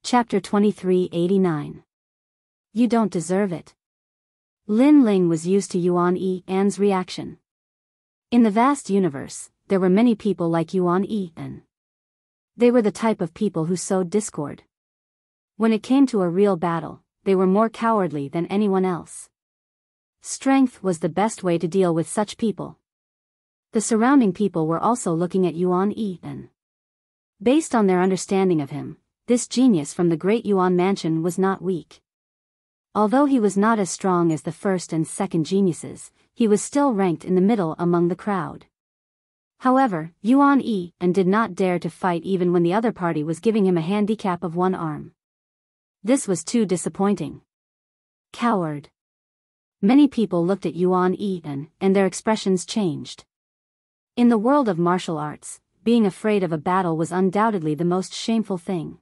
Chapter 2389. You don't deserve it. Lin Ling was used to Yuan Yi's reaction. In the vast universe, there were many people like Yuan Yi. They were the type of people who sowed discord. When it came to a real battle, they were more cowardly than anyone else. Strength was the best way to deal with such people. The surrounding people were also looking at Yuan Yi. Based on their understanding of him, this genius from the Great Yuan Mansion was not weak. Although he was not as strong as the first and second geniuses, he was still ranked in the middle among the crowd. However, Yuan Yi did not dare to fight even when the other party was giving him a handicap of one arm. This was too disappointing. Coward. Many people looked at Yuan Yi and their expressions changed. In the world of martial arts, being afraid of a battle was undoubtedly the most shameful thing.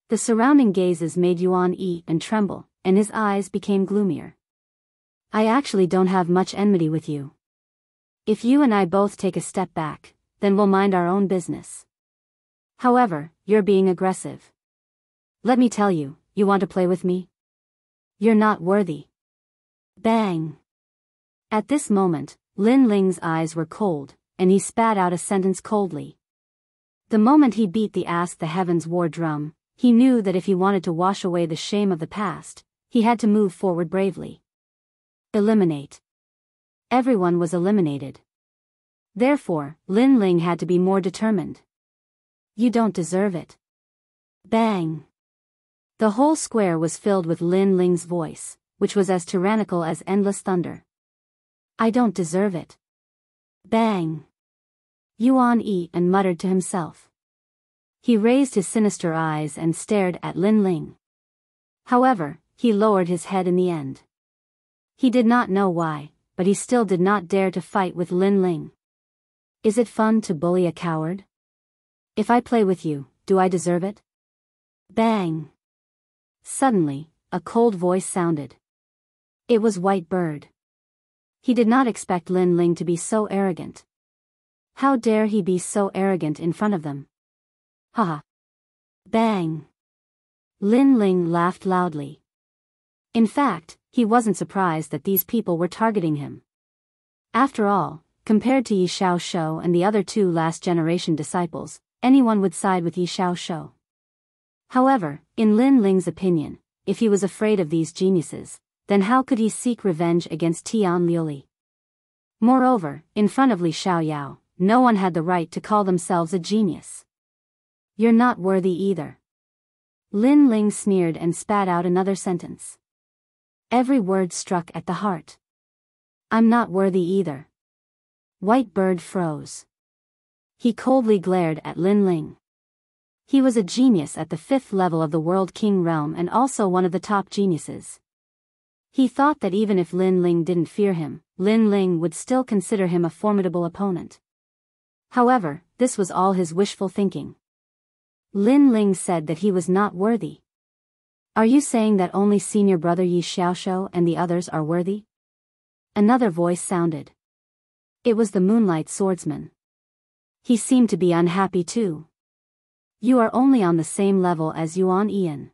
The surrounding gazes made Yuan Yi tremble, and his eyes became gloomier. I actually don't have much enmity with you. If you and I both take a step back, then we'll mind our own business. However, you're being aggressive. Let me tell you, you want to play with me? You're not worthy. Bang! At this moment, Lin Ling's eyes were cold, and he spat out a sentence coldly. The moment he beat the Ask the Heavens war drum, he knew that if he wanted to wash away the shame of the past, he had to move forward bravely. Eliminate. Everyone was eliminated. Therefore, Lin Ling had to be more determined. You don't deserve it. Bang! The whole square was filled with Lin Ling's voice, which was as tyrannical as endless thunder. I don't deserve it. Bang! Yuan Yi muttered to himself. He raised his sinister eyes and stared at Lin Ling. However, he lowered his head in the end. He did not know why, but he still did not dare to fight with Lin Ling. Is it fun to bully a coward? If I play with you, do I deserve it? Bang! Suddenly, a cold voice sounded. It was White Bird. He did not expect Lin Ling to be so arrogant. How dare he be so arrogant in front of them? Haha. Bang! Lin Ling laughed loudly. In fact, he wasn't surprised that these people were targeting him. After all, compared to Yi Xiaoshu and the other two last-generation disciples, anyone would side with Yi Xiaoshu. However, in Lin Ling's opinion, if he was afraid of these geniuses, then how could he seek revenge against Tian Liuli? Moreover, in front of Li Xiaoyao, no one had the right to call themselves a genius. You're not worthy either. Lin Ling sneered and spat out another sentence. Every word struck at the heart. I'm not worthy either. White Bird froze. He coldly glared at Lin Ling. He was a genius at the 5th level of the World King realm and also one of the top geniuses. He thought that even if Lin Ling didn't fear him, Lin Ling would still consider him a formidable opponent. However, this was all his wishful thinking. Lin Ling said that he was not worthy. Are you saying that only senior brother Yi Xiaoshu and the others are worthy? Another voice sounded. It was the Moonlight Swordsman. He seemed to be unhappy too. You are only on the same level as Yuan Yi.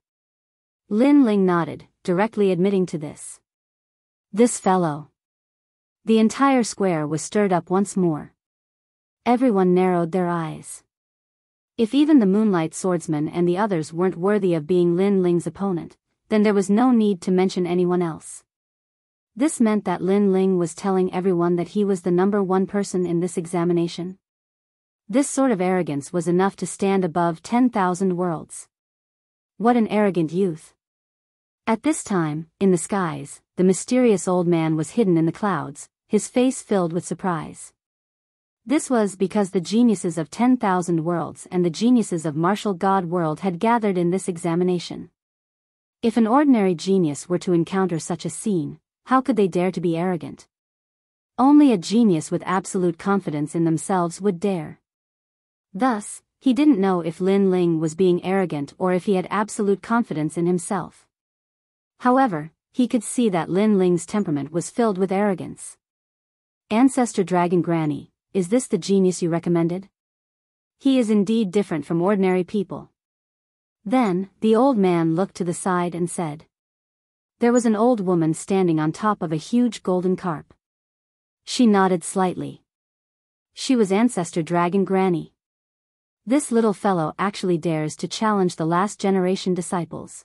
Lin Ling nodded, directly admitting to this. This fellow. The entire square was stirred up once more. Everyone narrowed their eyes. If even the Moonlight Swordsman and the others weren't worthy of being Lin Ling's opponent, then there was no need to mention anyone else. This meant that Lin Ling was telling everyone that he was the number one person in this examination. This sort of arrogance was enough to stand above 10,000 worlds. What an arrogant youth. At this time, in the skies, the mysterious old man was hidden in the clouds, his face filled with surprise. This was because the geniuses of 10,000 worlds and the geniuses of Martial God World had gathered in this examination. If an ordinary genius were to encounter such a scene, how could they dare to be arrogant? Only a genius with absolute confidence in themselves would dare. Thus, he didn't know if Lin Ling was being arrogant or if he had absolute confidence in himself. However, he could see that Lin Ling's temperament was filled with arrogance. Ancestor Dragon Granny, is this the genius you recommended? He is indeed different from ordinary people. Then, the old man looked to the side and said. There was an old woman standing on top of a huge golden carp. She nodded slightly. She was Ancestor Dragon Granny. This little fellow actually dares to challenge the last generation disciples.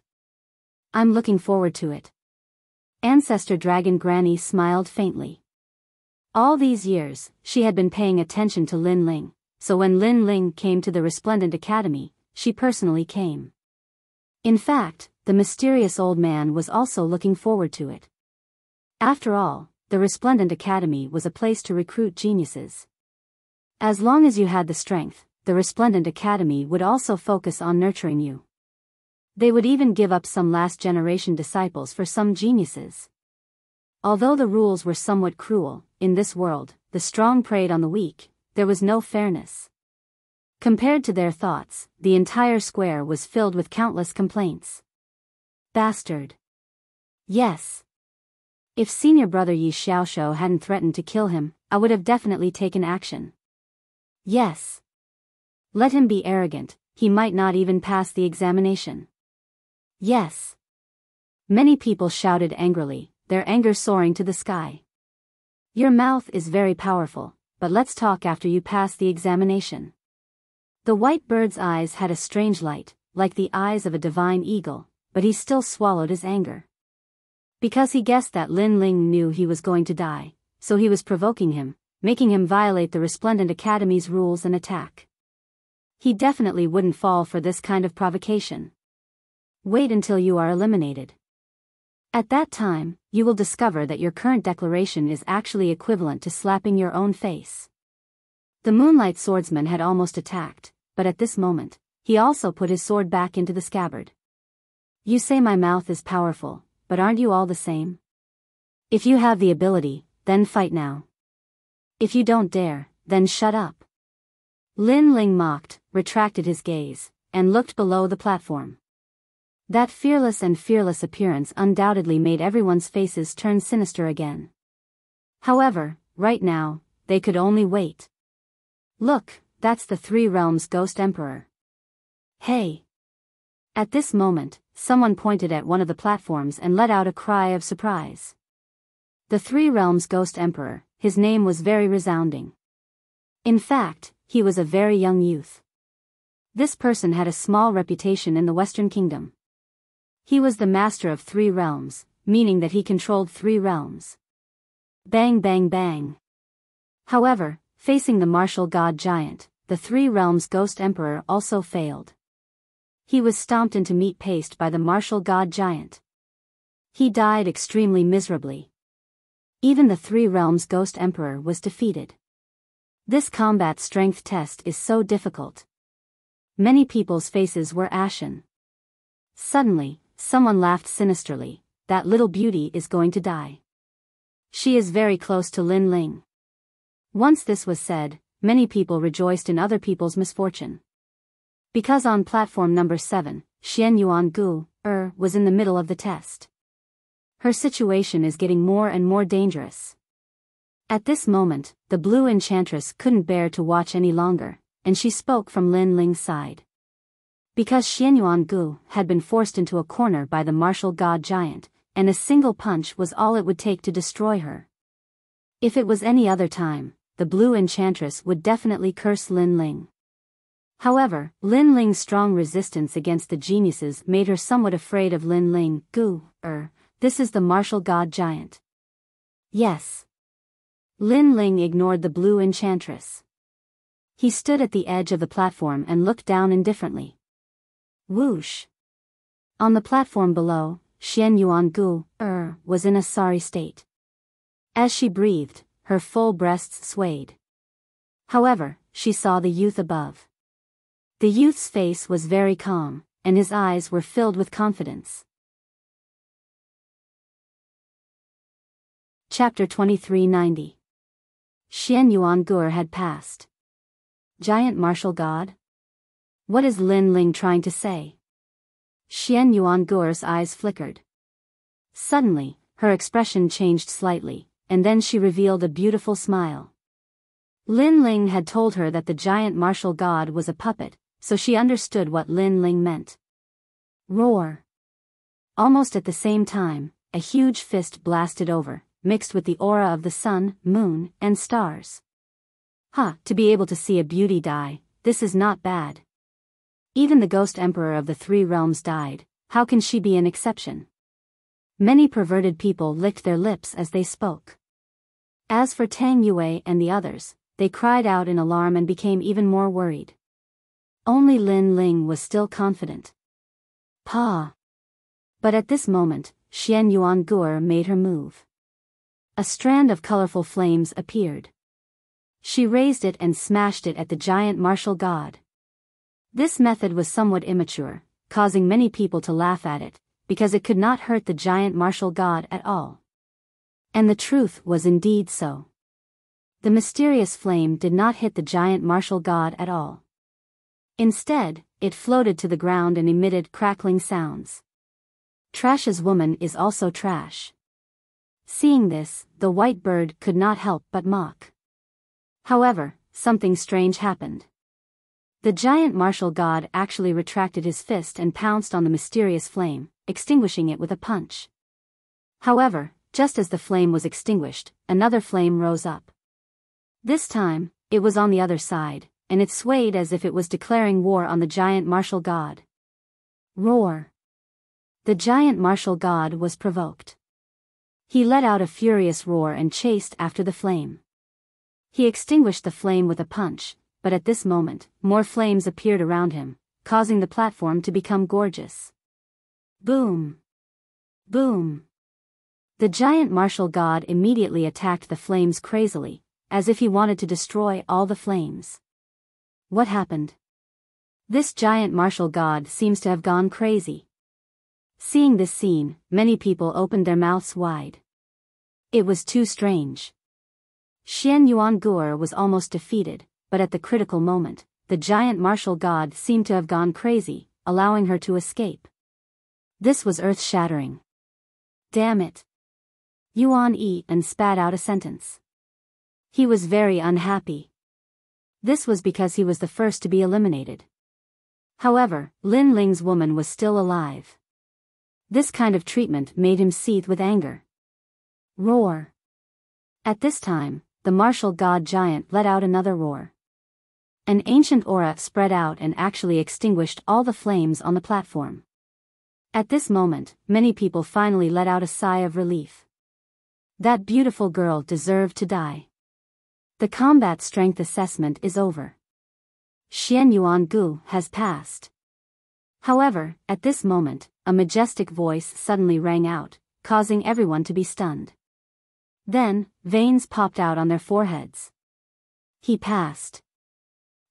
I'm looking forward to it. Ancestor Dragon Granny smiled faintly. All these years, she had been paying attention to Lin Ling, so when Lin Ling came to the Resplendent Academy, she personally came. In fact, the mysterious old man was also looking forward to it. After all, the Resplendent Academy was a place to recruit geniuses. As long as you had the strength, the Resplendent Academy would also focus on nurturing you. They would even give up some last-generation disciples for some geniuses. Although the rules were somewhat cruel, in this world, the strong preyed on the weak, there was no fairness. Compared to their thoughts, the entire square was filled with countless complaints. Bastard. Yes. If senior brother Yi Xiaoshou hadn't threatened to kill him, I would have definitely taken action. Yes. Let him be arrogant, he might not even pass the examination. Yes. Many people shouted angrily, their anger soaring to the sky. Your mouth is very powerful, but let's talk after you pass the examination. The white bird's eyes had a strange light, like the eyes of a divine eagle, but he still swallowed his anger. Because he guessed that Lin Ling knew he was going to die, so he was provoking him, making him violate the Resplendent Academy's rules and attack. He definitely wouldn't fall for this kind of provocation. Wait until you are eliminated. At that time, you will discover that your current declaration is actually equivalent to slapping your own face. The Moonlight Swordsman had almost attacked, but at this moment, he also put his sword back into the scabbard. You say my mouth is powerful, but aren't you all the same? If you have the ability, then fight now. If you don't dare, then shut up. Lin Ling mocked, retracted his gaze, and looked below the platform. That fearless appearance undoubtedly made everyone's faces turn sinister again. However, right now, they could only wait. Look, that's the Three Realms Ghost Emperor. Hey! At this moment, someone pointed at one of the platforms and let out a cry of surprise. The Three Realms Ghost Emperor, his name was very resounding. In fact, he was a very young youth. This person had a small reputation in the Western Kingdom. He was the master of 3 realms, meaning that he controlled 3 realms. Bang bang bang. However, facing the martial god giant, the 3 realms Ghost Emperor also failed. He was stomped into meat paste by the martial god giant. He died extremely miserably. Even the 3 realms Ghost Emperor was defeated. This combat strength test is so difficult. Many people's faces were ashen. Suddenly, someone laughed sinisterly. That little beauty is going to die. She is very close to Lin Ling. Once this was said, many people rejoiced in other people's misfortune. Because on platform number 7, Xian Yuan Gu, was in the middle of the test. Her situation is getting more and more dangerous. At this moment, the blue enchantress couldn't bear to watch any longer, and she spoke from Lin Ling's side. Because Xian Yuan Gu had been forced into a corner by the martial god giant, and a single punch was all it would take to destroy her. If it was any other time, the blue enchantress would definitely curse Lin Ling. However, Lin Ling's strong resistance against the geniuses made her somewhat afraid of Lin Ling. This is the martial god giant. Yes. Lin Ling ignored the blue enchantress. He stood at the edge of the platform and looked down indifferently. Whoosh. On the platform below, Xian Yuan Gu, was in a sorry state. As she breathed, her full breasts swayed. However, she saw the youth above. The youth's face was very calm, and his eyes were filled with confidence. Chapter 2390. Xian Yuan Gu had passed. Giant martial god? What is Lin Ling trying to say? Xian Yuan Gu's eyes flickered. Suddenly, her expression changed slightly, and then she revealed a beautiful smile. Lin Ling had told her that the giant martial god was a puppet, so she understood what Lin Ling meant. Roar. Almost at the same time, a huge fist blasted over, mixed with the aura of the sun, moon, and stars. To be able to see a beauty die, this is not bad. Even the ghost emperor of the three realms died, how can she be an exception? Many perverted people licked their lips as they spoke. As for Tang Yue and the others, they cried out in alarm and became even more worried. Only Lin Ling was still confident. Pa. But at this moment, Xian Yuan Guer made her move. A strand of colorful flames appeared. She raised it and smashed it at the giant martial god. This method was somewhat immature, causing many people to laugh at it, because it could not hurt the giant martial god at all. And the truth was indeed so. The mysterious flame did not hit the giant martial god at all. Instead, it floated to the ground and emitted crackling sounds. Trash's woman is also trash. Seeing this, the white bird could not help but mock. However, something strange happened. The giant martial god actually retracted his fist and pounced on the mysterious flame, extinguishing it with a punch. However, just as the flame was extinguished, another flame rose up. This time, it was on the other side, and it swayed as if it was declaring war on the giant martial god. Roar. The giant martial god was provoked. He let out a furious roar and chased after the flame. He extinguished the flame with a punch, but at this moment, more flames appeared around him, causing the platform to become gorgeous. Boom! Boom! The giant martial god immediately attacked the flames crazily, as if he wanted to destroy all the flames. What happened? This giant martial god seems to have gone crazy. Seeing this scene, many people opened their mouths wide. It was too strange. Xian Yuan Guer was almost defeated, but at the critical moment, the giant martial god seemed to have gone crazy, allowing her to escape. This was earth-shattering. Damn it! Yuan Yi and spat out a sentence. He was very unhappy. This was because he was the first to be eliminated. However, Lin Ling's woman was still alive. This kind of treatment made him seethe with anger. Roar! At this time, the martial god giant let out another roar. An ancient aura spread out and actually extinguished all the flames on the platform. At this moment, many people finally let out a sigh of relief. That beautiful girl deserved to die. The combat strength assessment is over. Xian Yuan Gu has passed. However, at this moment, a majestic voice suddenly rang out, causing everyone to be stunned. Then, veins popped out on their foreheads. He passed.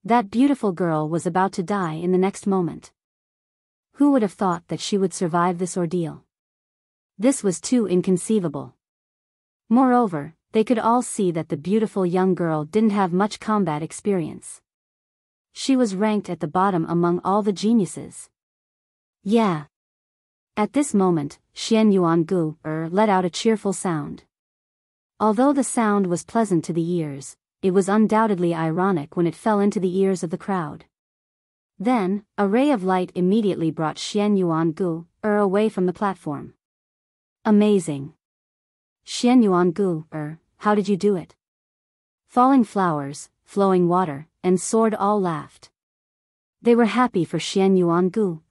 That beautiful girl was about to die in the next moment. Who would have thought that she would survive this ordeal? This was too inconceivable. Moreover, they could all see that the beautiful young girl didn't have much combat experience. She was ranked at the bottom among all the geniuses. Yeah. At this moment, Xian Yuan Gu let out a cheerful sound. Although the sound was pleasant to the ears, it was undoubtedly ironic when it fell into the ears of the crowd. Then, a ray of light immediately brought Xian Yuan Gu away from the platform. Amazing. Xian Yuan Gu how did you do it? Falling flowers, flowing water, and sword all laughed. They were happy for Xian Yuan Gu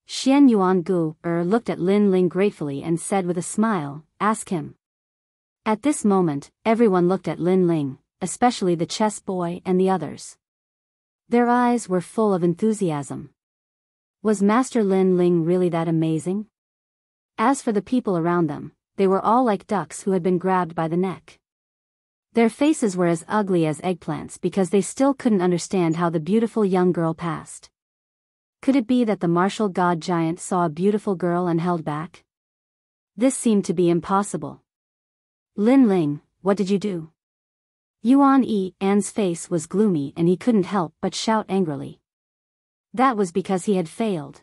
Xian Yuan Gu looked at Lin Ling gratefully and said with a smile, "Ask him." At this moment, everyone looked at Lin Ling, especially the chess boy and the others. Their eyes were full of enthusiasm. Was Master Lin Ling really that amazing? As for the people around them, they were all like ducks who had been grabbed by the neck. Their faces were as ugly as eggplants because they still couldn't understand how the beautiful young girl passed. Could it be that the martial god giant saw a beautiful girl and held back? This seemed to be impossible. Lin Ling, what did you do? Yuan Yi An's face was gloomy and he couldn't help but shout angrily. That was because he had failed.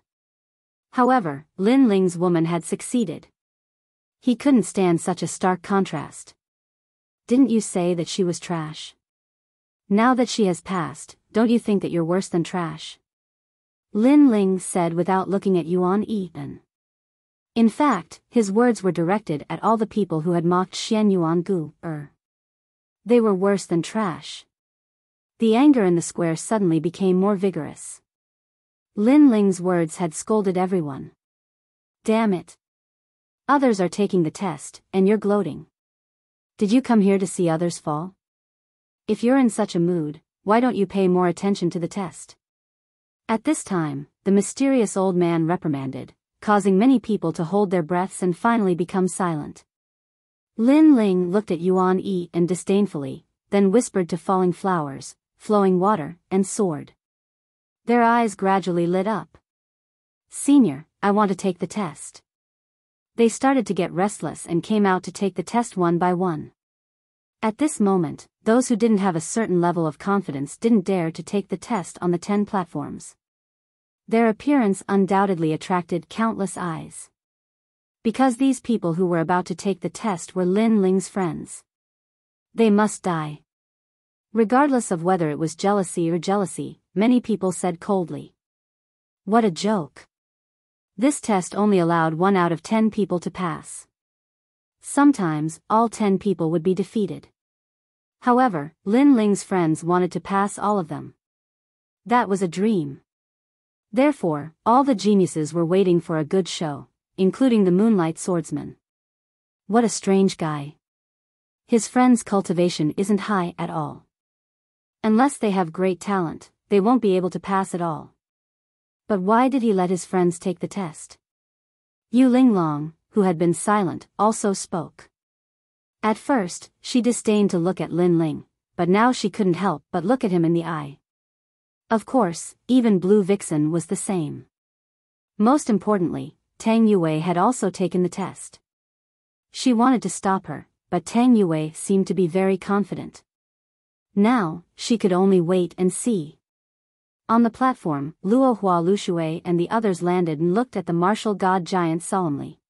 However, Lin Ling's woman had succeeded. He couldn't stand such a stark contrast. Didn't you say that she was trash? Now that she has passed, don't you think that you're worse than trash? Lin Ling said without looking at Yuan Yi. In fact, his words were directed at all the people who had mocked Xian Yuan Gu. They were worse than trash. The anger in the square suddenly became more vigorous. Lin Ling's words had scolded everyone. Damn it. Others are taking the test, and you're gloating. Did you come here to see others fall? If you're in such a mood, why don't you pay more attention to the test? At this time, the mysterious old man reprimanded, causing many people to hold their breaths and finally become silent. Lin Ling looked at Yuan Yi and disdainfully, then whispered to falling flowers, flowing water, and sword. Their eyes gradually lit up. Senior, I want to take the test. They started to get restless and came out to take the test one by one. At this moment, those who didn't have a certain level of confidence didn't dare to take the test on the 10 platforms. Their appearance undoubtedly attracted countless eyes. Because these people who were about to take the test were Lin Ling's friends. They must die. Regardless of whether it was jealousy, many people said coldly. What a joke. This test only allowed 1 out of 10 people to pass. Sometimes, all 10 people would be defeated. However, Lin Ling's friends wanted to pass all of them. That was a dream. Therefore, all the geniuses were waiting for a good show, including the Moonlight Swordsman. What a strange guy. His friends' cultivation isn't high at all. Unless they have great talent, they won't be able to pass at all. But why did he let his friends take the test? Yu Linglong, who had been silent, also spoke. At first, she disdained to look at Lin Ling, but now she couldn't help but look at him in the eye. Of course, even Blue Vixen was the same. Most importantly, Tang Yue had also taken the test. She wanted to stop her, but Tang Yue seemed to be very confident. Now, she could only wait and see. On the platform, Luo Hua Luxue and the others landed and looked at the martial god giants solemnly.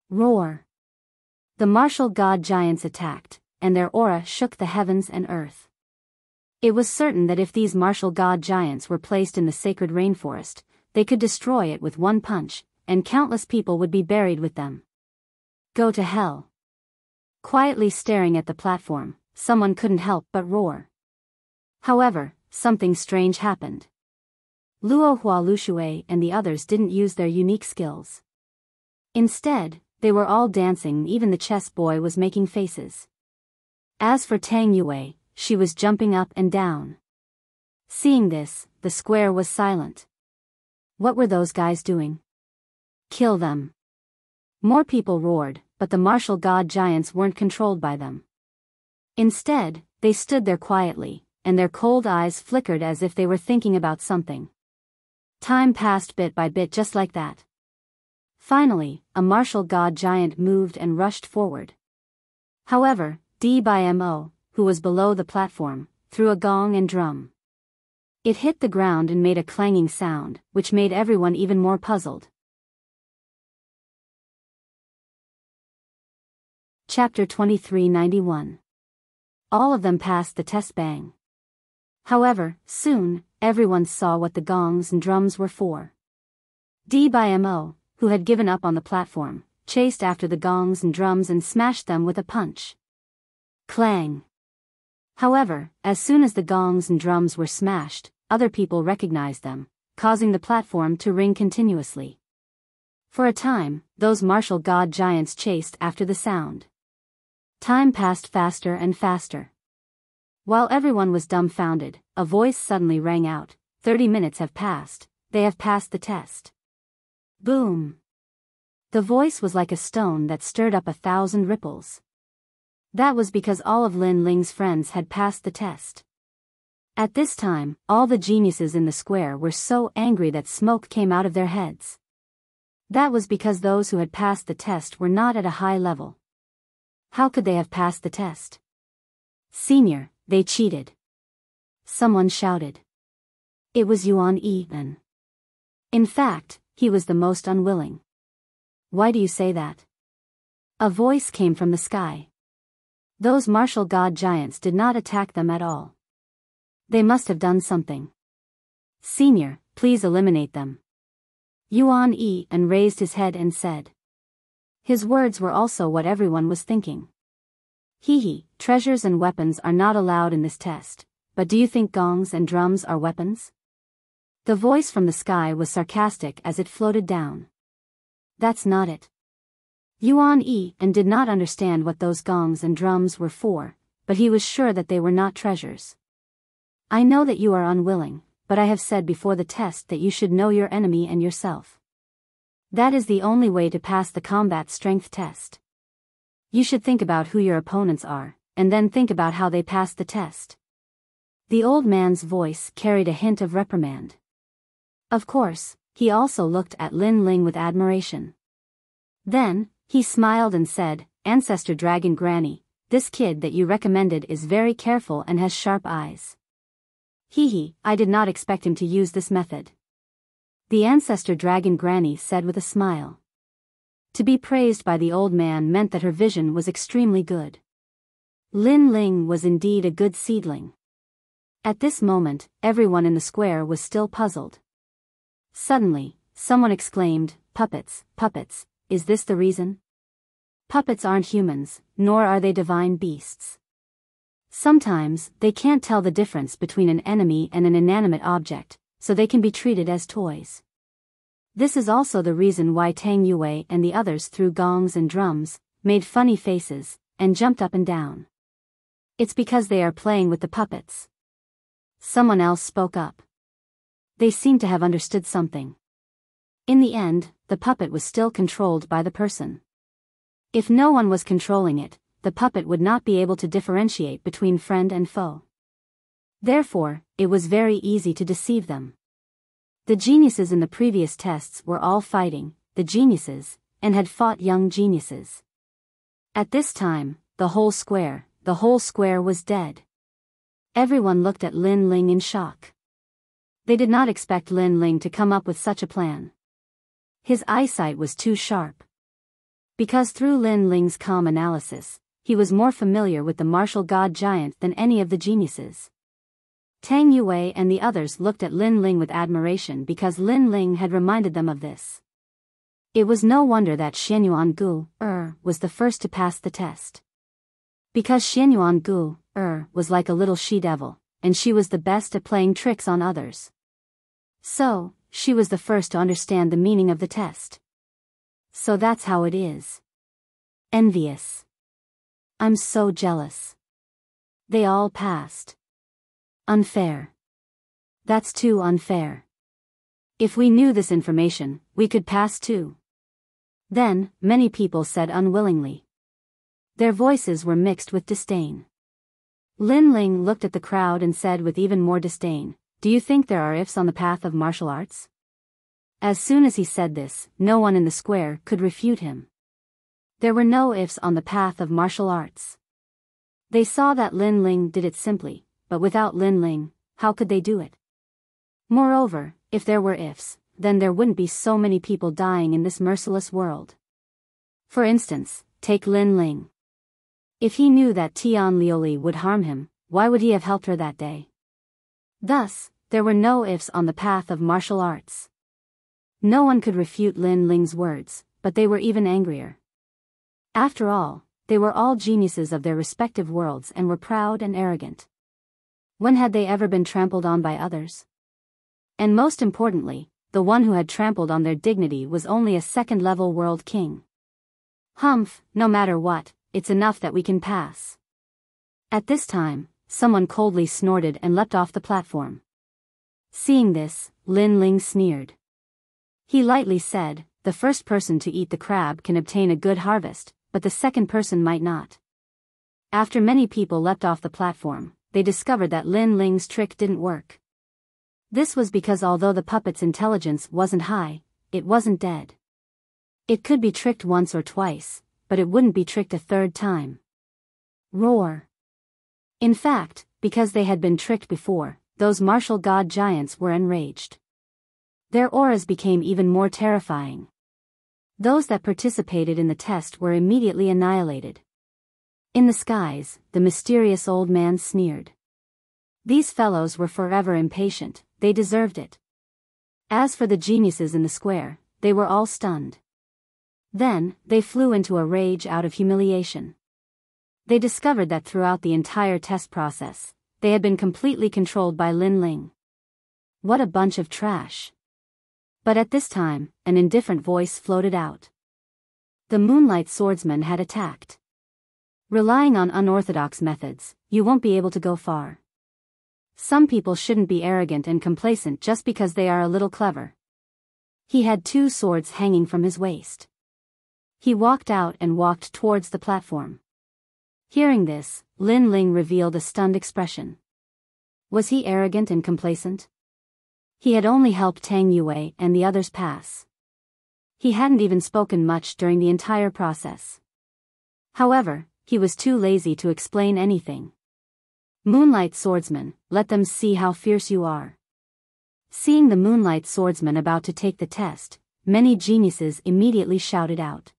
Roar! The martial god giants attacked, and their aura shook the heavens and earth. It was certain that if these martial god giants were placed in the sacred rainforest, they could destroy it with one punch, and countless people would be buried with them. Go to hell. Quietly staring at the platform, someone couldn't help but roar. However, something strange happened. Luo Hua Luxue and the others didn't use their unique skills. Instead, they were all dancing, even the chess boy was making faces. As for Tang Yue, she was jumping up and down. Seeing this, the square was silent. What were those guys doing? Kill them. More people roared, but the martial god giants weren't controlled by them. Instead, they stood there quietly, and their cold eyes flickered as if they were thinking about something. Time passed bit by bit just like that. Finally, a martial god giant moved and rushed forward. However, Biyao, who was below the platform, threw a gong and drum. It hit the ground and made a clanging sound, which made everyone even more puzzled. Chapter 2391. All of them passed the test bang. However, soon, everyone saw what the gongs and drums were for. Biyao, who had given up on the platform, chased after the gongs and drums and smashed them with a punch. Clang! However, as soon as the gongs and drums were smashed, other people recognized them, causing the platform to ring continuously. For a time, those martial god giants chased after the sound. Time passed faster and faster. While everyone was dumbfounded, a voice suddenly rang out, 30 minutes have passed, they have passed the test. Boom! The voice was like a stone that stirred up 1,000 ripples. That was because all of Lin Ling's friends had passed the test. At this time, all the geniuses in the square were so angry that smoke came out of their heads. That was because those who had passed the test were not at a high level. How could they have passed the test? Senior, they cheated. Someone shouted. It was Yuan Yi. In fact, he was the most unwilling. Why do you say that? A voice came from the sky. Those martial god giants did not attack them at all. They must have done something. Senior, please eliminate them. Yuan Yi and raised his head and said. His words were also what everyone was thinking. Hee, treasures and weapons are not allowed in this test, but do you think gongs and drums are weapons? The voice from the sky was sarcastic as it floated down. That's not it. Yuan Yi and did not understand what those gongs and drums were for, but he was sure that they were not treasures. I know that you are unwilling, but I have said before the test that you should know your enemy and yourself. That is the only way to pass the combat strength test. You should think about who your opponents are, and then think about how they passed the test. The old man's voice carried a hint of reprimand. Of course, he also looked at Lin Ling with admiration. Then, he smiled and said, Ancestor Dragon Granny, this kid that you recommended is very careful and has sharp eyes. I did not expect him to use this method. The Ancestor Dragon Granny said with a smile. To be praised by the old man meant that her vision was extremely good. Lin Ling was indeed a good seedling. At this moment, everyone in the square was still puzzled. Suddenly, someone exclaimed, puppets, is this the reason? Puppets aren't humans, nor are they divine beasts. Sometimes, they can't tell the difference between an enemy and an inanimate object, so they can be treated as toys. This is also the reason why Tang Yue and the others threw gongs and drums, made funny faces, and jumped up and down. It's because they are playing with the puppets. Someone else spoke up. They seemed to have understood something. In the end, the puppet was still controlled by the person. If no one was controlling it, the puppet would not be able to differentiate between friend and foe. Therefore, it was very easy to deceive them. The geniuses in the previous tests were all fighting, the geniuses, and had fought young geniuses. At this time, the whole square was dead. Everyone looked at Lin Ling in shock. They did not expect Lin Ling to come up with such a plan. His eyesight was too sharp. Because through Lin Ling's calm analysis, he was more familiar with the martial god giant than any of the geniuses. Tang Yue and the others looked at Lin Ling with admiration because Lin Ling had reminded them of this. It was no wonder that Xianyuan Gu was the first to pass the test. Because Xianyuan Gu was like a little she-devil, and she was the best at playing tricks on others. So, she was the first to understand the meaning of the test. So that's how it is. Envious. I'm so jealous. They all passed. Unfair. That's too unfair. If we knew this information, we could pass too. Then, many people said unwillingly. Their voices were mixed with disdain. Lin Ling looked at the crowd and said with even more disdain, do you think there are ifs on the path of martial arts? As soon as he said this, no one in the square could refute him. There were no ifs on the path of martial arts. They saw that Lin Ling did it simply, but without Lin Ling, how could they do it? Moreover, if there were ifs, then there wouldn't be so many people dying in this merciless world. For instance, take Lin Ling. If he knew that Tian Liuli would harm him, why would he have helped her that day? Thus, there were no ifs on the path of martial arts. No one could refute Lin Ling's words, but they were even angrier. After all, they were all geniuses of their respective worlds and were proud and arrogant. When had they ever been trampled on by others? And most importantly, the one who had trampled on their dignity was only a second-level world king. Humph, no matter what, it's enough that we can pass. At this time, someone coldly snorted and leapt off the platform. Seeing this, Lin Ling sneered. He lightly said, the first person to eat the crab can obtain a good harvest, but the second person might not. After many people leapt off the platform, they discovered that Lin Ling's trick didn't work. This was because although the puppet's intelligence wasn't high, it wasn't dead. It could be tricked once or twice, but it wouldn't be tricked a third time. Roar. In fact, because they had been tricked before, those martial god giants were enraged. Their auras became even more terrifying. Those that participated in the test were immediately annihilated. In the skies, the mysterious old man sneered. These fellows were forever impatient, they deserved it. As for the geniuses in the square, they were all stunned. Then, they flew into a rage out of humiliation. They discovered that throughout the entire test process, they had been completely controlled by Lin Ling. What a bunch of trash. But at this time, an indifferent voice floated out. The Moonlight Swordsman had attacked. Relying on unorthodox methods, you won't be able to go far. Some people shouldn't be arrogant and complacent just because they are a little clever. He had 2 swords hanging from his waist. He walked out and walked towards the platform. Hearing this, Lin Ling revealed a stunned expression. Was he arrogant and complacent? He had only helped Tang Yue and the others pass. He hadn't even spoken much during the entire process. However, he was too lazy to explain anything. Moonlight Swordsman, let them see how fierce you are. Seeing the Moonlight Swordsman about to take the test, many geniuses immediately shouted out.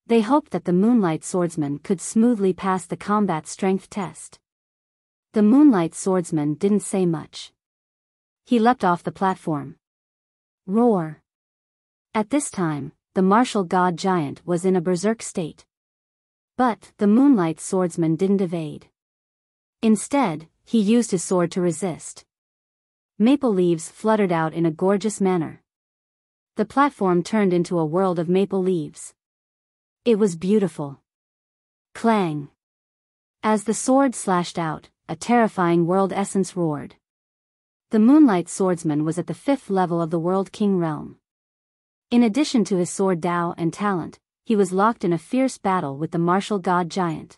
They hoped that the Moonlight Swordsman could smoothly pass the combat strength test. The Moonlight Swordsman didn't say much. He leapt off the platform. Roar! At this time, the martial god giant was in a berserk state. But the Moonlight Swordsman didn't evade. Instead, he used his sword to resist. Maple leaves fluttered out in a gorgeous manner. The platform turned into a world of maple leaves. It was beautiful. Clang! As the sword slashed out, a terrifying world essence roared. The Moonlight Swordsman was at the 5th level of the World King realm. In addition to his sword Dao and talent, he was locked in a fierce battle with the martial god giant.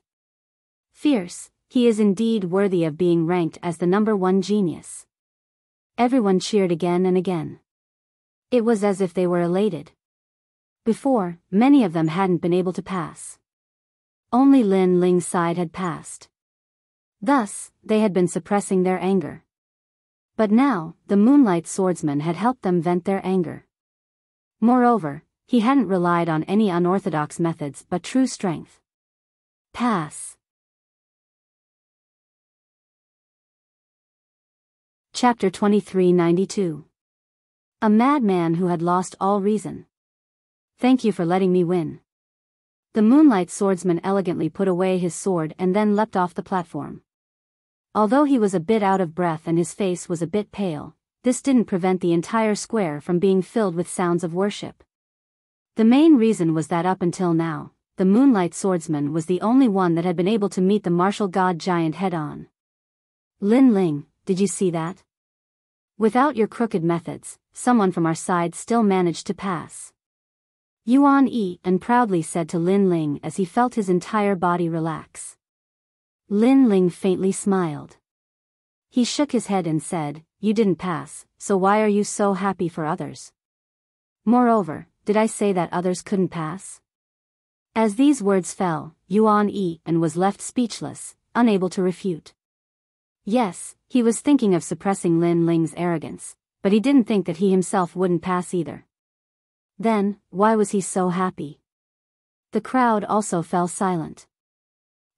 Fierce, he is indeed worthy of being ranked as the #1 genius. Everyone cheered again and again. It was as if they were elated. Before, many of them hadn't been able to pass. Only Lin Ling's side had passed. Thus, they had been suppressing their anger. But now, the Moonlight Swordsman had helped them vent their anger. Moreover, he hadn't relied on any unorthodox methods but true strength. Pass. Chapter 2392. A madman who had lost all reason. Thank you for letting me win. The Moonlight Swordsman elegantly put away his sword and then leapt off the platform. Although he was a bit out of breath and his face was a bit pale, this didn't prevent the entire square from being filled with sounds of worship. The main reason was that up until now, the Moonlight Swordsman was the only one that had been able to meet the martial god giant head-on. Lin Ling, did you see that? Without your crooked methods, someone from our side still managed to pass. Yuan Yi and proudly said to Lin Ling as he felt his entire body relax. Lin Ling faintly smiled. He shook his head and said, "You didn't pass, so why are you so happy for others? Moreover, did I say that others couldn't pass?" As these words fell, Yuan Yi and was left speechless, unable to refute. Yes, he was thinking of suppressing Lin Ling's arrogance, but he didn't think that he himself wouldn't pass either. Then, why was he so happy? The crowd also fell silent.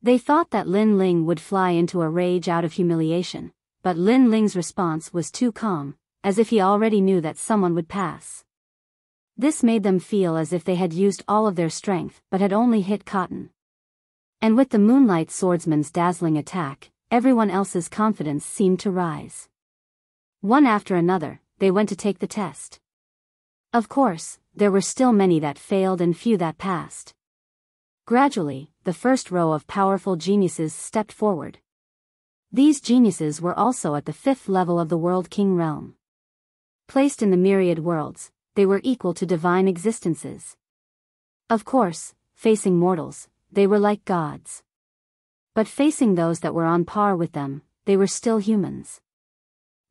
They thought that Lin Ling would fly into a rage out of humiliation, but Lin Ling's response was too calm, as if he already knew that someone would pass. This made them feel as if they had used all of their strength but had only hit cotton. And with the Moonlight Swordsman's dazzling attack, everyone else's confidence seemed to rise. One after another, they went to take the test. Of course, there were still many that failed and few that passed. Gradually, the first row of powerful geniuses stepped forward. These geniuses were also at the 5th level of the World King realm. Placed in the myriad worlds, they were equal to divine existences. Of course, facing mortals, they were like gods. But facing those that were on par with them, they were still humans.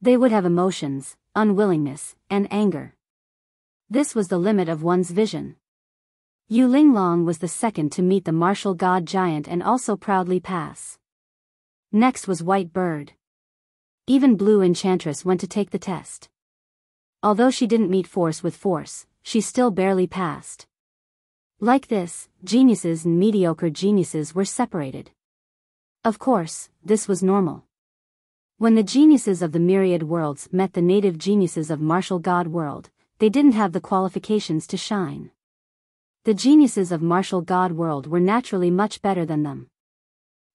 They would have emotions, unwillingness, and anger. This was the limit of one's vision. Yu Linglong was the second to meet the martial god giant and also proudly pass. Next was White Bird. Even Blue Enchantress went to take the test. Although she didn't meet force with force, she still barely passed. Like this, geniuses and mediocre geniuses were separated. Of course, this was normal. When the geniuses of the myriad worlds met the native geniuses of martial god world, they didn't have the qualifications to shine. The geniuses of martial god world were naturally much better than them.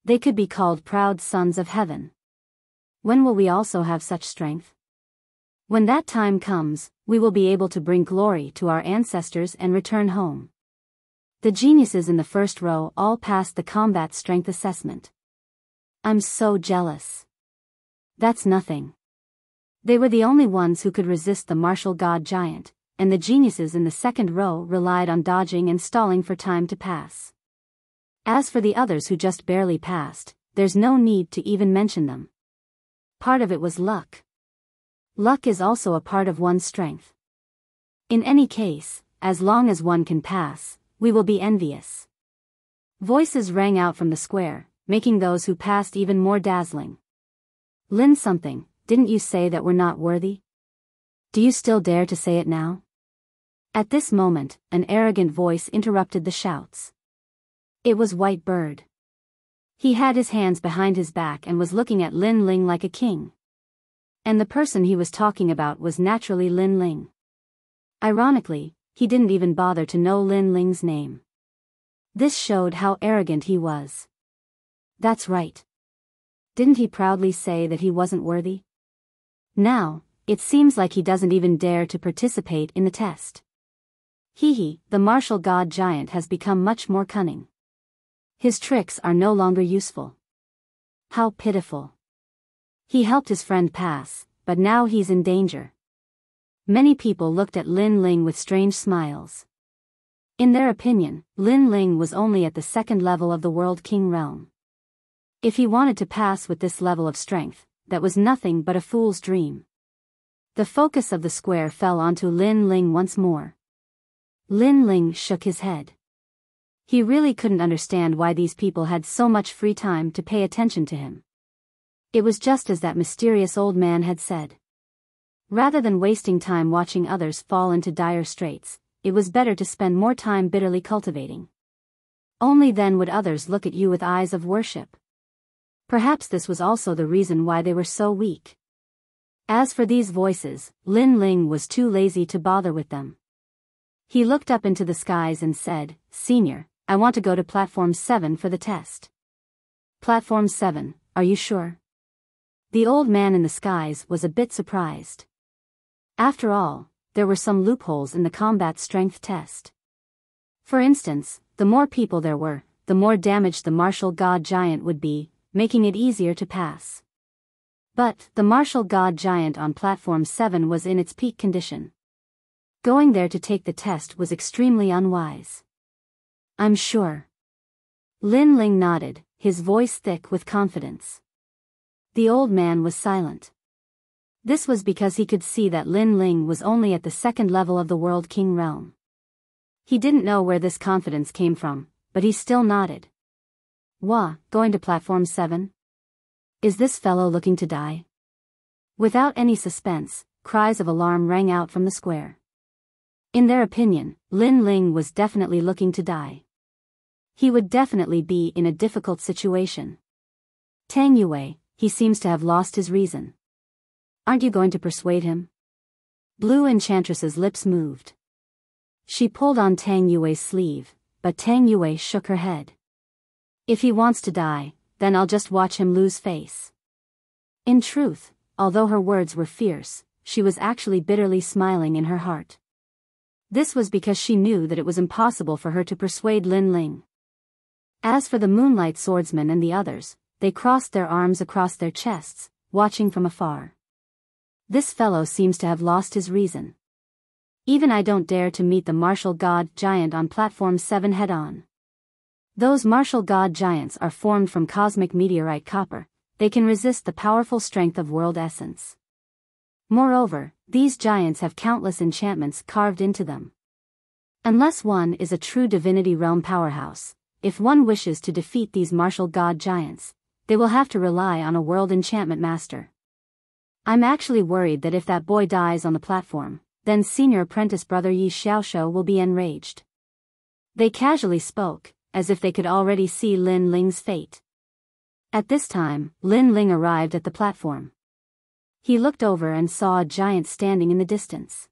They could be called proud sons of heaven. When will we also have such strength? When that time comes, we will be able to bring glory to our ancestors and return home. The geniuses in the first row all passed the combat strength assessment. I'm so jealous. That's nothing. They were the only ones who could resist the martial god giant, and the geniuses in the second row relied on dodging and stalling for time to pass. As for the others who just barely passed, there's no need to even mention them. Part of it was luck. Luck is also a part of one's strength. In any case, as long as one can pass, we will be envious. Voices rang out from the square, making those who passed even more dazzling. Lin something, didn't you say that we're not worthy? Do you still dare to say it now? At this moment, an arrogant voice interrupted the shouts. It was White Bird. He had his hands behind his back and was looking at Lin Ling like a king. And the person he was talking about was naturally Lin Ling. Ironically, he didn't even bother to know Lin Ling's name. This showed how arrogant he was. That's right. Didn't he proudly say that he wasn't worthy? Now, it seems like he doesn't even dare to participate in the test. The martial god giant has become much more cunning. His tricks are no longer useful. How pitiful. He helped his friend pass, but now he's in danger. Many people looked at Lin Ling with strange smiles. In their opinion, Lin Ling was only at the second level of the World King realm. If he wanted to pass with this level of strength, that was nothing but a fool's dream. The focus of the square fell onto Lin Ling once more. Lin Ling shook his head. He really couldn't understand why these people had so much free time to pay attention to him. It was just as that mysterious old man had said. Rather than wasting time watching others fall into dire straits, it was better to spend more time bitterly cultivating. Only then would others look at you with eyes of worship. Perhaps this was also the reason why they were so weak. As for these voices, Lin Ling was too lazy to bother with them. He looked up into the skies and said, "Senior, I want to go to Platform 7 for the test." Platform 7, are you sure? The old man in the skies was a bit surprised. After all, there were some loopholes in the combat strength test. For instance, the more people there were, the more damaged the martial god giant would be, making it easier to pass. But the martial god giant on Platform 7 was in its peak condition. Going there to take the test was extremely unwise. I'm sure. Lin Ling nodded, his voice thick with confidence. The old man was silent. This was because he could see that Lin Ling was only at the second level of the World King realm. He didn't know where this confidence came from, but he still nodded. Going to Platform 7? Is this fellow looking to die? Without any suspense, cries of alarm rang out from the square. In their opinion, Lin Ling was definitely looking to die. He would definitely be in a difficult situation. Tang Yue, he seems to have lost his reason. Aren't you going to persuade him? Blue Enchantress's lips moved. She pulled on Tang Yue's sleeve, but Tang Yue shook her head. If he wants to die, then I'll just watch him lose face. In truth, although her words were fierce, she was actually bitterly smiling in her heart. This was because she knew that it was impossible for her to persuade Lin Ling. As for the Moonlight Swordsman and the others, they crossed their arms across their chests, watching from afar. This fellow seems to have lost his reason. Even I don't dare to meet the martial god giant on Platform 7 head-on. Those martial god giants are formed from cosmic meteorite copper. They can resist the powerful strength of world essence. Moreover, these giants have countless enchantments carved into them. Unless one is a true divinity realm powerhouse, if one wishes to defeat these martial god giants, they will have to rely on a world enchantment master. I'm actually worried that if that boy dies on the platform, then senior apprentice brother Yi Xiaoshu will be enraged. They casually spoke, as if they could already see Lin Ling's fate. At this time, Lin Ling arrived at the platform. He looked over and saw a giant standing in the distance.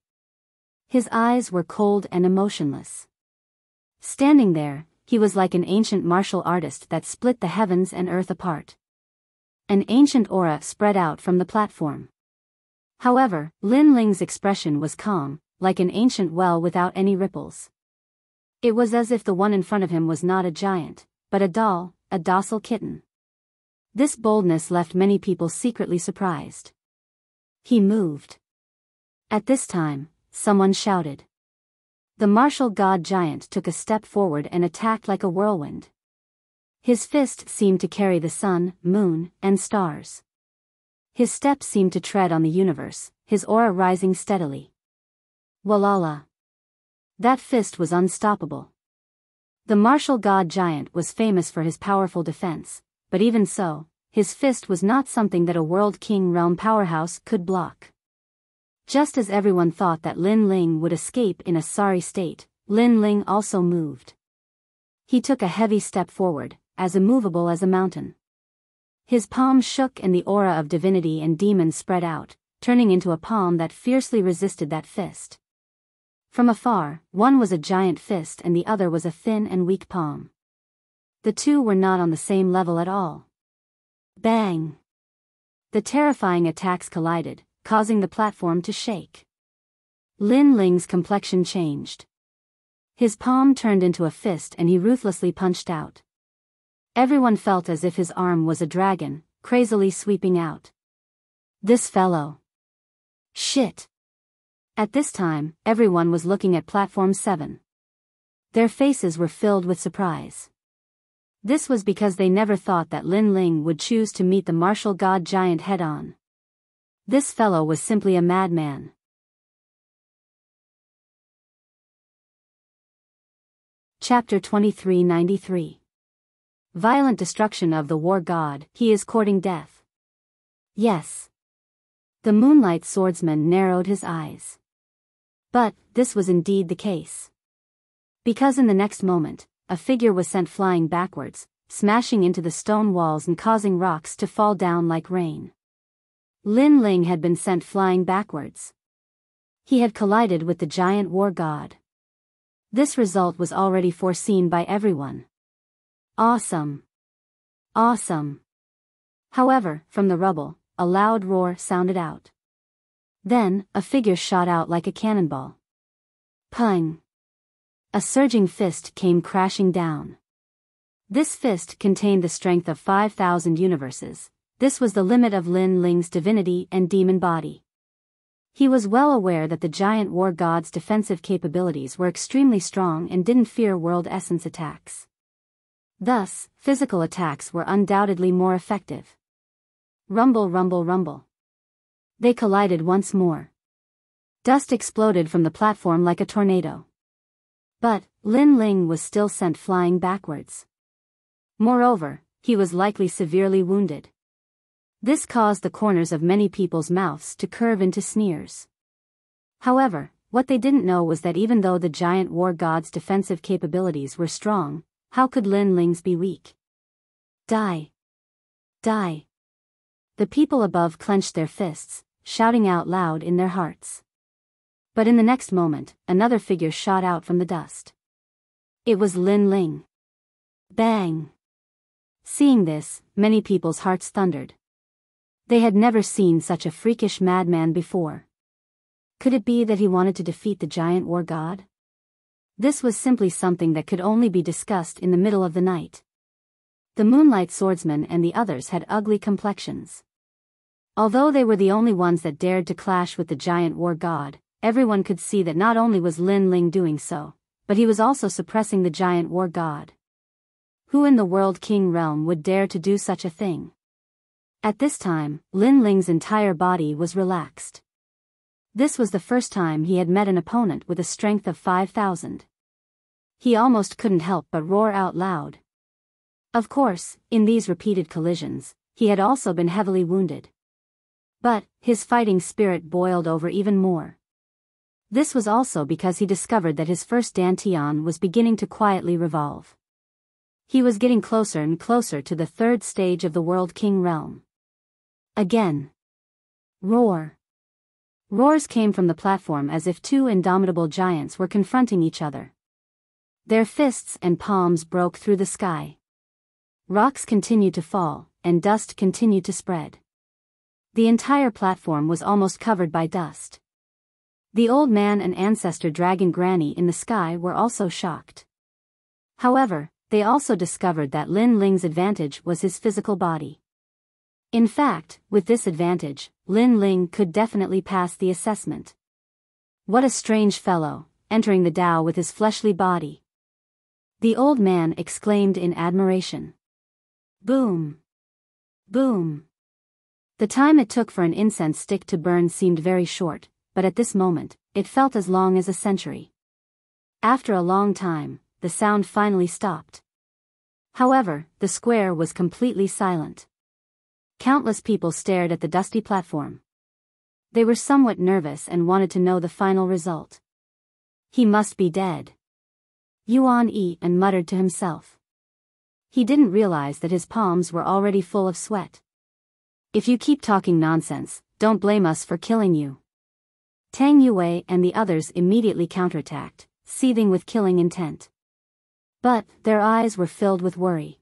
His eyes were cold and emotionless. Standing there, he was like an ancient martial artist that split the heavens and earth apart. An ancient aura spread out from the platform. However, Lin Ling's expression was calm, like an ancient well without any ripples. It was as if the one in front of him was not a giant, but a doll, a docile kitten. This boldness left many people secretly surprised. He moved. At this time, someone shouted. The martial god giant took a step forward and attacked like a whirlwind. His fist seemed to carry the sun, moon, and stars. His steps seemed to tread on the universe, his aura rising steadily. Walala. That fist was unstoppable. The martial god giant was famous for his powerful defense, but even so, his fist was not something that a World King realm powerhouse could block. Just as everyone thought that Lin Ling would escape in a sorry state, Lin Ling also moved. He took a heavy step forward, as immovable as a mountain. His palm shook and the aura of divinity and demon spread out, turning into a palm that fiercely resisted that fist. From afar, one was a giant fist and the other was a thin and weak palm. The two were not on the same level at all. Bang! The terrifying attacks collided, causing the platform to shake. Lin Ling's complexion changed. His palm turned into a fist and he ruthlessly punched out. Everyone felt as if his arm was a dragon, crazily sweeping out. This fellow. Shit. At this time, everyone was looking at Platform 7. Their faces were filled with surprise. This was because they never thought that Lin Ling would choose to meet the martial god giant head-on. This fellow was simply a madman. Chapter 2393. Violent destruction of the war god, he is courting death. Yes. The Moonlight Swordsman narrowed his eyes. But, this was indeed the case. Because in the next moment, a figure was sent flying backwards, smashing into the stone walls and causing rocks to fall down like rain. Lin Ling had been sent flying backwards. He had collided with the giant war god. This result was already foreseen by everyone. Awesome. Awesome. However, from the rubble, a loud roar sounded out. Then, a figure shot out like a cannonball. Pung! A surging fist came crashing down. This fist contained the strength of 5,000 universes. This was the limit of Lin Ling's divinity and demon body. He was well aware that the giant war god's defensive capabilities were extremely strong and didn't fear world essence attacks. Thus, physical attacks were undoubtedly more effective. Rumble, rumble, rumble. They collided once more. Dust exploded from the platform like a tornado. But, Lin Ling was still sent flying backwards. Moreover, he was likely severely wounded. This caused the corners of many people's mouths to curve into sneers. However, what they didn't know was that even though the giant war god's defensive capabilities were strong, how could Lin Ling's be weak? Die! Die! The people above clenched their fists, shouting out loud in their hearts. But in the next moment, another figure shot out from the dust. It was Lin Ling. Bang! Seeing this, many people's hearts thundered. They had never seen such a freakish madman before. Could it be that he wanted to defeat the giant war god? This was simply something that could only be discussed in the middle of the night. The Moonlight Swordsman and the others had ugly complexions. Although they were the only ones that dared to clash with the giant war god, everyone could see that not only was Lin Ling doing so, but he was also suppressing the giant war god. Who in the World King realm would dare to do such a thing? At this time, Lin Ling's entire body was relaxed. This was the first time he had met an opponent with a strength of 5,000. He almost couldn't help but roar out loud. Of course, in these repeated collisions, he had also been heavily wounded. But, his fighting spirit boiled over even more. This was also because he discovered that his first dantian was beginning to quietly revolve. He was getting closer and closer to the third stage of the World King realm. Again. Roar. Roars came from the platform as if two indomitable giants were confronting each other. Their fists and palms broke through the sky. Rocks continued to fall, and dust continued to spread. The entire platform was almost covered by dust. The old man and ancestor dragon Granny in the sky were also shocked. However, they also discovered that Lin Ling's advantage was his physical body. In fact, with this advantage, Lin Ling could definitely pass the assessment. What a strange fellow, entering the Tao with his fleshly body. The old man exclaimed in admiration. Boom! Boom! The time it took for an incense stick to burn seemed very short, but at this moment, it felt as long as a century. After a long time, the sound finally stopped. However, the square was completely silent. Countless people stared at the dusty platform. They were somewhat nervous and wanted to know the final result. He must be dead. Yuan Yi and muttered to himself. He didn't realize that his palms were already full of sweat. If you keep talking nonsense, don't blame us for killing you. Tang Yue and the others immediately counterattacked, seething with killing intent. But their eyes were filled with worry.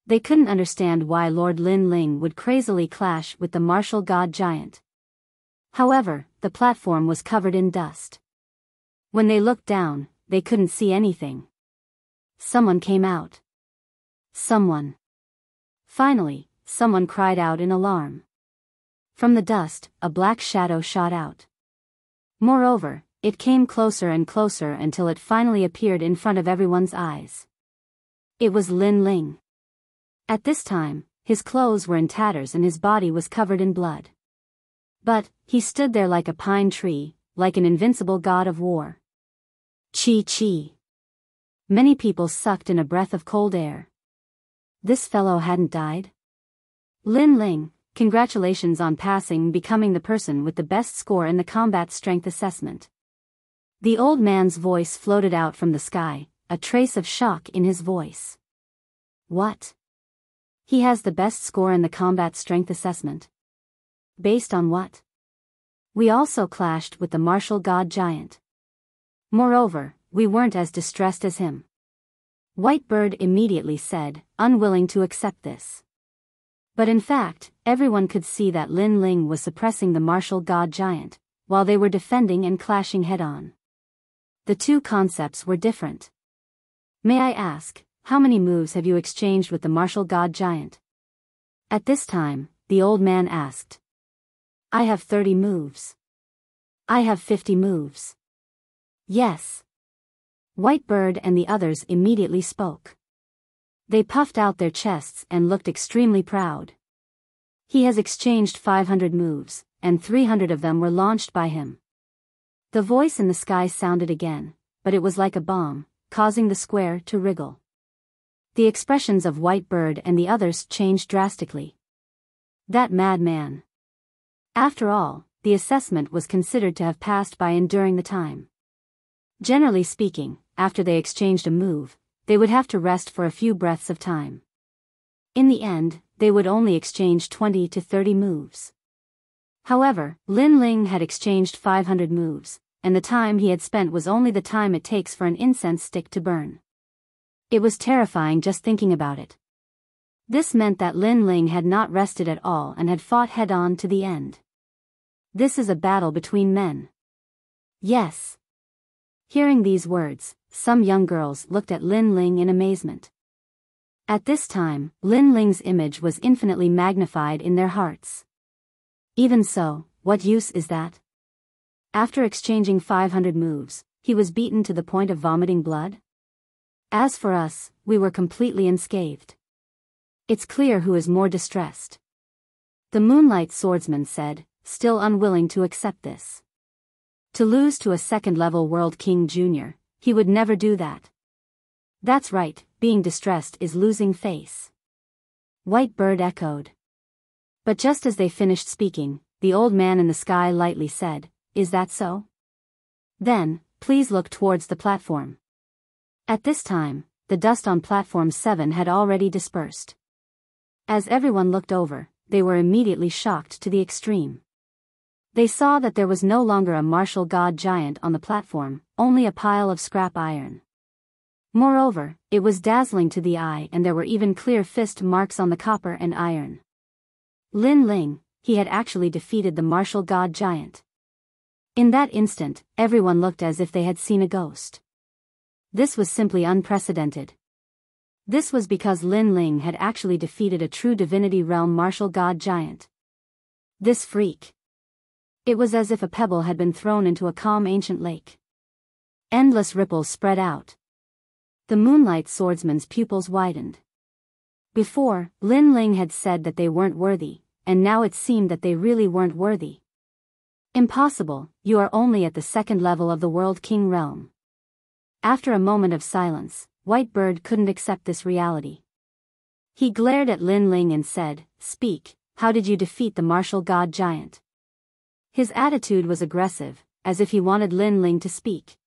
They couldn't understand why Lord Lin Ling would crazily clash with the martial god giant. However, the platform was covered in dust. When they looked down, they couldn't see anything. Someone came out. Someone. Finally, someone cried out in alarm. From the dust, a black shadow shot out. Moreover, it came closer and closer until it finally appeared in front of everyone's eyes. It was Lin Ling. At this time, his clothes were in tatters and his body was covered in blood. But, he stood there like a pine tree, like an invincible god of war. Chi. Many people sucked in a breath of cold air. This fellow hadn't died? Lin Ling, congratulations on passing and becoming the person with the best score in the combat strength assessment. The old man's voice floated out from the sky, a trace of shock in his voice. What? He has the best score in the combat strength assessment. Based on what? We also clashed with the martial god giant. Moreover, we weren't as distressed as him. Whitebird immediately said, unwilling to accept this. But in fact, everyone could see that Lin Ling was suppressing the martial god giant, while they were defending and clashing head-on. The two concepts were different. May I ask, how many moves have you exchanged with the martial god giant? At this time, the old man asked. I have 30 moves. I have 50 moves. Yes. Whitebird and the others immediately spoke. They puffed out their chests and looked extremely proud. He has exchanged 500 moves, and 300 of them were launched by him. The voice in the sky sounded again, but it was like a bomb, causing the square to wriggle. The expressions of Whitebird and the others changed drastically. That madman. After all, the assessment was considered to have passed by enduring the time. Generally speaking, after they exchanged a move, they would have to rest for a few breaths of time. In the end, they would only exchange 20 to 30 moves. However, Lin Ling had exchanged 500 moves, and the time he had spent was only the time it takes for an incense stick to burn. It was terrifying just thinking about it. This meant that Lin Ling had not rested at all and had fought head-on to the end. This is a battle between men. Yes. Hearing these words, some young girls looked at Lin Ling in amazement. At this time, Lin Ling's image was infinitely magnified in their hearts. Even so, what use is that? After exchanging 500 moves, he was beaten to the point of vomiting blood? As for us, we were completely unscathed. It's clear who is more distressed. The Moonlight Swordsman said, still unwilling to accept this. To lose to a second-level World King Jr., he would never do that. That's right, being distressed is losing face. Whitebird echoed. But just as they finished speaking, the old man in the sky lightly said, is that so? Then, please look towards the platform. At this time, the dust on platform 7 had already dispersed. As everyone looked over, they were immediately shocked to the extreme. They saw that there was no longer a martial god giant on the platform, only a pile of scrap iron. Moreover, it was dazzling to the eye and there were even clear fist marks on the copper and iron. Lin Ling, he had actually defeated the martial god giant. In that instant, everyone looked as if they had seen a ghost. This was simply unprecedented. This was because Lin Ling had actually defeated a true divinity realm martial god giant. This freak. It was as if a pebble had been thrown into a calm ancient lake. Endless ripples spread out. The moonlight swordsman's pupils widened. Before, Lin Ling had said that they weren't worthy, and now it seemed that they really weren't worthy. Impossible, you are only at the second level of the World King realm. After a moment of silence, Whitebird couldn't accept this reality. He glared at Lin Ling and said, "Speak, how did you defeat the martial god giant?" His attitude was aggressive, as if he wanted Lin Ling to speak.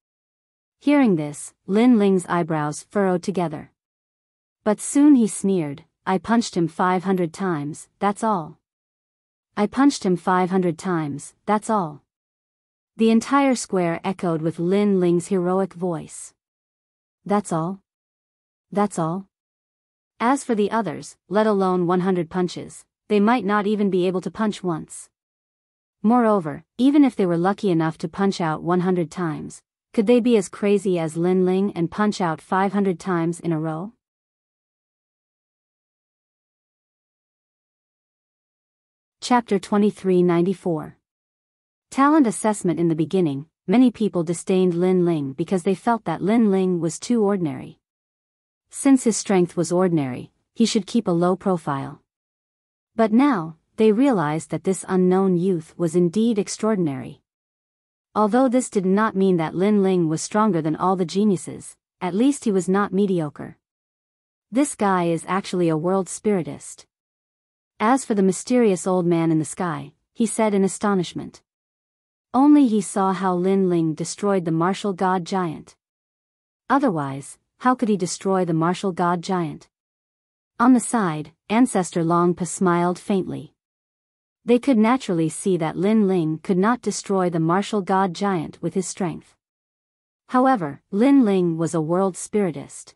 Hearing this, Lin Ling's eyebrows furrowed together. But soon he sneered, "I punched him 500 times, that's all. I punched him 500 times, that's all." The entire square echoed with Lin Ling's heroic voice. "That's all? That's all?" As for the others, let alone 100 punches, they might not even be able to punch once. Moreover, even if they were lucky enough to punch out 100 times, could they be as crazy as Lin Ling and punch out 500 times in a row? Chapter 2394. Talent assessment. In the beginning, many people disdained Lin Ling because they felt that Lin Ling was too ordinary. Since his strength was ordinary, he should keep a low profile. But now, they realized that this unknown youth was indeed extraordinary. Although this did not mean that Lin Ling was stronger than all the geniuses, at least he was not mediocre. This guy is actually a world spiritist. As for the mysterious old man in the sky, he said in astonishment. Only he saw how Lin Ling destroyed the martial god giant. Otherwise, how could he destroy the martial god giant? On the side, Ancestor Longpa smiled faintly. They could naturally see that Lin Ling could not destroy the martial god giant with his strength. However, Lin Ling was a world spiritist.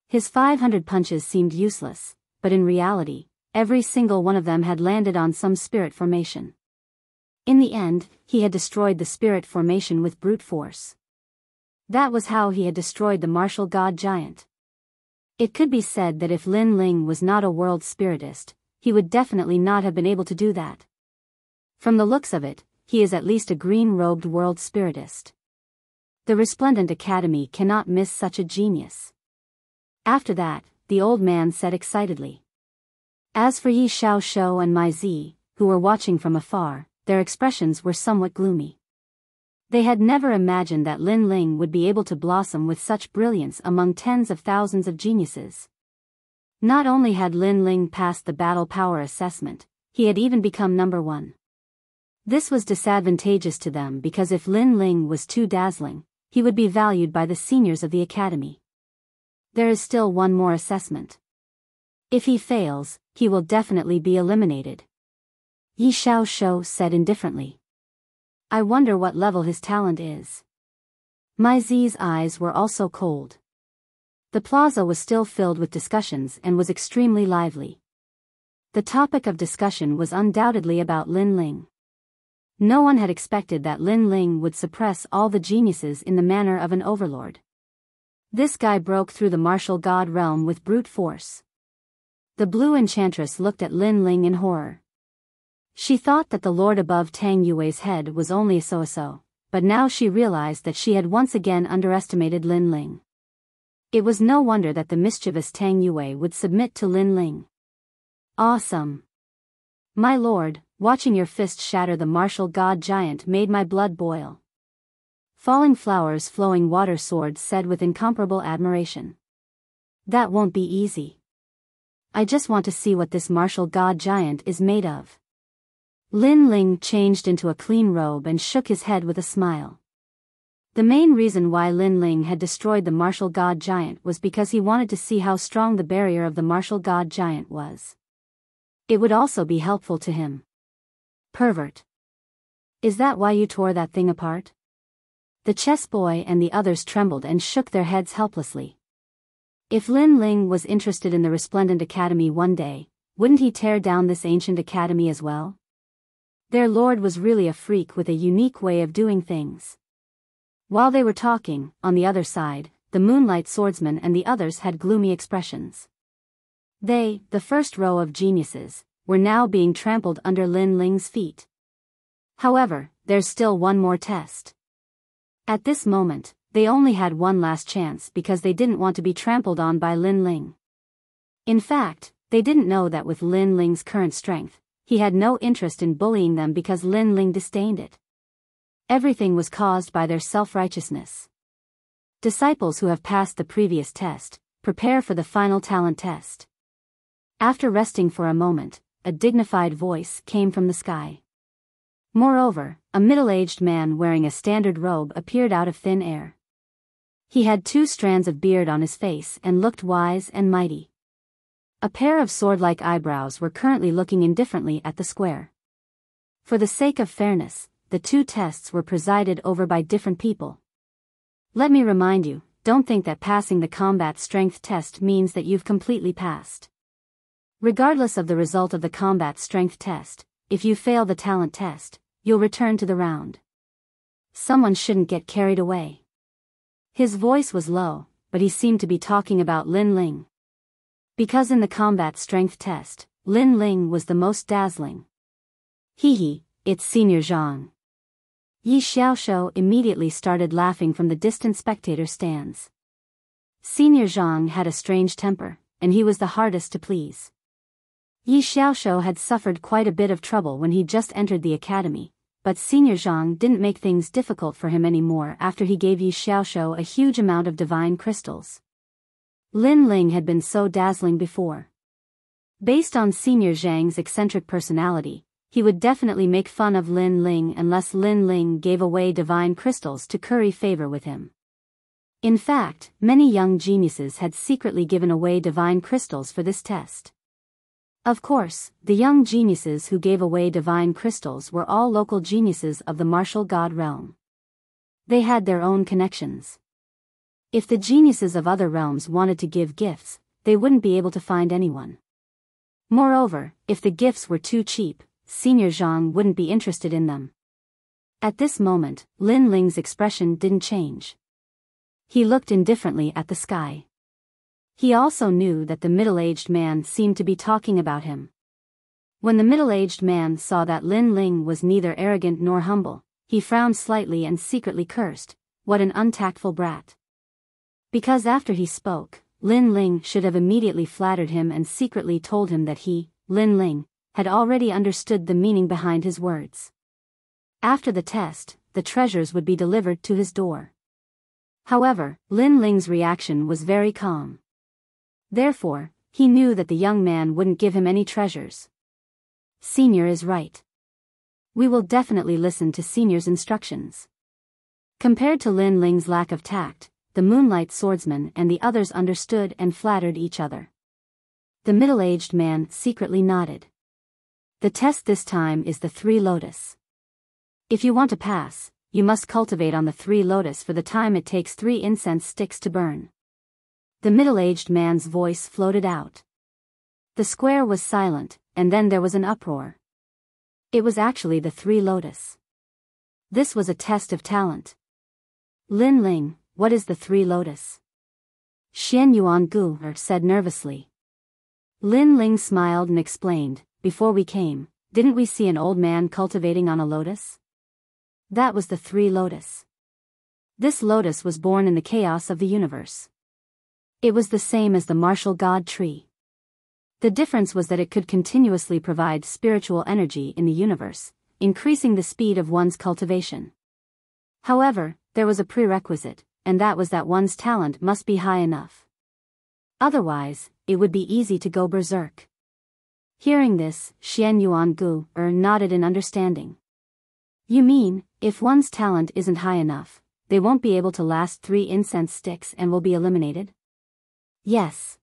His 500 punches seemed useless, but in reality, every single one of them had landed on some spirit formation. In the end, he had destroyed the spirit formation with brute force. That was how he had destroyed the martial god giant. It could be said that if Lin Ling was not a world spiritist, he would definitely not have been able to do that. From the looks of it, he is at least a green-robed world spiritist. The Resplendent Academy cannot miss such a genius. After that, the old man said excitedly. As for Yi Xiao Shou and Mai Zi, who were watching from afar, their expressions were somewhat gloomy. They had never imagined that Lin Ling would be able to blossom with such brilliance among tens of thousands of geniuses. Not only had Lin Ling passed the battle power assessment, he had even become number 1. This was disadvantageous to them because if Lin Ling was too dazzling, he would be valued by the seniors of the academy. There is still one more assessment. If he fails, he will definitely be eliminated. Yi Xiao Shou said indifferently. I wonder what level his talent is. Mai Zi's eyes were also cold. The plaza was still filled with discussions and was extremely lively. The topic of discussion was undoubtedly about Lin Ling. No one had expected that Lin Ling would suppress all the geniuses in the manner of an overlord. This guy broke through the martial god realm with brute force. The blue enchantress looked at Lin Ling in horror. She thought that the lord above Tang Yue's head was only a so-so, but now she realized that she had once again underestimated Lin Ling. It was no wonder that the mischievous Tang Yue would submit to Lin Ling. Awesome. My lord, watching your fist shatter the martial god giant made my blood boil. Falling Flowers Flowing Water Sword said with incomparable admiration. That won't be easy. I just want to see what this martial god giant is made of. Lin Ling changed into a clean robe and shook his head with a smile. The main reason why Lin Ling had destroyed the martial god giant was because he wanted to see how strong the barrier of the martial god giant was. It would also be helpful to him. Pervert. Is that why you tore that thing apart? The chess boy and the others trembled and shook their heads helplessly. If Lin Ling was interested in the resplendent academy one day, wouldn't he tear down this ancient academy as well? Their lord was really a freak with a unique way of doing things. While they were talking, on the other side, the Moonlight Swordsman and the others had gloomy expressions. They, the first row of geniuses, were now being trampled under Lin Ling's feet. However, there's still one more test. At this moment, they only had one last chance because they didn't want to be trampled on by Lin Ling. In fact, they didn't know that with Lin Ling's current strength, he had no interest in bullying them because Lin Ling disdained it. Everything was caused by their self-righteousness. Disciples who have passed the previous test, prepare for the final talent test. After resting for a moment, a dignified voice came from the sky. Moreover, a middle-aged man wearing a standard robe appeared out of thin air. He had 2 strands of beard on his face and looked wise and mighty. A pair of sword-like eyebrows were currently looking indifferently at the square. For the sake of fairness, the 2 tests were presided over by different people. Let me remind you, don't think that passing the combat strength test means that you've completely passed. Regardless of the result of the combat strength test, if you fail the talent test, you'll return to the round. Someone shouldn't get carried away. His voice was low, but he seemed to be talking about Lin Ling. Because in the combat strength test, Lin Ling was the most dazzling. Hee, it's Senior Zhang. Yi Xiaoshou immediately started laughing from the distant spectator stands. Senior Zhang had a strange temper, and he was the hardest to please. Yi Xiaoshou had suffered quite a bit of trouble when he just entered the academy, but Senior Zhang didn't make things difficult for him anymore after he gave Yi Xiaoshou a huge amount of divine crystals. Lin Ling had been so dazzling before. Based on Senior Zhang's eccentric personality, he would definitely make fun of Lin Ling unless Lin Ling gave away divine crystals to curry favor with him. In fact, many young geniuses had secretly given away divine crystals for this test. Of course, the young geniuses who gave away divine crystals were all local geniuses of the martial god realm. They had their own connections. If the geniuses of other realms wanted to give gifts, they wouldn't be able to find anyone. Moreover, if the gifts were too cheap, Senior Zhang wouldn't be interested in them. At this moment, Lin Ling's expression didn't change. He looked indifferently at the sky. He also knew that the middle-aged man seemed to be talking about him. When the middle-aged man saw that Lin Ling was neither arrogant nor humble, he frowned slightly and secretly cursed, "What an untactful brat." Because after he spoke, Lin Ling should have immediately flattered him and secretly told him that he, Lin Ling, had already understood the meaning behind his words. After the test, the treasures would be delivered to his door. However, Lin Ling's reaction was very calm. Therefore, he knew that the young man wouldn't give him any treasures. Senior is right. We will definitely listen to Senior's instructions. Compared to Lin Ling's lack of tact, the Moonlight Swordsman and the others understood and flattered each other. The middle-aged man secretly nodded. The test this time is the 3 lotus. If you want to pass, you must cultivate on the 3 lotus for the time it takes 3 incense sticks to burn. The middle-aged man's voice floated out. The square was silent, and then there was an uproar. It was actually the 3 lotus. This was a test of talent. Lin Ling, what is the 3 lotus? Xian Yuan Gu said nervously. Lin Ling smiled and explained, before we came, didn't we see an old man cultivating on a lotus? That was the 3 lotus. This lotus was born in the chaos of the universe. It was the same as the martial god tree. The difference was that it could continuously provide spiritual energy in the universe, increasing the speed of one's cultivation. However, there was a prerequisite, and that was that one's talent must be high enough. Otherwise, it would be easy to go berserk. Hearing this, Xian Yuan Gu nodded in understanding. You mean, if one's talent isn't high enough, they won't be able to last 3 incense sticks and will be eliminated? Yes.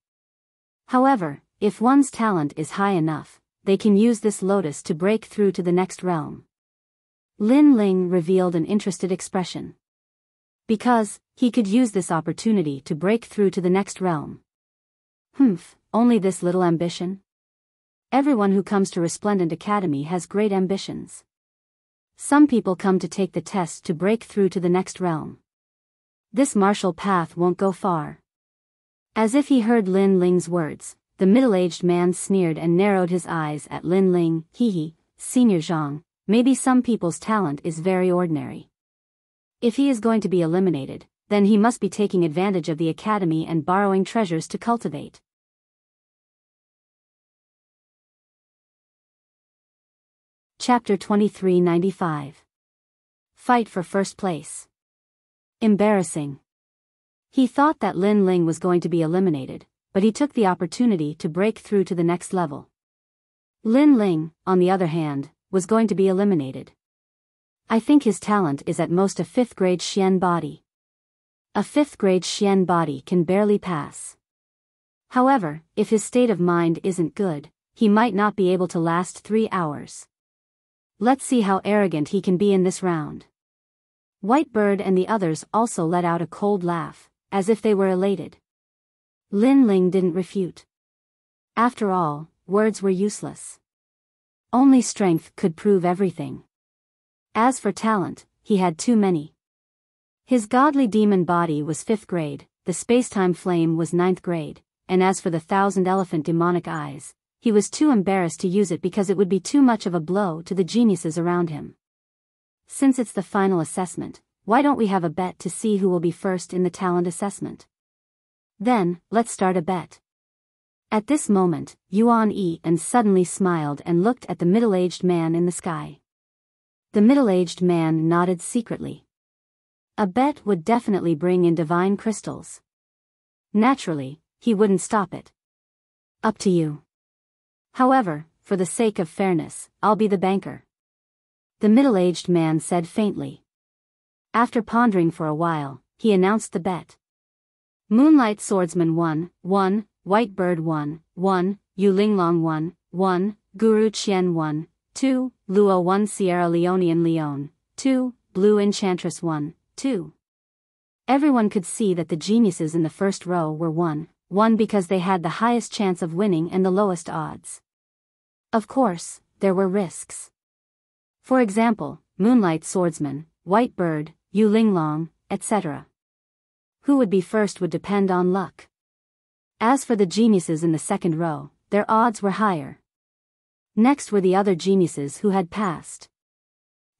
However, if one's talent is high enough, they can use this lotus to break through to the next realm. Lin Ling revealed an interested expression. Because, he could use this opportunity to break through to the next realm. Only this little ambition? Everyone who comes to Resplendent Academy has great ambitions. Some people come to take the test to break through to the next realm. This martial path won't go far. As if he heard Lin Ling's words, the middle-aged man sneered and narrowed his eyes at Lin Ling. Senior Zhang, maybe some people's talent is very ordinary. If he is going to be eliminated, then he must be taking advantage of the academy and borrowing treasures to cultivate. Chapter 2395. Fight for first place. Embarrassing. He thought that Lin Ling was going to be eliminated, but he took the opportunity to break through to the next level. Lin Ling, on the other hand, was going to be eliminated. I think his talent is at most a 5th grade Xian body. A 5th grade Xian body can barely pass. However, if his state of mind isn't good, he might not be able to last 3 hours. Let's see how arrogant he can be in this round. Whitebird and the others also let out a cold laugh, as if they were elated. Lin Ling didn't refute. After all, words were useless. Only strength could prove everything. As for talent, he had too many. His godly demon body was 5th grade, the spacetime flame was 9th grade, and as for the 1,000-elephant demonic eyes, he was too embarrassed to use it because it would be too much of a blow to the geniuses around him. Since it's the final assessment, why don't we have a bet to see who will be first in the talent assessment? Then, let's start a bet. At this moment, Yuan Yi suddenly smiled and looked at the middle-aged man in the sky. The middle-aged man nodded secretly. A bet would definitely bring in divine crystals. Naturally, he wouldn't stop it. Up to you. However, for the sake of fairness, I'll be the banker. The middle-aged man said faintly. After pondering for a while, he announced the bet. Moonlight Swordsman 1, Whitebird 1, Yu Linglong 1, Guru Qian 1, 2, Luo 1 Sierra Leonean Leone, 2, Blue Enchantress 1, 2. Everyone could see that the geniuses in the first row were 1 because they had the highest chance of winning and the lowest odds. Of course, there were risks. For example, Moonlight Swordsman, Whitebird, Yu Linglong, etc. Who would be first would depend on luck. As for the geniuses in the second row, their odds were higher. Next were the other geniuses who had passed.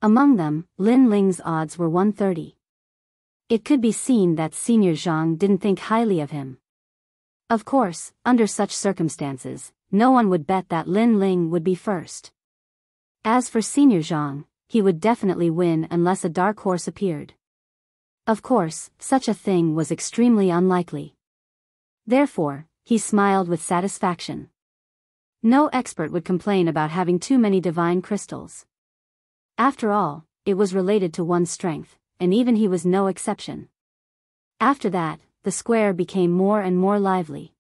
Among them, Lin Ling's odds were 130. It could be seen that Senior Zhang didn't think highly of him. Of course, under such circumstances, no one would bet that Lin Ling would be first. As for Senior Zhang, he would definitely win unless a dark horse appeared. Of course, such a thing was extremely unlikely. Therefore, he smiled with satisfaction. No expert would complain about having too many divine crystals. After all, it was related to one's strength, and even he was no exception. After that, the square became more and more lively.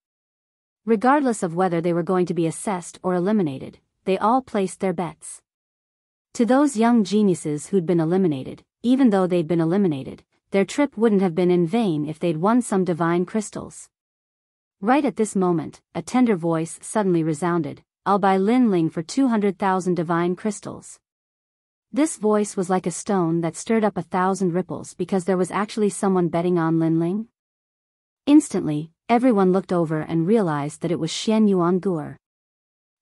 Regardless of whether they were going to be assessed or eliminated, they all placed their bets. To those young geniuses who'd been eliminated, even though they'd been eliminated, their trip wouldn't have been in vain if they'd won some divine crystals. Right at this moment, a tender voice suddenly resounded, "I'll buy Lin Ling for 200,000 divine crystals." This voice was like a stone that stirred up 1,000 ripples because there was actually someone betting on Lin Ling. Instantly, everyone looked over and realized that it was Xian Yuan Guer.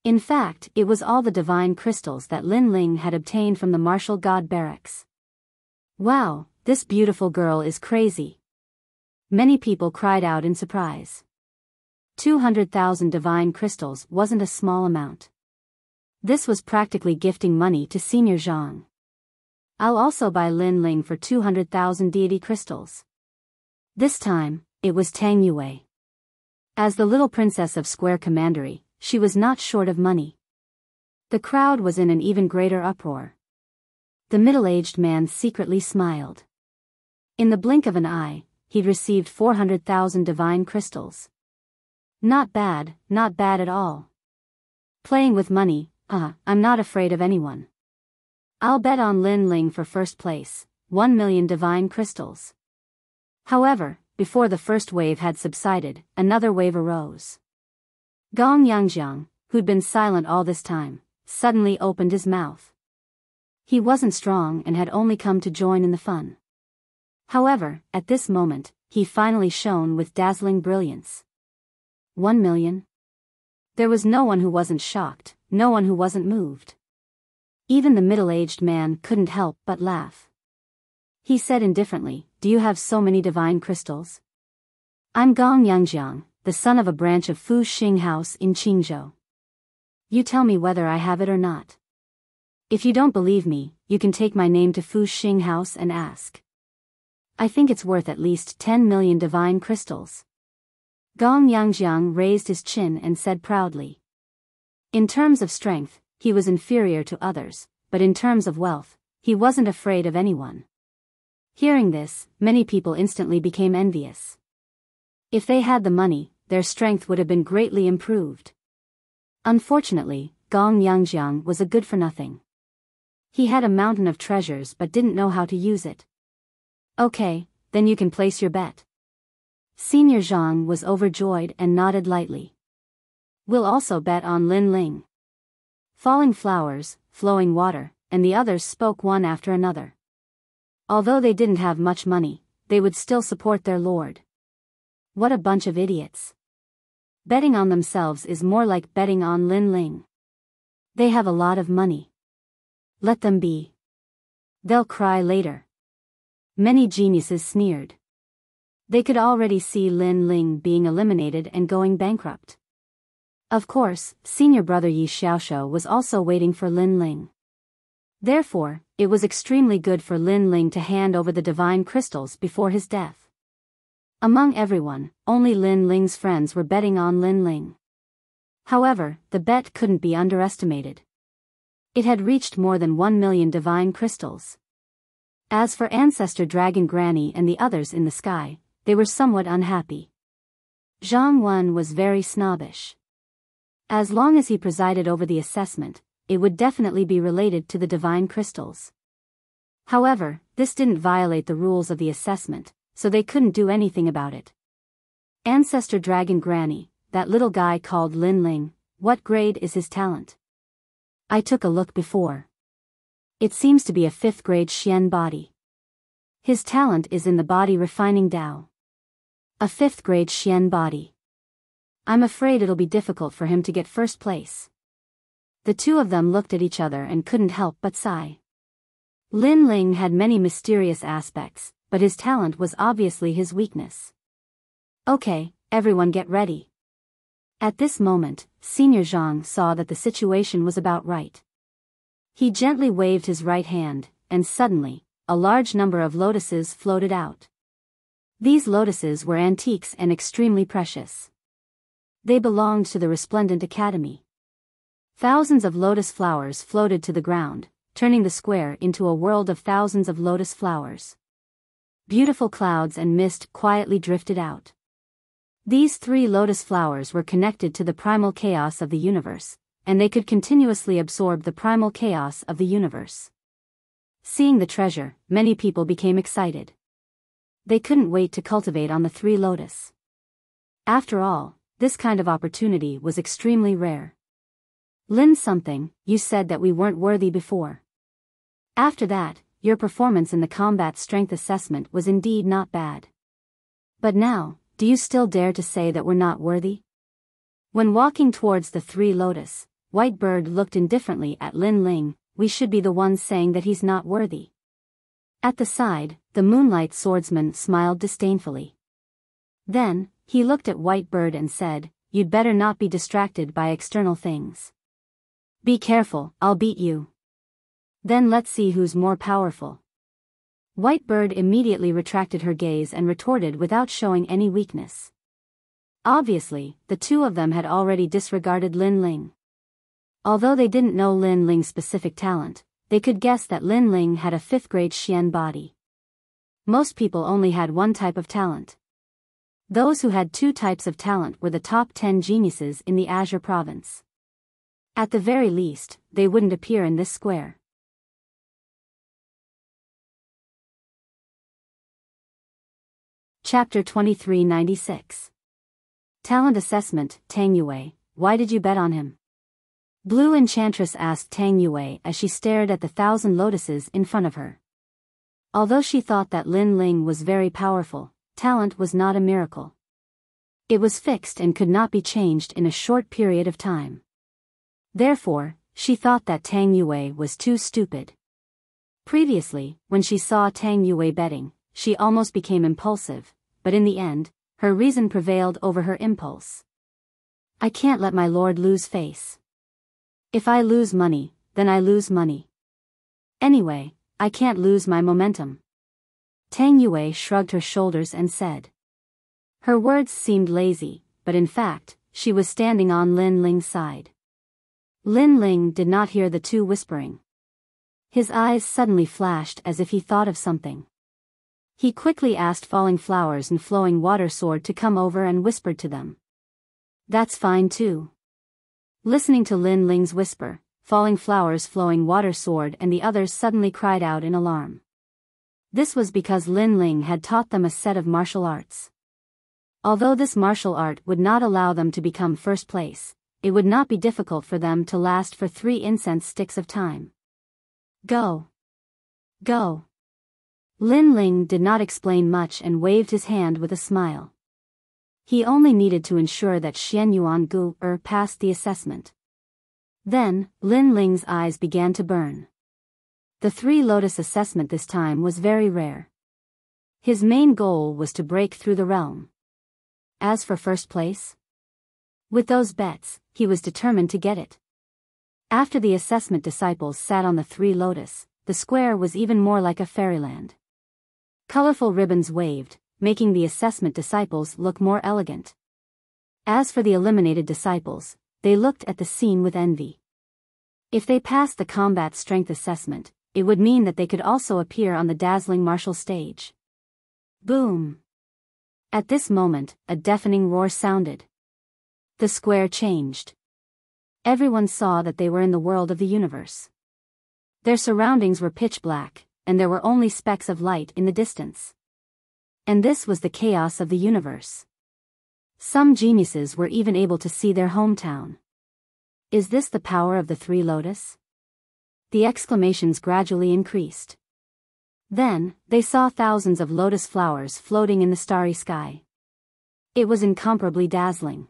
In fact, it was all the divine crystals that Lin Ling had obtained from the martial god barracks. Wow, this beautiful girl is crazy. Many people cried out in surprise. 200,000 divine crystals wasn't a small amount. This was practically gifting money to Senior Zhang. I'll also buy Lin Ling for 200,000 deity crystals. This time, it was Tang Yue. As the little princess of Square Commandery, she was not short of money. The crowd was in an even greater uproar. The middle-aged man secretly smiled. In the blink of an eye, he'd received 400,000 divine crystals. Not bad at all. Playing with money, I'm not afraid of anyone. I'll bet on Lin Ling for first place, 1 million divine crystals. However, before the first wave had subsided, another wave arose. Gong Yangjiang, who'd been silent all this time, suddenly opened his mouth. He wasn't strong and had only come to join in the fun. However, at this moment, he finally shone with dazzling brilliance. 1 million? There was no one who wasn't shocked, no one who wasn't moved. Even the middle-aged man couldn't help but laugh. He said indifferently, "Do you have so many divine crystals?" "I'm Gong Yangjiang, the son of a branch of Fu Xing House in Qingzhou. You tell me whether I have it or not. If you don't believe me, you can take my name to Fu Xing House and ask. I think it's worth at least 10 million divine crystals." Gong Yangjiang raised his chin and said proudly. In terms of strength, he was inferior to others, but in terms of wealth, he wasn't afraid of anyone. Hearing this, many people instantly became envious. If they had the money, their strength would have been greatly improved. Unfortunately, Gong Yangjiang was a good-for-nothing. He had a mountain of treasures but didn't know how to use it. "Okay, then you can place your bet." Senior Zhang was overjoyed and nodded lightly. "We'll also bet on Lin Ling." Falling flowers, flowing water, and the others spoke one after another. Although they didn't have much money, they would still support their lord. What a bunch of idiots. Betting on themselves is more like betting on Lin Ling. They have a lot of money. Let them be. They'll cry later. Many geniuses sneered. They could already see Lin Ling being eliminated and going bankrupt. Of course, senior brother Yi Xiaoshou was also waiting for Lin Ling. Therefore, it was extremely good for Lin Ling to hand over the divine crystals before his death. Among everyone, only Lin Ling's friends were betting on Lin Ling. However, the bet couldn't be underestimated. It had reached more than 1 million divine crystals. As for Ancestor Dragon Granny and the others in the sky, they were somewhat unhappy. Zhang Wen was very snobbish. As long as he presided over the assessment, it would definitely be related to the divine crystals. However, this didn't violate the rules of the assessment, so they couldn't do anything about it. Ancestor Dragon Granny, that little guy called Lin Ling, what grade is his talent? I took a look before. It seems to be a 5th grade Xian body. His talent is in the body refining Dao. A 5th grade Xian body. I'm afraid it'll be difficult for him to get first place. The two of them looked at each other and couldn't help but sigh. Lin Ling had many mysterious aspects, but his talent was obviously his weakness. Okay, everyone get ready. At this moment, Senior Zhang saw that the situation was about right. He gently waved his right hand, and suddenly, a large number of lotuses floated out. These lotuses were antiques and extremely precious. They belonged to the Resplendent Academy. Thousands of lotus flowers floated to the ground, turning the square into a world of thousands of lotus flowers. Beautiful clouds and mist quietly drifted out. These 3 lotus flowers were connected to the primal chaos of the universe, and they could continuously absorb the primal chaos of the universe. Seeing the treasure, many people became excited. They couldn't wait to cultivate on the 3 lotus. After all, this kind of opportunity was extremely rare. Lin something, you said that we weren't worthy before. After that, your performance in the combat strength assessment was indeed not bad. But now, do you still dare to say that we're not worthy? When walking towards the 3 lotus, White Bird looked indifferently at Lin Ling. We should be the ones saying that he's not worthy. At the side, the Moonlight Swordsman smiled disdainfully. Then, he looked at White Bird and said, "You'd better not be distracted by external things. Be careful, I'll beat you. Then let's see who's more powerful." White Bird immediately retracted her gaze and retorted without showing any weakness. Obviously, the two of them had already disregarded Lin Ling. Although they didn't know Lin Ling's specific talent, they could guess that Lin Ling had a 5th grade Xian body. Most people only had one type of talent. Those who had 2 types of talent were the top 10 geniuses in the Azure province. At the very least, they wouldn't appear in this square. Chapter 2396. Talent Assessment. Tang Yue, why did you bet on him? Blue Enchantress asked Tang Yue as she stared at the 1,000 lotuses in front of her. Although she thought that Lin Ling was very powerful, talent was not a miracle. It was fixed and could not be changed in a short period of time. Therefore, she thought that Tang Yue was too stupid. Previously, when she saw Tang Yue betting, she almost became impulsive, but in the end, her reason prevailed over her impulse. I can't let my lord lose face. If I lose money, then I lose money. Anyway, I can't lose my momentum. Tang Yue shrugged her shoulders and said. Her words seemed lazy, but in fact, she was standing on Lin Ling's side. Lin Ling did not hear the two whispering. His eyes suddenly flashed as if he thought of something. He quickly asked Falling Flowers and Flowing Water Sword to come over and whispered to them. That's fine too. Listening to Lin Ling's whisper, Falling Flowers, Flowing Water Sword and the others suddenly cried out in alarm. This was because Lin Ling had taught them a set of martial arts. Although this martial art would not allow them to become first place, it would not be difficult for them to last for 3 incense sticks of time. Go. Go. Lin Ling did not explain much and waved his hand with a smile. He only needed to ensure that Xian Yuan Gu passed the assessment. Then, Lin Ling's eyes began to burn. The 3 Lotus assessment this time was very rare. His main goal was to break through the realm. As for first place? With those bets, he was determined to get it. After the assessment, disciples sat on the 3 Lotus, the square was even more like a fairyland. Colorful ribbons waved, making the assessment disciples look more elegant. As for the eliminated disciples, they looked at the scene with envy. If they passed the combat strength assessment, it would mean that they could also appear on the dazzling martial stage. Boom! At this moment, a deafening roar sounded. The square changed. Everyone saw that they were in the world of the universe. Their surroundings were pitch black, and there were only specks of light in the distance. And this was the chaos of the universe. Some geniuses were even able to see their hometown. Is this the power of the 3 Lotus? The exclamations gradually increased. Then, they saw thousands of lotus flowers floating in the starry sky. It was incomparably dazzling.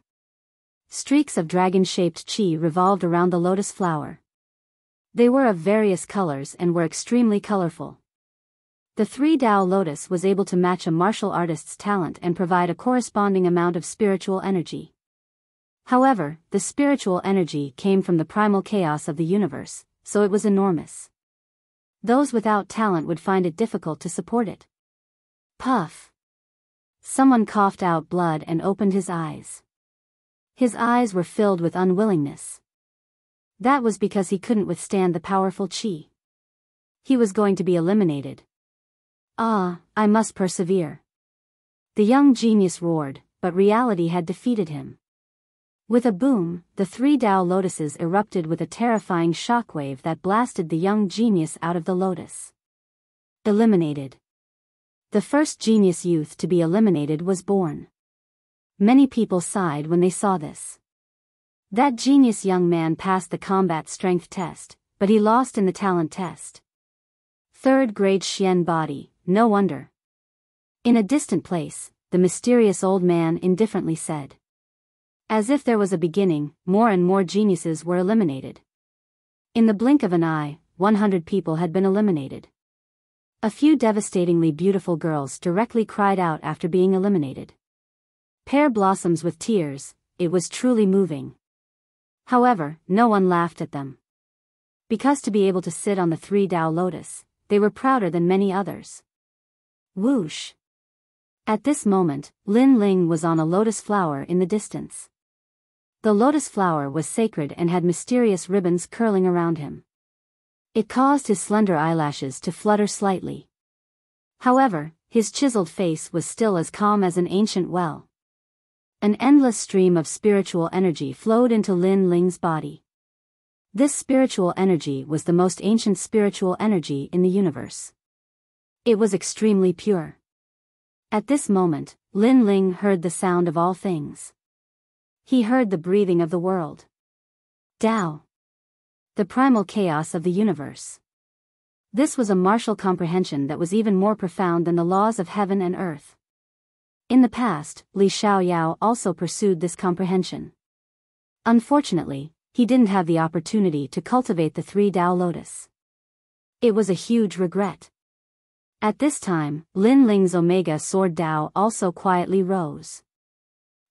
Streaks of dragon-shaped chi revolved around the lotus flower. They were of various colors and were extremely colorful. The 3 Tao Lotus was able to match a martial artist's talent and provide a corresponding amount of spiritual energy. However, the spiritual energy came from the primal chaos of the universe, so it was enormous. Those without talent would find it difficult to support it. Puff! Someone coughed out blood and opened his eyes. His eyes were filled with unwillingness. That was because he couldn't withstand the powerful chi. He was going to be eliminated. Ah, I must persevere. The young genius roared, but reality had defeated him. With a boom, the 3 Tao lotuses erupted with a terrifying shockwave that blasted the young genius out of the lotus. Eliminated. The first genius youth to be eliminated was born. Many people sighed when they saw this. That genius young man passed the combat strength test, but he lost in the talent test. 3rd grade Xian body, no wonder. In a distant place, the mysterious old man indifferently said. As if there was a beginning, more and more geniuses were eliminated. In the blink of an eye, 100 people had been eliminated. A few devastatingly beautiful girls directly cried out after being eliminated. Pear blossoms with tears, it was truly moving. However, no one laughed at them. Because to be able to sit on the 3 Tao Lotus, they were prouder than many others. Whoosh! At this moment, Lin Ling was on a lotus flower in the distance. The lotus flower was sacred and had mysterious ribbons curling around him. It caused his slender eyelashes to flutter slightly. However, his chiseled face was still as calm as an ancient well. An endless stream of spiritual energy flowed into Lin Ling's body. This spiritual energy was the most ancient spiritual energy in the universe. It was extremely pure. At this moment, Lin Ling heard the sound of all things. He heard the breathing of the world. Tao. The primal chaos of the universe. This was a martial comprehension that was even more profound than the laws of heaven and earth. In the past, Li Xiaoyao also pursued this comprehension. Unfortunately, he didn't have the opportunity to cultivate the three Tao lotus. It was a huge regret. At this time, Lin Ling's Omega Sword Tao also quietly rose.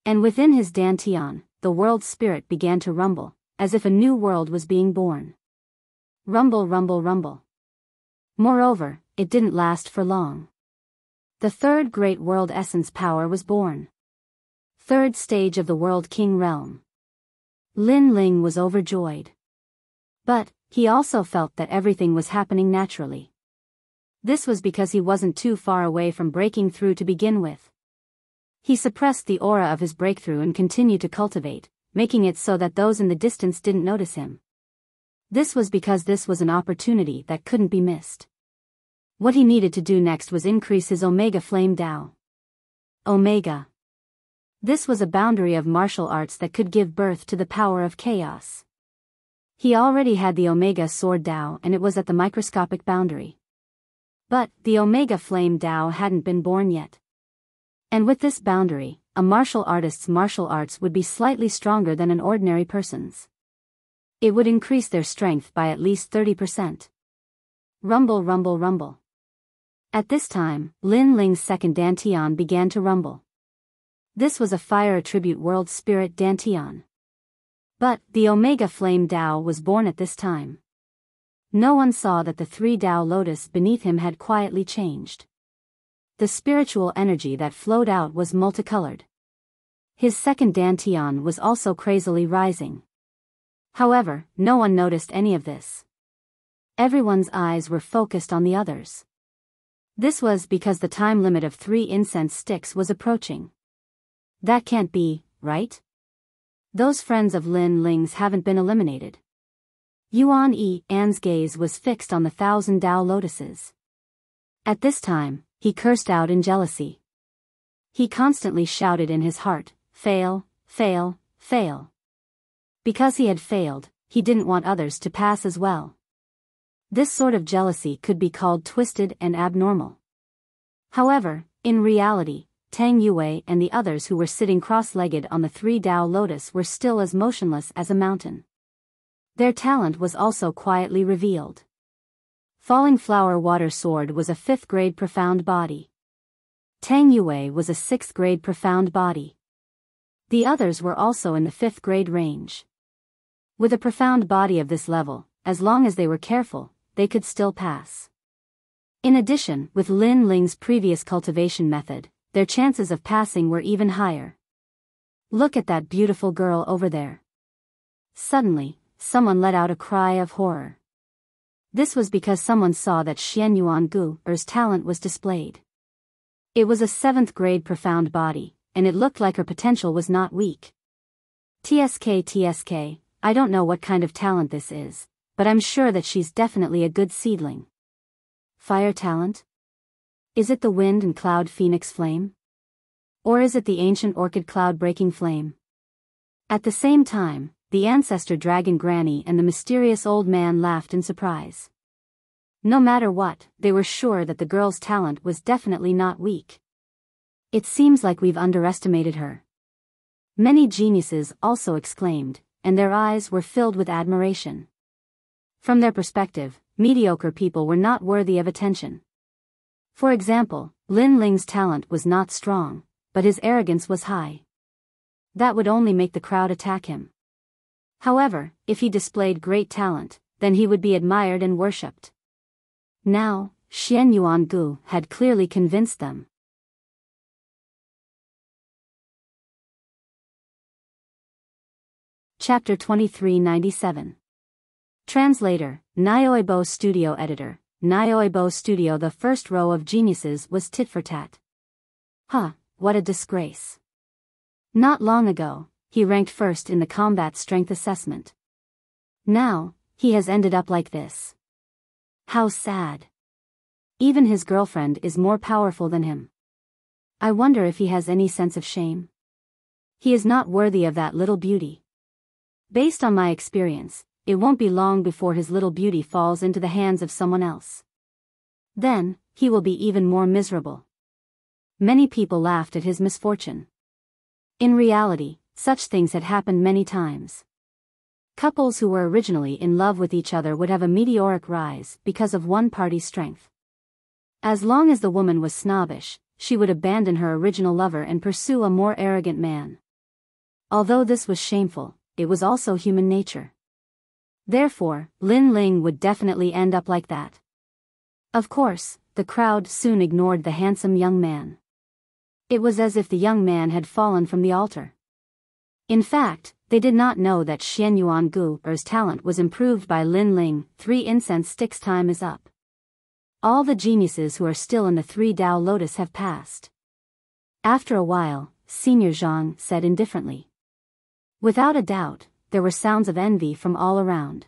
And within his dantian, the world spirit began to rumble, as if a new world was being born. Rumble, rumble, rumble. Moreover, it didn't last for long. The third great world essence power was born. Third stage of the world king realm. Lin Ling was overjoyed. But, he also felt that everything was happening naturally. This was because he wasn't too far away from breaking through to begin with. He suppressed the aura of his breakthrough and continued to cultivate, making it so that those in the distance didn't notice him. This was because this was an opportunity that couldn't be missed. What he needed to do next was increase his Omega Flame Tao. Omega. This was a boundary of martial arts that could give birth to the power of chaos. He already had the Omega Sword Tao and it was at the microscopic boundary. But, the Omega Flame Tao hadn't been born yet. And with this boundary, a martial artist's martial arts would be slightly stronger than an ordinary person's. It would increase their strength by at least 30%. Rumble, rumble, rumble. At this time, Lin Ling's second dantian began to rumble. This was a fire attribute world spirit dantian. But, the Omega Flame Tao was born at this time. No one saw that the three Tao lotus beneath him had quietly changed. The spiritual energy that flowed out was multicolored. His second dantian was also crazily rising. However, no one noticed any of this. Everyone's eyes were focused on the others. This was because the time limit of 3 incense sticks was approaching. That can't be, right? Those friends of Lin Ling's haven't been eliminated. Yuan An's gaze was fixed on the 1,000 Tao lotuses. At this time, he cursed out in jealousy. He constantly shouted in his heart, fail, fail, fail. Because he had failed, he didn't want others to pass as well. This sort of jealousy could be called twisted and abnormal. However, in reality, Tang Yue and the others who were sitting cross-legged on the 3 Tao lotus were still as motionless as a mountain. Their talent was also quietly revealed. Falling Flower Water Sword was a 5th grade profound body. Tang Yue was a 6th grade profound body. The others were also in the 5th grade range. With a profound body of this level, as long as they were careful, they could still pass. In addition, with Lin Ling's previous cultivation method, their chances of passing were even higher. Look at that beautiful girl over there. Suddenly, someone let out a cry of horror. This was because someone saw that Xian Yuan Gu's talent was displayed. It was a 7th grade profound body, and it looked like her potential was not weak. TSK, I don't know what kind of talent this is, but I'm sure that she's definitely a good seedling. Fire talent? Is it the wind and cloud phoenix flame? Or is it the ancient orchid cloud breaking flame? At the same time, the ancestor dragon granny and the mysterious old man laughed in surprise. No matter what, they were sure that the girl's talent was definitely not weak. It seems like we've underestimated her. Many geniuses also exclaimed, and their eyes were filled with admiration. From their perspective, mediocre people were not worthy of attention. For example, Lin Ling's talent was not strong, but his arrogance was high. That would only make the crowd attack him. However, if he displayed great talent, then he would be admired and worshipped. Now, Xian Yuan Gu had clearly convinced them. Chapter 2397. Translator, Nyoibo Studio Editor, Nyoibo Studio. The first row of geniuses was tit for tat. What a disgrace. Not long ago, he ranked first in the combat strength assessment. Now, he has ended up like this. How sad. Even his girlfriend is more powerful than him. I wonder if he has any sense of shame. He is not worthy of that little beauty. Based on my experience, it won't be long before his little beauty falls into the hands of someone else. Then, he will be even more miserable. Many people laughed at his misfortune. In reality, such things had happened many times. Couples who were originally in love with each other would have a meteoric rise because of one party's strength. As long as the woman was snobbish, she would abandon her original lover and pursue a more arrogant man. Although this was shameful, it was also human nature. Therefore, Lin Ling would definitely end up like that. Of course, the crowd soon ignored the handsome young man. It was as if the young man had fallen from the altar. In fact, they did not know that Xian Yuan Gu's talent was improved by Lin Ling. 3 incense sticks. Time is up. All the geniuses who are still in the 3 Tao Lotus have passed. After a while, Senior Zhang said indifferently. Without a doubt, there were sounds of envy from all around.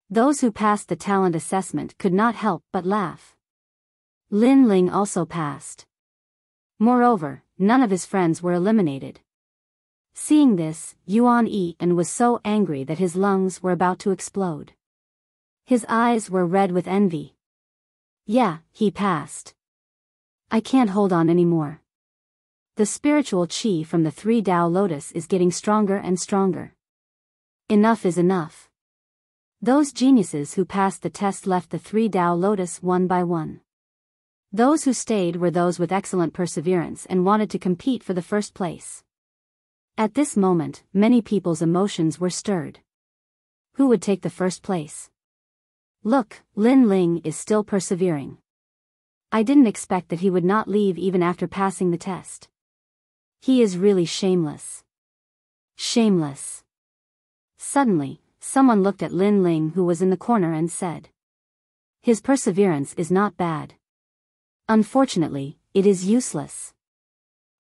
Those who passed the talent assessment could not help but laugh. Lin Ling also passed. Moreover, none of his friends were eliminated. Seeing this, Yuan Yi was so angry that his lungs were about to explode. His eyes were red with envy. Yeah, he passed. I can't hold on anymore. The spiritual qi from the 3 Tao Lotus is getting stronger and stronger. Enough is enough. Those geniuses who passed the test left the 3 Tao Lotus one by one. Those who stayed were those with excellent perseverance and wanted to compete for the first place. At this moment, many people's emotions were stirred. Who would take the first place? Look, Lin Ling is still persevering. I didn't expect that he would not leave even after passing the test. He is really shameless. Shameless. Suddenly, someone looked at Lin Ling who was in the corner and said. His perseverance is not bad. Unfortunately, it is useless.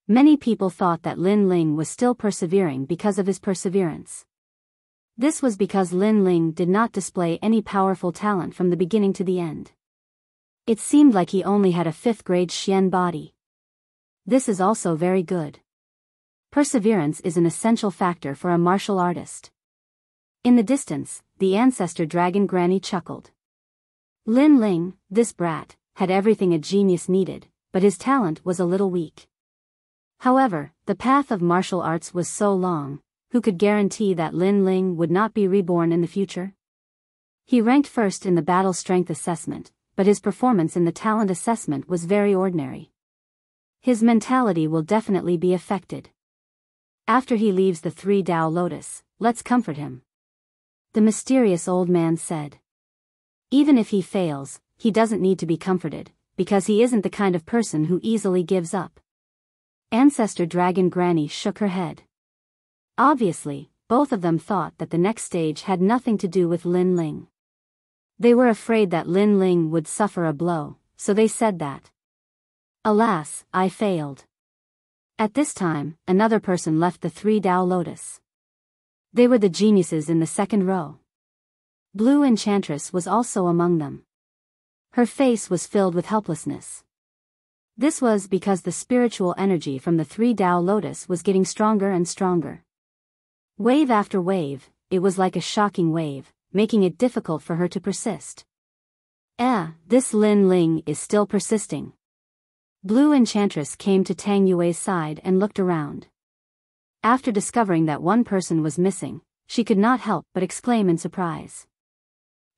Many people thought that Lin Ling was still persevering because of his perseverance. This was because Lin Ling did not display any powerful talent from the beginning to the end. It seemed like he only had a 5th grade Xian body. This is also very good. Perseverance is an essential factor for a martial artist. In the distance, the ancestor dragon Granny chuckled. Lin Ling, this brat, had everything a genius needed, but his talent was a little weak. However, the path of martial arts was so long, who could guarantee that Lin Ling would not be reborn in the future? He ranked first in the battle strength assessment, but his performance in the talent assessment was very ordinary. His mentality will definitely be affected. After he leaves the 3 Tao Lotus, let's comfort him. The mysterious old man said. Even if he fails, he doesn't need to be comforted, because he isn't the kind of person who easily gives up. Ancestor Dragon Granny shook her head. Obviously, both of them thought that the next stage had nothing to do with Lin Ling. They were afraid that Lin Ling would suffer a blow, so they said that. Alas, I failed. At this time, another person left the 3 Tao Lotus. They were the geniuses in the 2nd row. Blue Enchantress was also among them. Her face was filled with helplessness. This was because the spiritual energy from the 3 Tao Lotus was getting stronger and stronger. Wave after wave, it was like a shocking wave, making it difficult for her to persist. This Lin Ling is still persisting. Blue Enchantress came to Tang Yue's side and looked around. After discovering that one person was missing, she could not help but exclaim in surprise.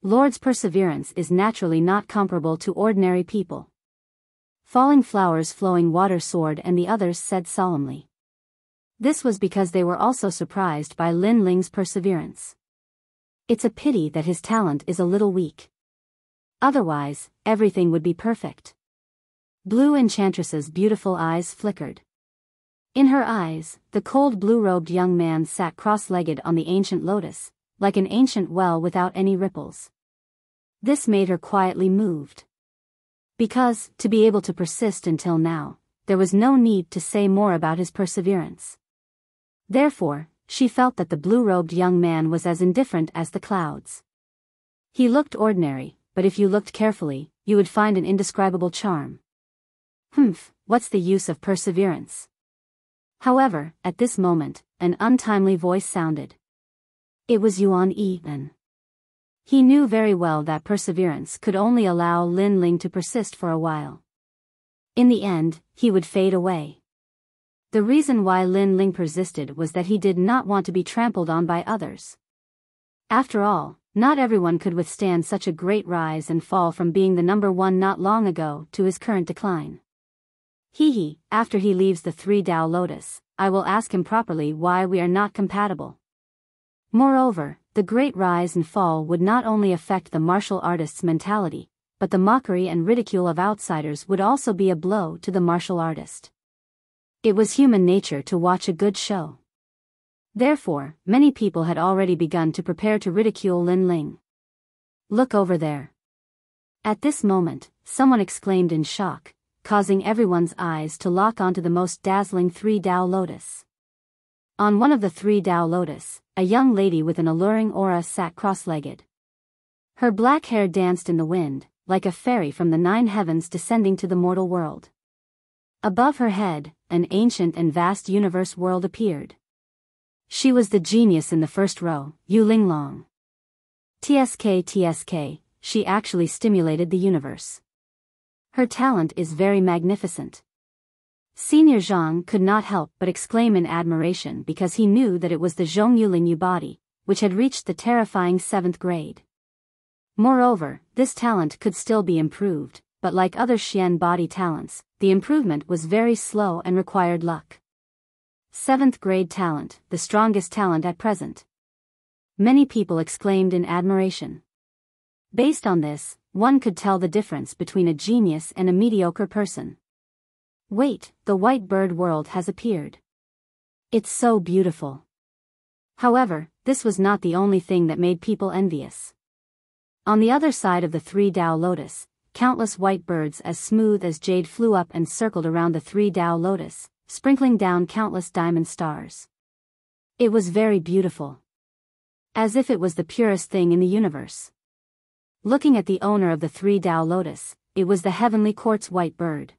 Lord's perseverance is naturally not comparable to ordinary people. Falling Flowers Flowing Water Sword and the others said solemnly. This was because they were also surprised by Lin Ling's perseverance. It's a pity that his talent is a little weak. Otherwise, everything would be perfect. Blue Enchantress's beautiful eyes flickered. In her eyes, the cold blue-robed young man sat cross-legged on the ancient lotus, like an ancient well without any ripples. This made her quietly moved. Because, to be able to persist until now, there was no need to say more about his perseverance. Therefore, she felt that the blue-robed young man was as indifferent as the clouds. He looked ordinary, but if you looked carefully, you would find an indescribable charm. What's the use of perseverance? However, at this moment, an untimely voice sounded. It was Yuan Yi. He knew very well that perseverance could only allow Lin Ling to persist for a while. In the end, he would fade away. The reason why Lin Ling persisted was that he did not want to be trampled on by others. After all, not everyone could withstand such a great rise and fall from being the number one not long ago to his current decline. After he leaves the Three Tao Lotus, I will ask him properly why we are not compatible. Moreover, the great rise and fall would not only affect the martial artist's mentality, but the mockery and ridicule of outsiders would also be a blow to the martial artist. It was human nature to watch a good show. Therefore, many people had already begun to prepare to ridicule Lin Ling. Look over there. At this moment, someone exclaimed in shock, causing everyone's eyes to lock onto the most dazzling Three Tao Lotus. On one of the Three Tao Lotus, a young lady with an alluring aura sat cross-legged. Her black hair danced in the wind, like a fairy from the 9 heavens descending to the mortal world. Above her head, an ancient and vast universe world appeared. She was the genius in the first row, Yu Linglong. TSK, she actually stimulated the universe. Her talent is very magnificent. Senior Zhang could not help but exclaim in admiration because he knew that it was the Zhongyu Lingyu body, which had reached the terrifying 7th grade. Moreover, this talent could still be improved, but like other Xian body talents, the improvement was very slow and required luck. 7th grade talent, the strongest talent at present. Many people exclaimed in admiration. Based on this, one could tell the difference between a genius and a mediocre person. Wait, the white bird world has appeared. It's so beautiful. However, this was not the only thing that made people envious. On the other side of the Three Tao Lotus, countless white birds as smooth as jade flew up and circled around the Three Tao Lotus, sprinkling down countless diamond stars. It was very beautiful. As if it was the purest thing in the universe. Looking at the owner of the Three Tao Lotus, it was the heavenly quartz white bird.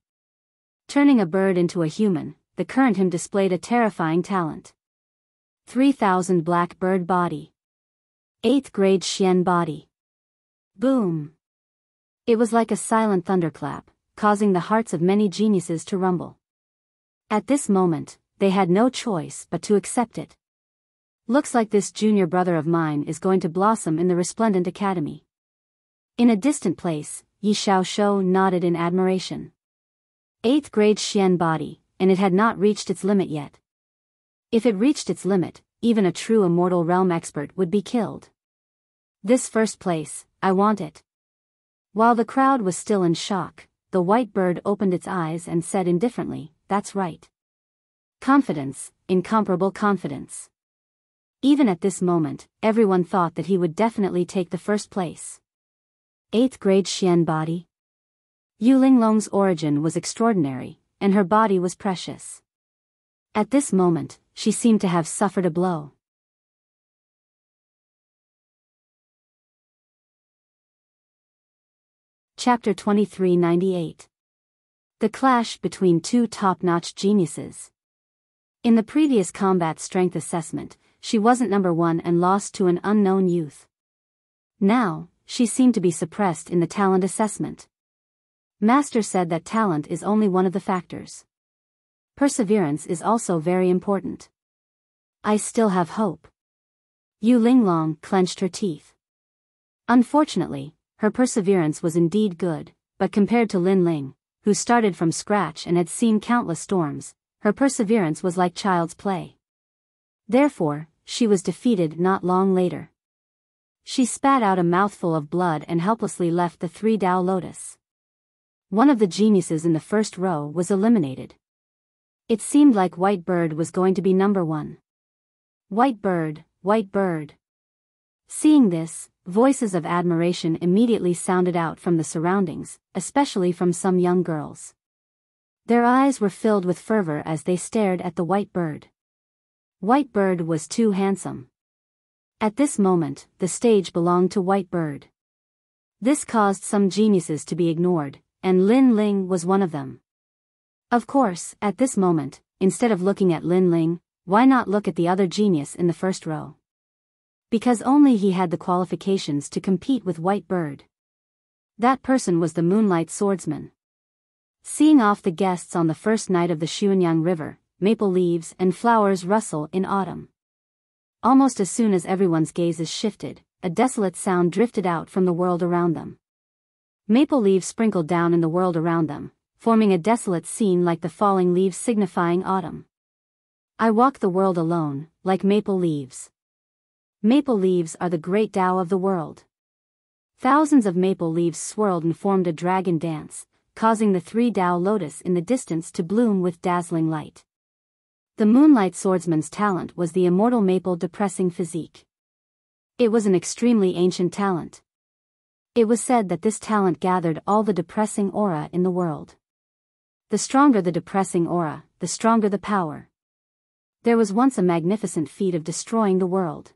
Turning a bird into a human, the current him displayed a terrifying talent. 3000 black bird body. 8th grade Xian body. Boom! It was like a silent thunderclap, causing the hearts of many geniuses to rumble. At this moment, they had no choice but to accept it. Looks like this junior brother of mine is going to blossom in the resplendent academy. In a distant place, Yi Xiaoshou nodded in admiration. 8th grade Xian body, and it had not reached its limit yet. If it reached its limit, even a true immortal realm expert would be killed. This first place, I want it. While the crowd was still in shock, the white bird opened its eyes and said indifferently, "That's right." Confidence, incomparable confidence. Even at this moment, everyone thought that he would definitely take the first place. 8th grade Xian body. Yu Linglong's origin was extraordinary, and her body was precious. At this moment, she seemed to have suffered a blow. Chapter 2398. The clash between two top-notch geniuses. In the previous combat strength assessment, she wasn't number 1 and lost to an unknown youth. Now, she seemed to be suppressed in the talent assessment. Master said that talent is only one of the factors. Perseverance is also very important. I still have hope. Yu Linglong clenched her teeth. Unfortunately, her perseverance was indeed good, but compared to Lin Ling, who started from scratch and had seen countless storms, her perseverance was like child's play. Therefore, she was defeated not long later. She spat out a mouthful of blood and helplessly left the Three Tao Lotus. One of the geniuses in the first row was eliminated. It seemed like White Bird was going to be number 1. White Bird, White Bird. Seeing this, voices of admiration immediately sounded out from the surroundings, especially from some young girls. Their eyes were filled with fervor as they stared at the White Bird. White Bird was too handsome. At this moment, the stage belonged to White Bird. This caused some geniuses to be ignored, and Lin Ling was one of them. Of course, at this moment, instead of looking at Lin Ling, why not look at the other genius in the first row? Because only he had the qualifications to compete with White Bird. That person was the Moonlight Swordsman. Seeing off the guests on the first night of the Xuanyang River, maple leaves and flowers rustle in autumn. Almost as soon as everyone's gazes shifted, a desolate sound drifted out from the world around them. Maple leaves sprinkled down in the world around them, forming a desolate scene like the falling leaves signifying autumn. I walk the world alone, like maple leaves. Maple leaves are the great Tao of the world. Thousands of maple leaves swirled and formed a dragon dance, causing the three Tao lotus in the distance to bloom with dazzling light. The Moonlight Swordsman's talent was the immortal maple depressing physique. It was an extremely ancient talent. It was said that this talent gathered all the depressing aura in the world. The stronger the depressing aura, the stronger the power. There was once a magnificent feat of destroying the world.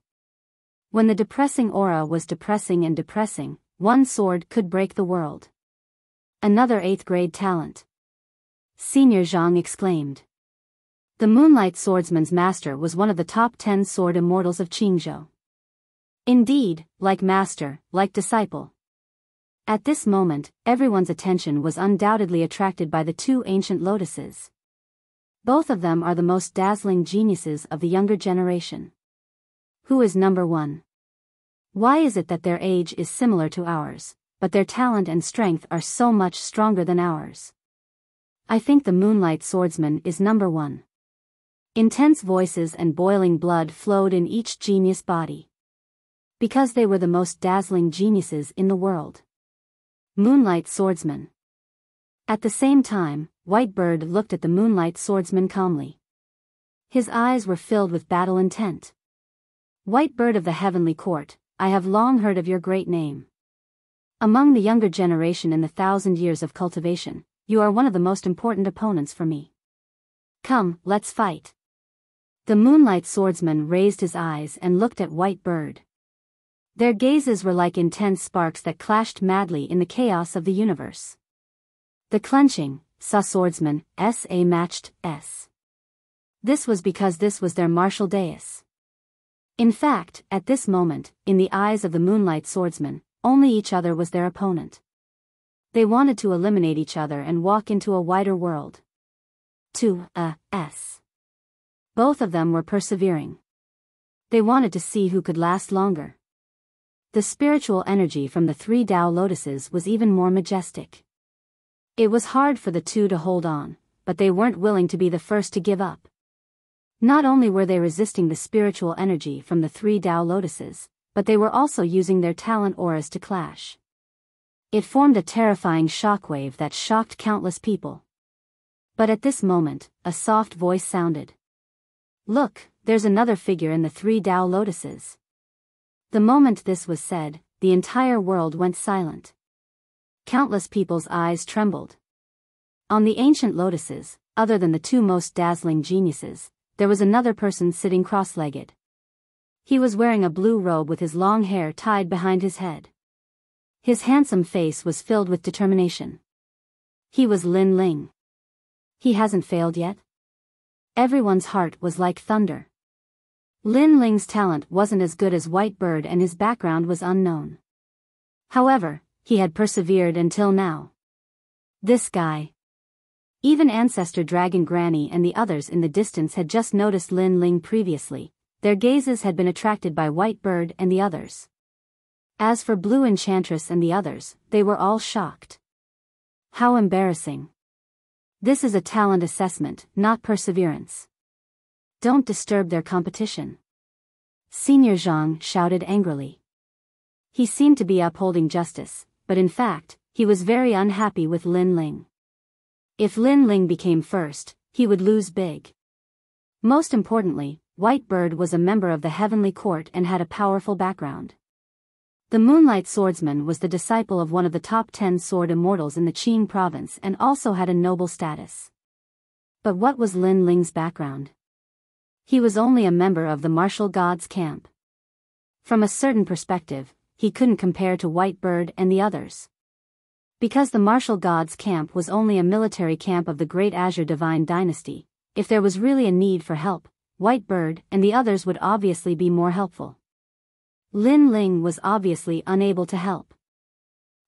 When the depressing aura was depressing and depressing, one sword could break the world. Another 8th grade talent. Senior Zhang exclaimed. The Moonlight Swordsman's master was one of the top 10 sword immortals of Qingzhou. Indeed, like master, like disciple. At this moment, everyone's attention was undoubtedly attracted by the two ancient lotuses. Both of them are the most dazzling geniuses of the younger generation. Who is number one? Why is it that their age is similar to ours, but their talent and strength are so much stronger than ours? I think the Moonlight Swordsman is number one. Intense voices and boiling blood flowed in each genius body. Because they were the most dazzling geniuses in the world. Moonlight Swordsman. At the same time, White Bird looked at the Moonlight Swordsman calmly. His eyes were filled with battle intent. White Bird of the Heavenly Court, I have long heard of your great name. Among the younger generation in the 1,000 years of cultivation, you are one of the most important opponents for me. Come, let's fight. The Moonlight Swordsman raised his eyes and looked at White Bird. Their gazes were like intense sparks that clashed madly in the chaos of the universe. The clenching, saw swordsman, S.A. matched, S. This was because this was their martial dais. In fact, at this moment, in the eyes of the Moonlight Swordsman, only each other was their opponent. They wanted to eliminate each other and walk into a wider world. S. Both of them were persevering. They wanted to see who could last longer. The spiritual energy from the three Tao lotuses was even more majestic. It was hard for the two to hold on, but they weren't willing to be the first to give up. Not only were they resisting the spiritual energy from the three Tao lotuses, but they were also using their talent auras to clash. It formed a terrifying shockwave that shocked countless people. But at this moment, a soft voice sounded. Look, there's another figure in the three Tao lotuses. The moment this was said, the entire world went silent. Countless people's eyes trembled. On the ancient lotuses, other than the two most dazzling geniuses, there was another person sitting cross-legged. He was wearing a blue robe with his long hair tied behind his head. His handsome face was filled with determination. He was Lin Ling. He hasn't failed yet? Everyone's heart was like thunder. Lin Ling's talent wasn't as good as White Bird and his background was unknown. However, he had persevered until now. This guy. Even Ancestor Dragon Granny and the others in the distance had just noticed Lin Ling previously. Their gazes had been attracted by White Bird and the others. As for Blue Enchantress and the others, they were all shocked. How embarrassing. This is a talent assessment, not perseverance. Don't disturb their competition. Senior Zhang shouted angrily. He seemed to be upholding justice, but in fact, he was very unhappy with Lin Ling. If Lin Ling became first, he would lose big. Most importantly, White Bird was a member of the Heavenly Court and had a powerful background. The Moonlight Swordsman was the disciple of one of the top 10 sword immortals in the Qing province and also had a noble status. But what was Lin Ling's background? He was only a member of the martial gods camp. From a certain perspective, he couldn't compare to White Bird and the others. Because the martial gods camp was only a military camp of the Great Azure Divine Dynasty, if there was really a need for help, White Bird and the others would obviously be more helpful. Lin Ling was obviously unable to help.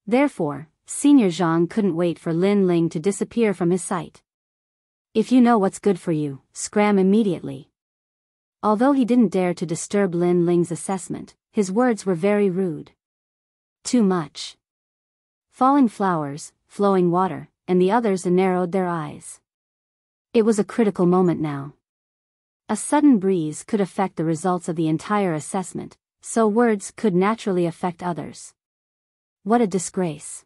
Therefore, Senior Zhang couldn't wait for Lin Ling to disappear from his sight. If you know what's good for you, scram immediately. Although he didn't dare to disturb Lin Ling's assessment, his words were very rude. Too much. Falling flowers, flowing water, and the others narrowed their eyes. It was a critical moment now. A sudden breeze could affect the results of the entire assessment, so words could naturally affect others. What a disgrace.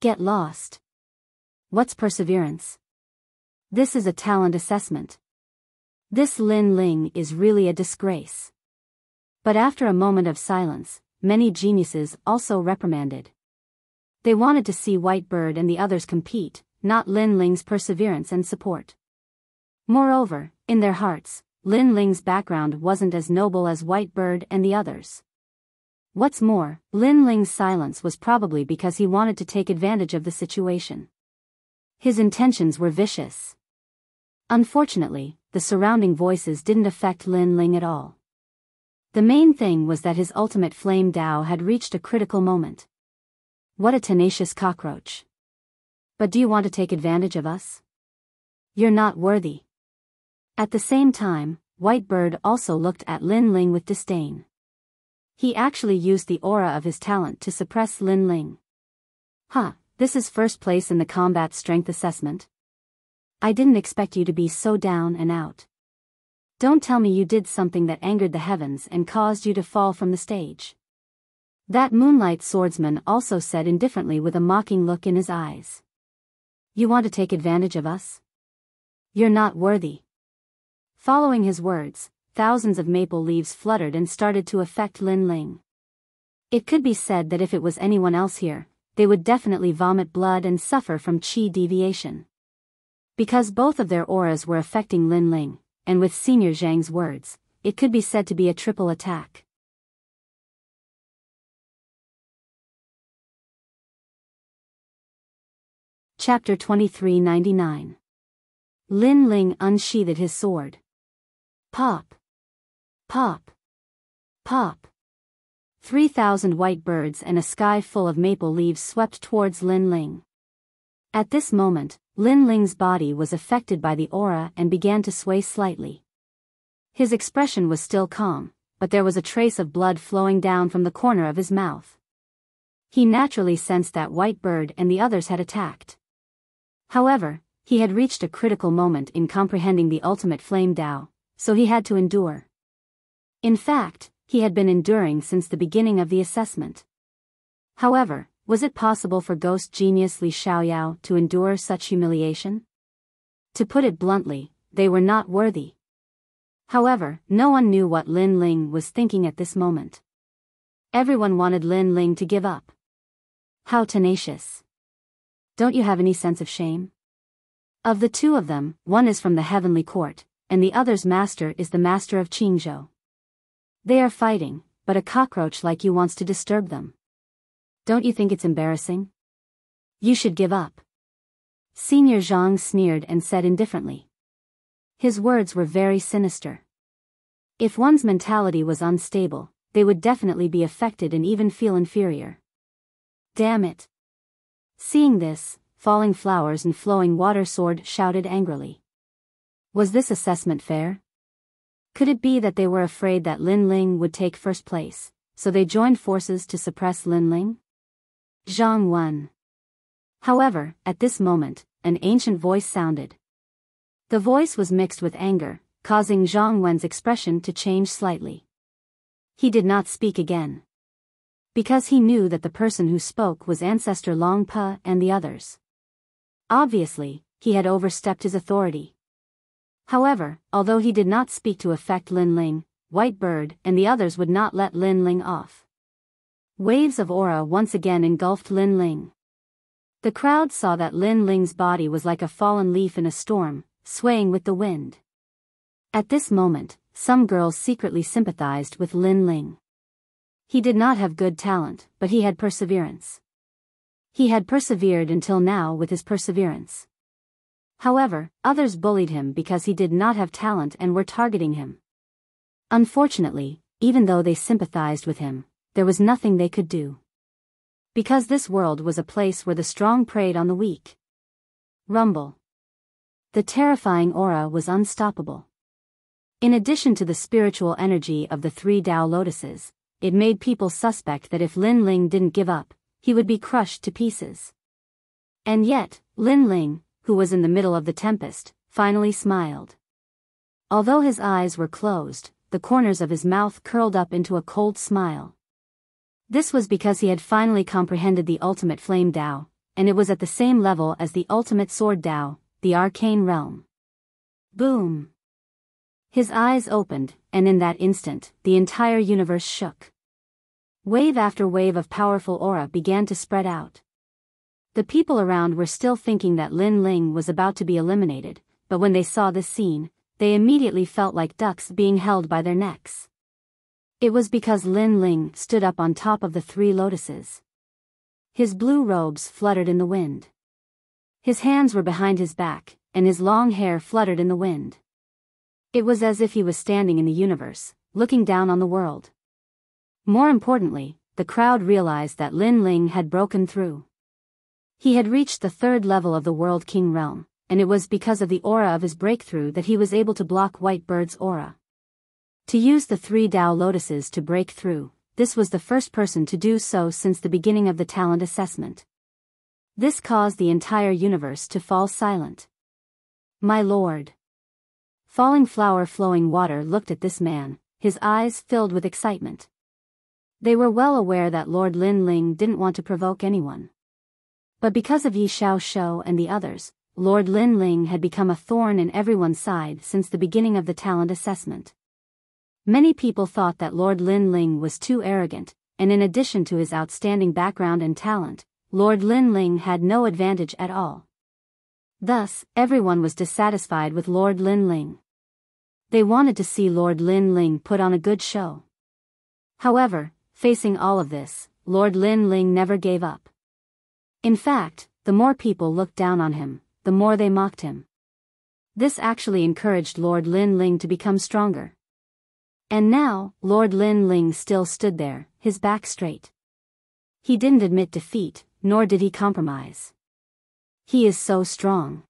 Get lost. What's perseverance? This is a talent assessment. This Lin Ling is really a disgrace. But after a moment of silence, many geniuses also reprimanded. They wanted to see White Bird and the others compete, not Lin Ling's perseverance and support. Moreover, in their hearts, Lin Ling's background wasn't as noble as White Bird and the others. What's more, Lin Ling's silence was probably because he wanted to take advantage of the situation. His intentions were vicious. Unfortunately, the surrounding voices didn't affect Lin Ling at all. The main thing was that his ultimate flame Dao had reached a critical moment. What a tenacious cockroach. But do you want to take advantage of us? You're not worthy. At the same time, White Bird also looked at Lin Ling with disdain. He actually used the aura of his talent to suppress Lin Ling. This is first place in the combat strength assessment? I didn't expect you to be so down and out. Don't tell me you did something that angered the heavens and caused you to fall from the stage. That Moonlight Swordsman also said indifferently with a mocking look in his eyes. You want to take advantage of us? You're not worthy. Following his words, thousands of maple leaves fluttered and started to affect Lin Ling. It could be said that if it was anyone else here, they would definitely vomit blood and suffer from chi deviation. Because both of their auras were affecting Lin Ling, and with Senior Zhang's words, it could be said to be a triple attack. Chapter 2399. Lin Ling unsheathed his sword. Pop! Pop! Pop! 3,000 white birds and a sky full of maple leaves swept towards Lin Ling. At this moment, Lin Ling's body was affected by the aura and began to sway slightly. His expression was still calm, but there was a trace of blood flowing down from the corner of his mouth. He naturally sensed that White Bird and the others had attacked. However, he had reached a critical moment in comprehending the ultimate flame Dao, so he had to endure. In fact, he had been enduring since the beginning of the assessment. However, was it possible for ghost genius Li Xiaoyao to endure such humiliation? To put it bluntly, they were not worthy. However, no one knew what Lin Ling was thinking at this moment. Everyone wanted Lin Ling to give up. How tenacious. Don't you have any sense of shame? Of the two of them, one is from the heavenly court, and the other's master is the master of Qingzhou. They are fighting, but a cockroach like you wants to disturb them. Don't you think it's embarrassing? You should give up. Senior Zhang sneered and said indifferently. His words were very sinister. If one's mentality was unstable, they would definitely be affected and even feel inferior. Damn it. Seeing this, Falling Flowers and Flowing Water Sword shouted angrily. Was this assessment fair? Could it be that they were afraid that Lin Ling would take first place, so they joined forces to suppress Lin Ling? Zhang won. However, at this moment, an ancient voice sounded. The voice was mixed with anger, causing Zhang Wen's expression to change slightly. He did not speak again. Because he knew that the person who spoke was Ancestor Long Pa and the others. Obviously, he had overstepped his authority. However, although he did not speak to affect Lin Ling, White Bird and the others would not let Lin Ling off. Waves of aura once again engulfed Lin Ling. The crowd saw that Lin Ling's body was like a fallen leaf in a storm, swaying with the wind. At this moment, some girls secretly sympathized with Lin Ling. He did not have good talent, but he had perseverance. He had persevered until now with his perseverance. However, others bullied him because he did not have talent and were targeting him. Unfortunately, even though they sympathized with him, there was nothing they could do. Because this world was a place where the strong preyed on the weak. Rumble. The terrifying aura was unstoppable. In addition to the spiritual energy of the 3 Tao lotuses, it made people suspect that if Lin Ling didn't give up, he would be crushed to pieces. And yet, Lin Ling, who was in the middle of the tempest, finally smiled. Although his eyes were closed, the corners of his mouth curled up into a cold smile. This was because he had finally comprehended the ultimate flame Tao, and it was at the same level as the ultimate sword Tao, the arcane realm. Boom! His eyes opened, and in that instant, the entire universe shook. Wave after wave of powerful aura began to spread out. The people around were still thinking that Lin Ling was about to be eliminated, but when they saw this scene, they immediately felt like ducks being held by their necks. It was because Lin Ling stood up on top of the 3 lotuses. His blue robes fluttered in the wind. His hands were behind his back, and his long hair fluttered in the wind. It was as if he was standing in the universe, looking down on the world. More importantly, the crowd realized that Lin Ling had broken through. He had reached the 3rd level of the World King realm, and it was because of the aura of his breakthrough that he was able to block White Bird's aura. To use the 3 Tao lotuses to break through, this was the first person to do so since the beginning of the talent assessment. This caused the entire universe to fall silent. My lord. Falling Flower Flowing Water looked at this man, his eyes filled with excitement. They were well aware that Lord Lin Ling didn't want to provoke anyone. But because of Yi Xiao Shou and the others, Lord Lin Ling had become a thorn in everyone's side since the beginning of the talent assessment. Many people thought that Lord Lin Ling was too arrogant, and in addition to his outstanding background and talent, Lord Lin Ling had no advantage at all. Thus, everyone was dissatisfied with Lord Lin Ling. They wanted to see Lord Lin Ling put on a good show. However, facing all of this, Lord Lin Ling never gave up. In fact, the more people looked down on him, the more they mocked him. This actually encouraged Lord Lin Ling to become stronger. And now, Lord Lin Ling still stood there, his back straight. He didn't admit defeat, nor did he compromise. He is so strong.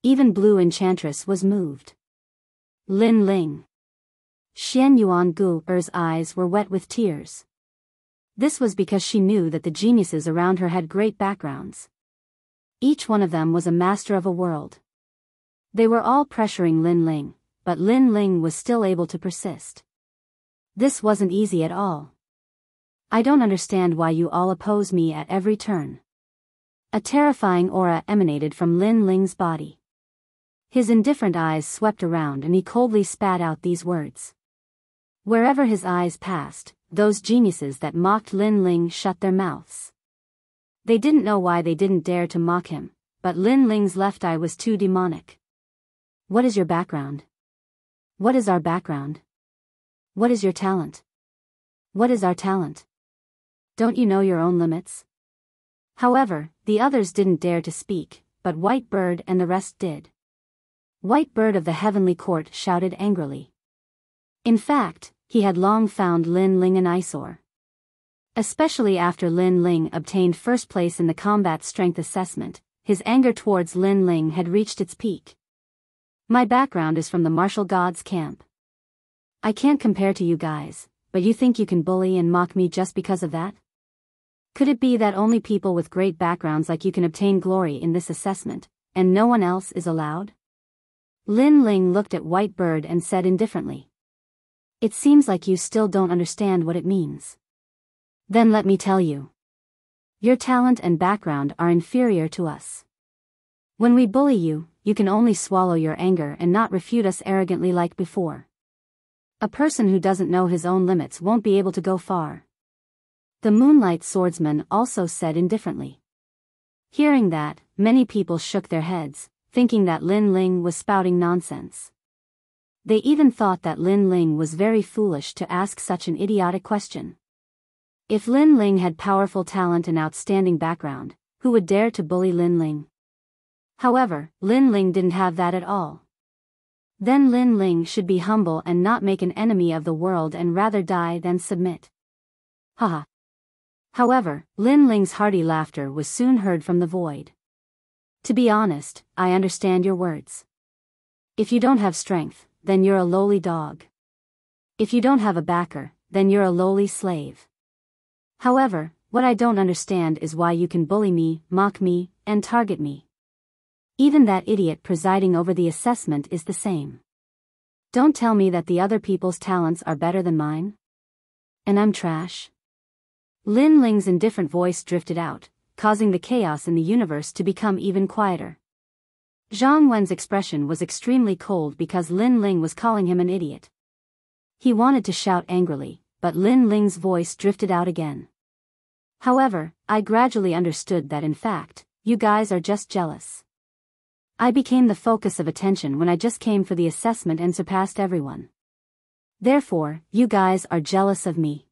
Even Blue Enchantress was moved. Lin Ling. Xian Yuan Gu's eyes were wet with tears. This was because she knew that the geniuses around her had great backgrounds. Each one of them was a master of a world. They were all pressuring Lin Ling, but Lin Ling was still able to persist. This wasn't easy at all. I don't understand why you all oppose me at every turn. A terrifying aura emanated from Lin Ling's body. His indifferent eyes swept around and he coldly spat out these words. Wherever his eyes passed, those geniuses that mocked Lin Ling shut their mouths. They didn't know why they didn't dare to mock him, but Lin Ling's left eye was too demonic. What is your background? What is our background? What is your talent? What is our talent? Don't you know your own limits? However, the others didn't dare to speak, but White Bird and the rest did. White Bird of the Heavenly Court shouted angrily. In fact, he had long found Lin Ling an eyesore. Especially after Lin Ling obtained first place in the combat strength assessment, his anger towards Lin Ling had reached its peak. My background is from the martial gods camp. I can't compare to you guys, but you think you can bully and mock me just because of that? Could it be that only people with great backgrounds like you can obtain glory in this assessment, and no one else is allowed? Lin Ling looked at White Bird and said indifferently. It seems like you still don't understand what it means. Then let me tell you. Your talent and background are inferior to us. When we bully you, you can only swallow your anger and not refute us arrogantly like before. A person who doesn't know his own limits won't be able to go far. The Moonlight Swordsman also said indifferently. Hearing that, many people shook their heads, thinking that Lin Ling was spouting nonsense. They even thought that Lin Ling was very foolish to ask such an idiotic question. If Lin Ling had powerful talent and outstanding background, who would dare to bully Lin Ling? However, Lin Ling didn't have that at all. Then Lin Ling should be humble and not make an enemy of the world and rather die than submit. Haha. However, Lin Ling's hearty laughter was soon heard from the void. To be honest, I understand your words. If you don't have strength, then you're a lowly dog. If you don't have a backer, then you're a lowly slave. However, what I don't understand is why you can bully me, mock me, and target me. Even that idiot presiding over the assessment is the same. Don't tell me that the other people's talents are better than mine. And I'm trash. Lin Ling's indifferent voice drifted out, causing the chaos in the universe to become even quieter. Zhang Wen's expression was extremely cold because Lin Ling was calling him an idiot. He wanted to shout angrily, but Lin Ling's voice drifted out again. However, I gradually understood that in fact, you guys are just jealous. I became the focus of attention when I just came for the assessment and surpassed everyone. Therefore, you guys are jealous of me.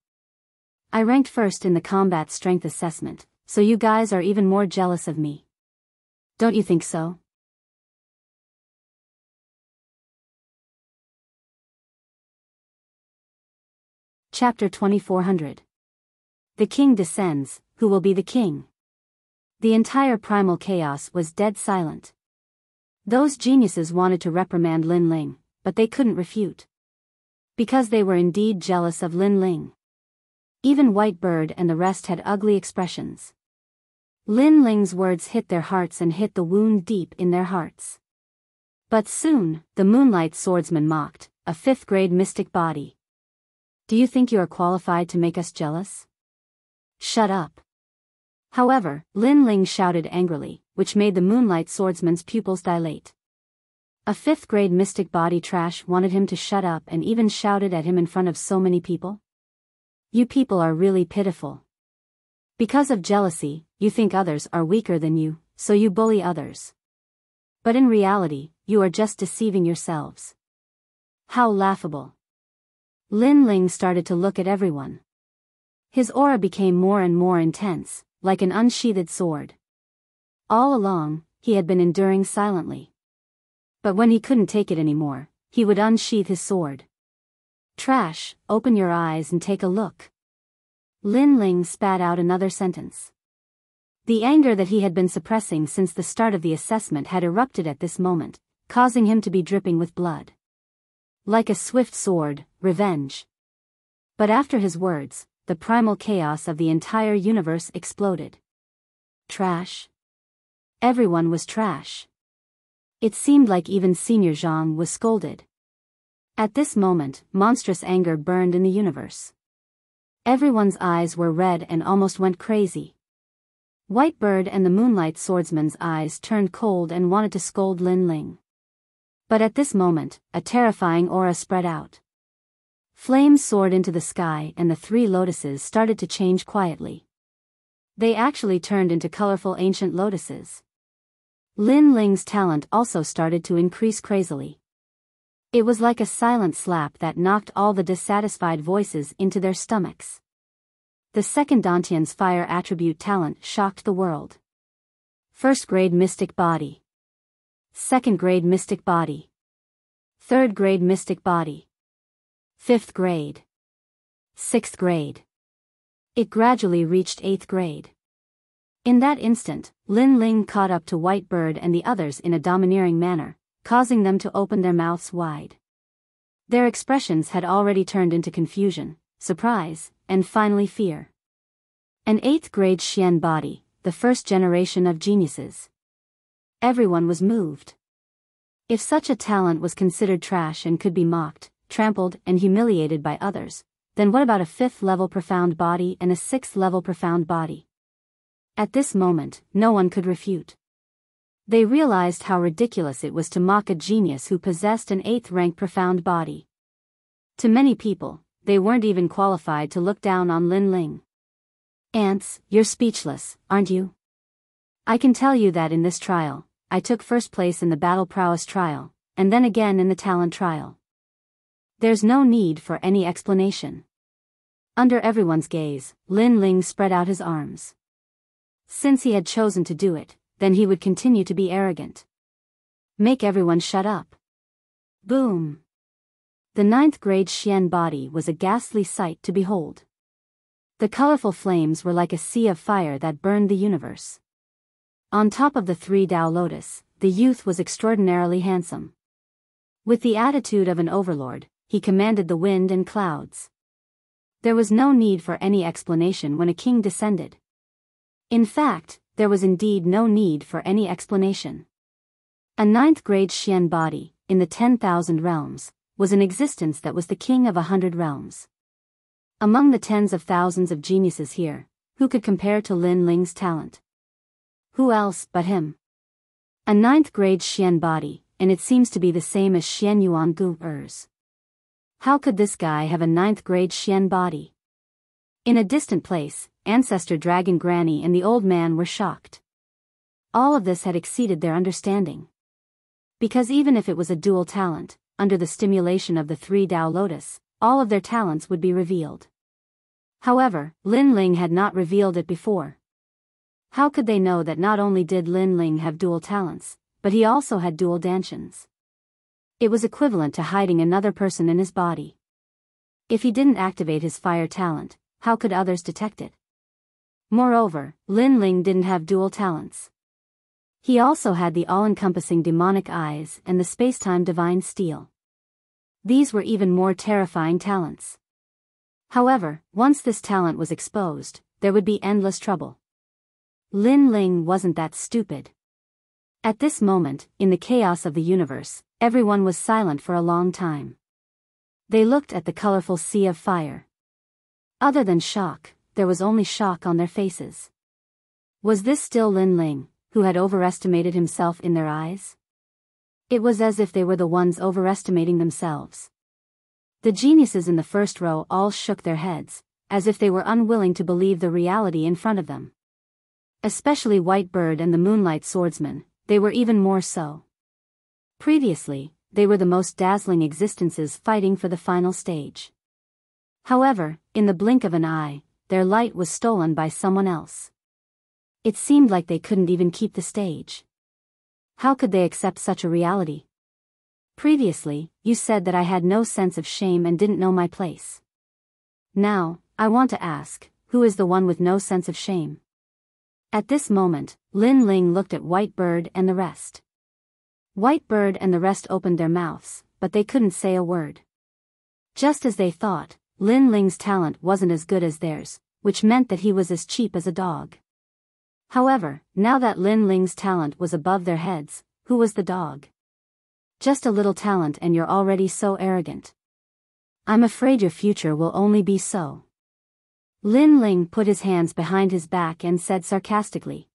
I ranked first in the combat strength assessment, so you guys are even more jealous of me. Don't you think so? Chapter 2400. The king descends, who will be the king? The entire primal chaos was dead silent. Those geniuses wanted to reprimand Lin Ling, but they couldn't refute. Because they were indeed jealous of Lin Ling. Even White Bird and the rest had ugly expressions. Lin Ling's words hit their hearts and hit the wound deep in their hearts. But soon, the Moonlight Swordsman mocked, a 5th grade mystic body. Do you think you are qualified to make us jealous? Shut up. However, Lin Ling shouted angrily, which made the Moonlight Swordsman's pupils dilate. A 5th grade mystic body trash wanted him to shut up and even shouted at him in front of so many people? You people are really pitiful. Because of jealousy, you think others are weaker than you, so you bully others. But in reality, you are just deceiving yourselves. How laughable. Lin Ling started to look at everyone. His aura became more and more intense, like an unsheathed sword. All along, he had been enduring silently. But when he couldn't take it anymore, he would unsheath his sword. Trash, open your eyes and take a look. Lin Ling spat out another sentence. The anger that he had been suppressing since the start of the assessment had erupted at this moment, causing him to be dripping with blood. Like a swift sword, revenge. But after his words, the primal chaos of the entire universe exploded. Trash. Everyone was trash. It seemed like even Senior Zhang was scolded. At this moment, monstrous anger burned in the universe. Everyone's eyes were red and almost went crazy. White Bird and the Moonlight Swordsman's eyes turned cold and wanted to scold Lin Ling. But at this moment, a terrifying aura spread out. Flames soared into the sky and the 3 lotuses started to change quietly. They actually turned into colorful ancient lotuses. Lin Ling's talent also started to increase crazily. It was like a silent slap that knocked all the dissatisfied voices into their stomachs. The second Dantian's fire attribute talent shocked the world. 1st grade mystic body. 2nd grade mystic body. 3rd grade mystic body. 5th grade. 6th grade. It gradually reached 8th grade. In that instant, Lin Ling caught up to White Bird and the others in a domineering manner, causing them to open their mouths wide. Their expressions had already turned into confusion, surprise, and finally fear. An 8th grade Xian body, the first generation of geniuses. Everyone was moved. If such a talent was considered trash and could be mocked, trampled, and humiliated by others, then what about a 5th level profound body and a 6th level profound body? At this moment, no one could refute. They realized how ridiculous it was to mock a genius who possessed an 8th rank profound body. To many people, they weren't even qualified to look down on Lin Ling. Ants, you're speechless, aren't you? I can tell you that in this trial, I took 1st place in the battle prowess trial, and then again in the talent trial. There's no need for any explanation. Under everyone's gaze, Lin Ling spread out his arms. Since he had chosen to do it, then he would continue to be arrogant. Make everyone shut up. Boom. The 9th grade Xian body was a ghastly sight to behold. The colorful flames were like a sea of fire that burned the universe. On top of the 3 Dao lotus, the youth was extraordinarily handsome. With the attitude of an overlord, he commanded the wind and clouds. There was no need for any explanation when a king descended. In fact, there was indeed no need for any explanation. A 9th grade Xian body, in the 10,000 realms, was an existence that was the king of 100 realms. Among the tens of thousands of geniuses here, who could compare to Lin Ling's talent? Who else but him? A 9th grade Xian body, and it seems to be the same as Xian Yuan Gu's. How could this guy have a 9th grade Xian body? In a distant place, Ancestor Dragon Granny and the old man were shocked. All of this had exceeded their understanding. Because even if it was a dual talent, under the stimulation of the 3 Dao lotus, all of their talents would be revealed. However, Lin Ling had not revealed it before. How could they know that not only did Lin Ling have dual talents, but he also had dual dantians? It was equivalent to hiding another person in his body. If he didn't activate his fire talent, how could others detect it? Moreover, Lin Ling didn't have dual talents. He also had the all-encompassing demonic eyes and the space-time divine steel. These were even more terrifying talents. However, once this talent was exposed, there would be endless trouble. Lin Ling wasn't that stupid. At this moment, in the chaos of the universe, everyone was silent for a long time. They looked at the colorful sea of fire. Other than shock, there was only shock on their faces. Was this still Lin Ling, who had overestimated himself in their eyes? It was as if they were the ones overestimating themselves. The geniuses in the first row all shook their heads, as if they were unwilling to believe the reality in front of them. Especially White Bird and the Moonlight Swordsman, they were even more so. Previously, they were the most dazzling existences fighting for the final stage. However, in the blink of an eye, their light was stolen by someone else. It seemed like they couldn't even keep the stage. How could they accept such a reality? Previously, you said that I had no sense of shame and didn't know my place. Now, I want to ask, who is the one with no sense of shame? At this moment, Lin Ling looked at White Bird and the rest. White Bird and the rest opened their mouths, but they couldn't say a word. Just as they thought, Lin Ling's talent wasn't as good as theirs, which meant that he was as cheap as a dog. However, now that Lin Ling's talent was above their heads, who was the dog? Just a little talent and you're already so arrogant. I'm afraid your future will only be so. Lin Ling put his hands behind his back and said sarcastically.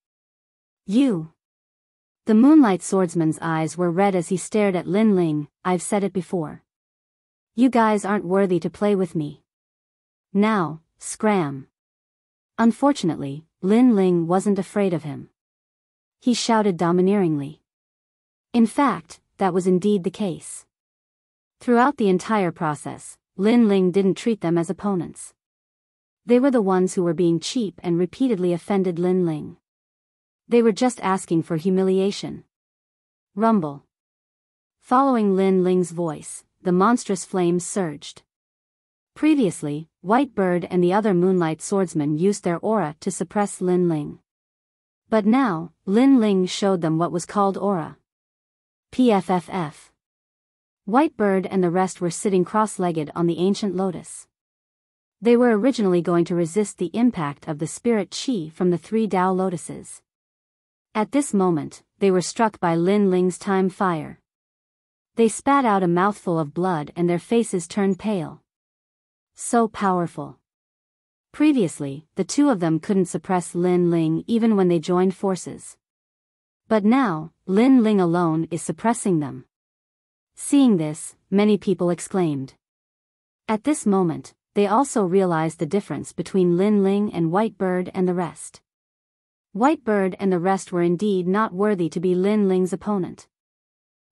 You. The Moonlight Swordsman's eyes were red as he stared at Lin Ling. I've said it before. You guys aren't worthy to play with me. Now, scram. Unfortunately, Lin Ling wasn't afraid of him. He shouted domineeringly. In fact, that was indeed the case. Throughout the entire process, Lin Ling didn't treat them as opponents. They were the ones who were being cheap and repeatedly offended Lin Ling. They were just asking for humiliation. Rumble. Following Lin Ling's voice, the monstrous flames surged. Previously, White Bird and the other Moonlight Swordsmen used their aura to suppress Lin Ling. But now, Lin Ling showed them what was called aura. PFFF. White Bird and the rest were sitting cross-legged on the ancient lotus. They were originally going to resist the impact of the spirit chi from the 3 Dao lotuses. At this moment, they were struck by Lin Ling's time fire. They spat out a mouthful of blood and their faces turned pale. So powerful. Previously, the two of them couldn't suppress Lin Ling even when they joined forces. But now, Lin Ling alone is suppressing them. Seeing this, many people exclaimed. At this moment, they also realized the difference between Lin Ling and White Bird and the rest. White Bird and the rest were indeed not worthy to be Lin Ling's opponent.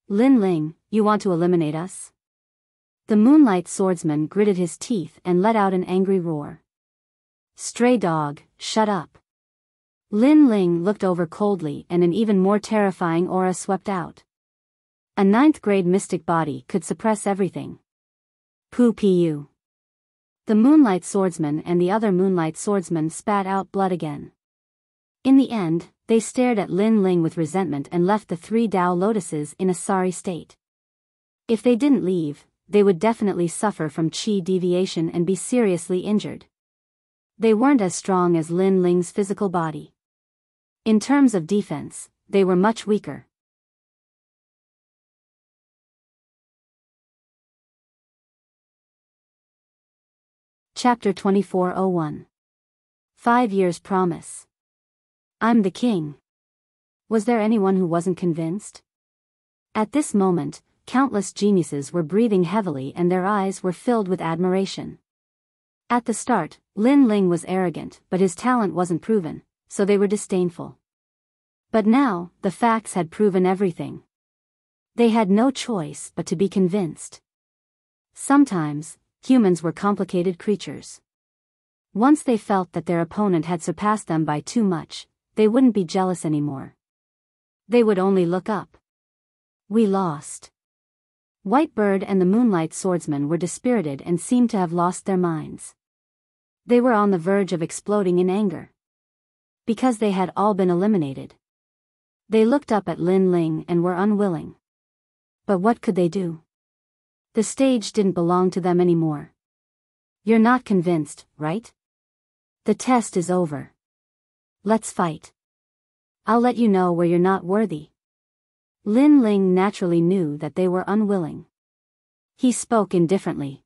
Lin Ling, you want to eliminate us? The moonlight swordsman gritted his teeth and let out an angry roar. Stray dog, shut up. Lin Ling looked over coldly and an even more terrifying aura swept out. A 9th-grade mystic body could suppress everything. Pu. The moonlight swordsman and the other moonlight swordsman spat out blood again. In the end, they stared at Lin Ling with resentment and left the 3 Tao lotuses in a sorry state. If they didn't leave, they would definitely suffer from qi deviation and be seriously injured. They weren't as strong as Lin Ling's physical body. In terms of defense, they were much weaker. Chapter 2401. 5 Years Promise. I'm the king. Was there anyone who wasn't convinced? At this moment, countless geniuses were breathing heavily and their eyes were filled with admiration. At the start, Lin Ling was arrogant, but his talent wasn't proven, so they were disdainful. But now, the facts had proven everything. They had no choice but to be convinced. Sometimes, humans were complicated creatures. Once they felt that their opponent had surpassed them by too much, they wouldn't be jealous anymore. They would only look up. We lost. Whitebird and the moonlight swordsman were dispirited and seemed to have lost their minds. They were on the verge of exploding in anger. Because they had all been eliminated. They looked up at Lin Ling and were unwilling. But what could they do? The stage didn't belong to them anymore. You're not convinced, right? The test is over. Let's fight. I'll let you know where you're not worthy. Lin Ling naturally knew that they were unwilling. He spoke indifferently.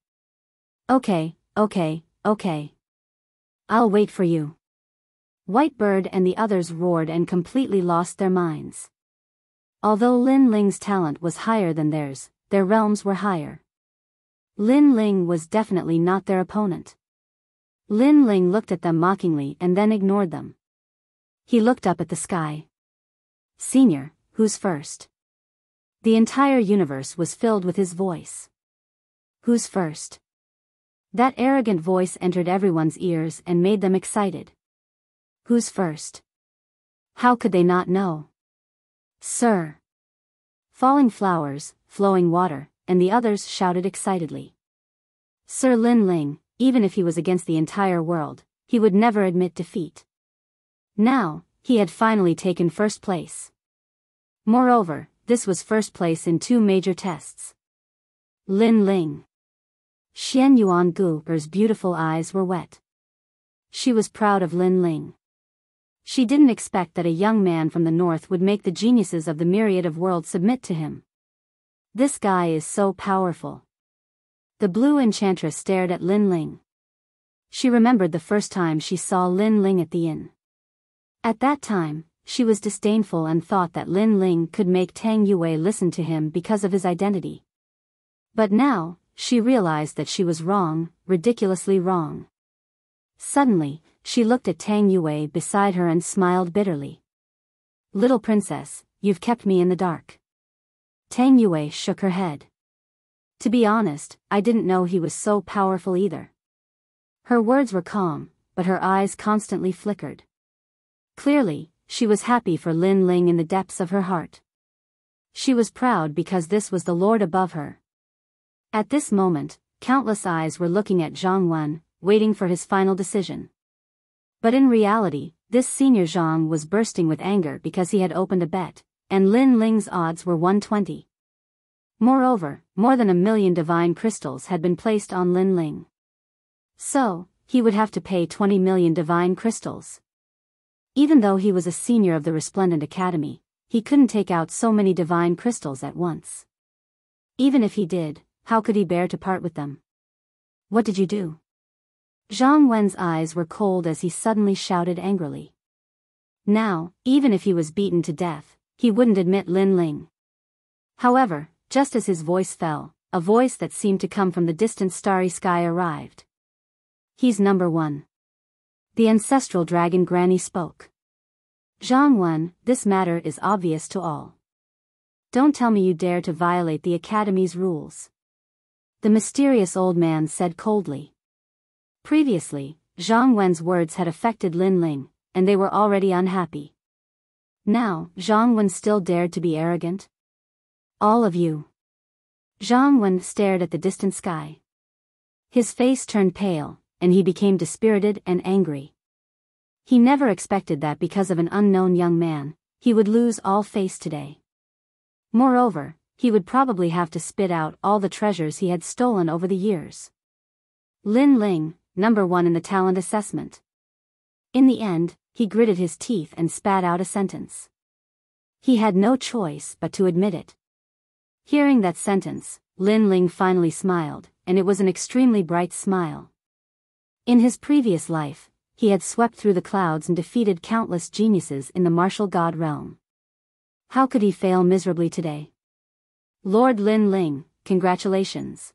Okay. I'll wait for you. Whitebird and the others roared and completely lost their minds. Although Lin Ling's talent was higher than theirs, their realms were higher. Lin Ling was definitely not their opponent. Lin Ling looked at them mockingly and then ignored them. He looked up at the sky. Senior, who's first? The entire universe was filled with his voice. Who's first? That arrogant voice entered everyone's ears and made them excited. Who's first? How could they not know? Sir. Falling flowers, flowing water, and the others shouted excitedly. Sir Lin Ling, even if he was against the entire world, he would never admit defeat. Now, he had finally taken first place. Moreover, this was first place in 2 major tests. Lin Ling. Xian Yuan Gu's beautiful eyes were wet. She was proud of Lin Ling. She didn't expect that a young man from the north would make the geniuses of the myriad of worlds submit to him. This guy is so powerful. The blue enchantress stared at Lin Ling. She remembered the first time she saw Lin Ling at the inn. At that time, she was disdainful and thought that Lin Ling could make Tang Yue listen to him because of his identity. But now, she realized that she was wrong, ridiculously wrong. Suddenly, she looked at Tang Yue beside her and smiled bitterly. Little princess, you've kept me in the dark. Tang Yue shook her head. To be honest, I didn't know he was so powerful either. Her words were calm, but her eyes constantly flickered. Clearly, she was happy for Lin Ling in the depths of her heart. She was proud because this was the Lord above her. At this moment, countless eyes were looking at Zhang Wen, waiting for his final decision. But in reality, this senior Zhang was bursting with anger because he had opened a bet, and Lin Ling's odds were 120. Moreover, more than 1 million divine crystals had been placed on Lin Ling. So, he would have to pay 20 million divine crystals. Even though he was a senior of the Resplendent Academy, he couldn't take out so many divine crystals at once. Even if he did, how could he bear to part with them? What did you do? Zhang Wen's eyes were cold as he suddenly shouted angrily. Now, even if he was beaten to death, he wouldn't admit Lin Ling. However, just as his voice fell, a voice that seemed to come from the distant starry sky arrived. He's number 1. The ancestral dragon granny spoke. Zhang Wen, this matter is obvious to all. Don't tell me you dare to violate the Academy's rules. the mysterious old man said coldly. Previously, Zhang Wen's words had affected Lin Ling, and they were already unhappy. Now, Zhang Wen still dared to be arrogant? All of you. Zhang Wen stared at the distant sky. His face turned pale, and he became dispirited and angry. He never expected that because of an unknown young man, he would lose all face today. Moreover, he would probably have to spit out all the treasures he had stolen over the years. Lin Ling, number 1 in the talent assessment. In the end, he gritted his teeth and spat out a sentence. He had no choice but to admit it. Hearing that sentence, Lin Ling finally smiled, and it was an extremely bright smile. In his previous life, he had swept through the clouds and defeated countless geniuses in the martial god realm. How could he fail miserably today? Lord Lin Ling, congratulations.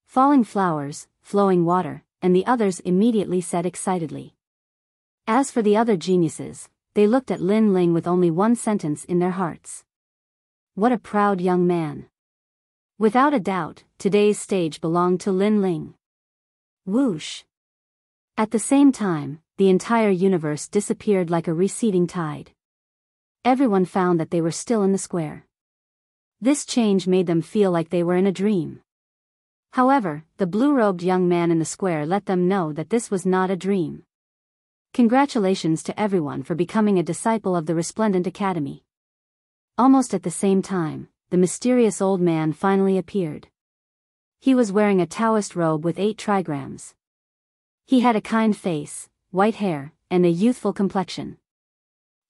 Falling flowers, flowing water, and the others immediately said excitedly. As for the other geniuses, they looked at Lin Ling with only one sentence in their hearts. What a proud young man. Without a doubt, today's stage belonged to Lin Ling. Whoosh. At the same time, the entire universe disappeared like a receding tide. Everyone found that they were still in the square. This change made them feel like they were in a dream. However, the blue-robed young man in the square let them know that this was not a dream. Congratulations to everyone for becoming a disciple of the Resplendent Academy. Almost at the same time, the mysterious old man finally appeared. He was wearing a Taoist robe with 8 trigrams. He had a kind face, white hair, and a youthful complexion.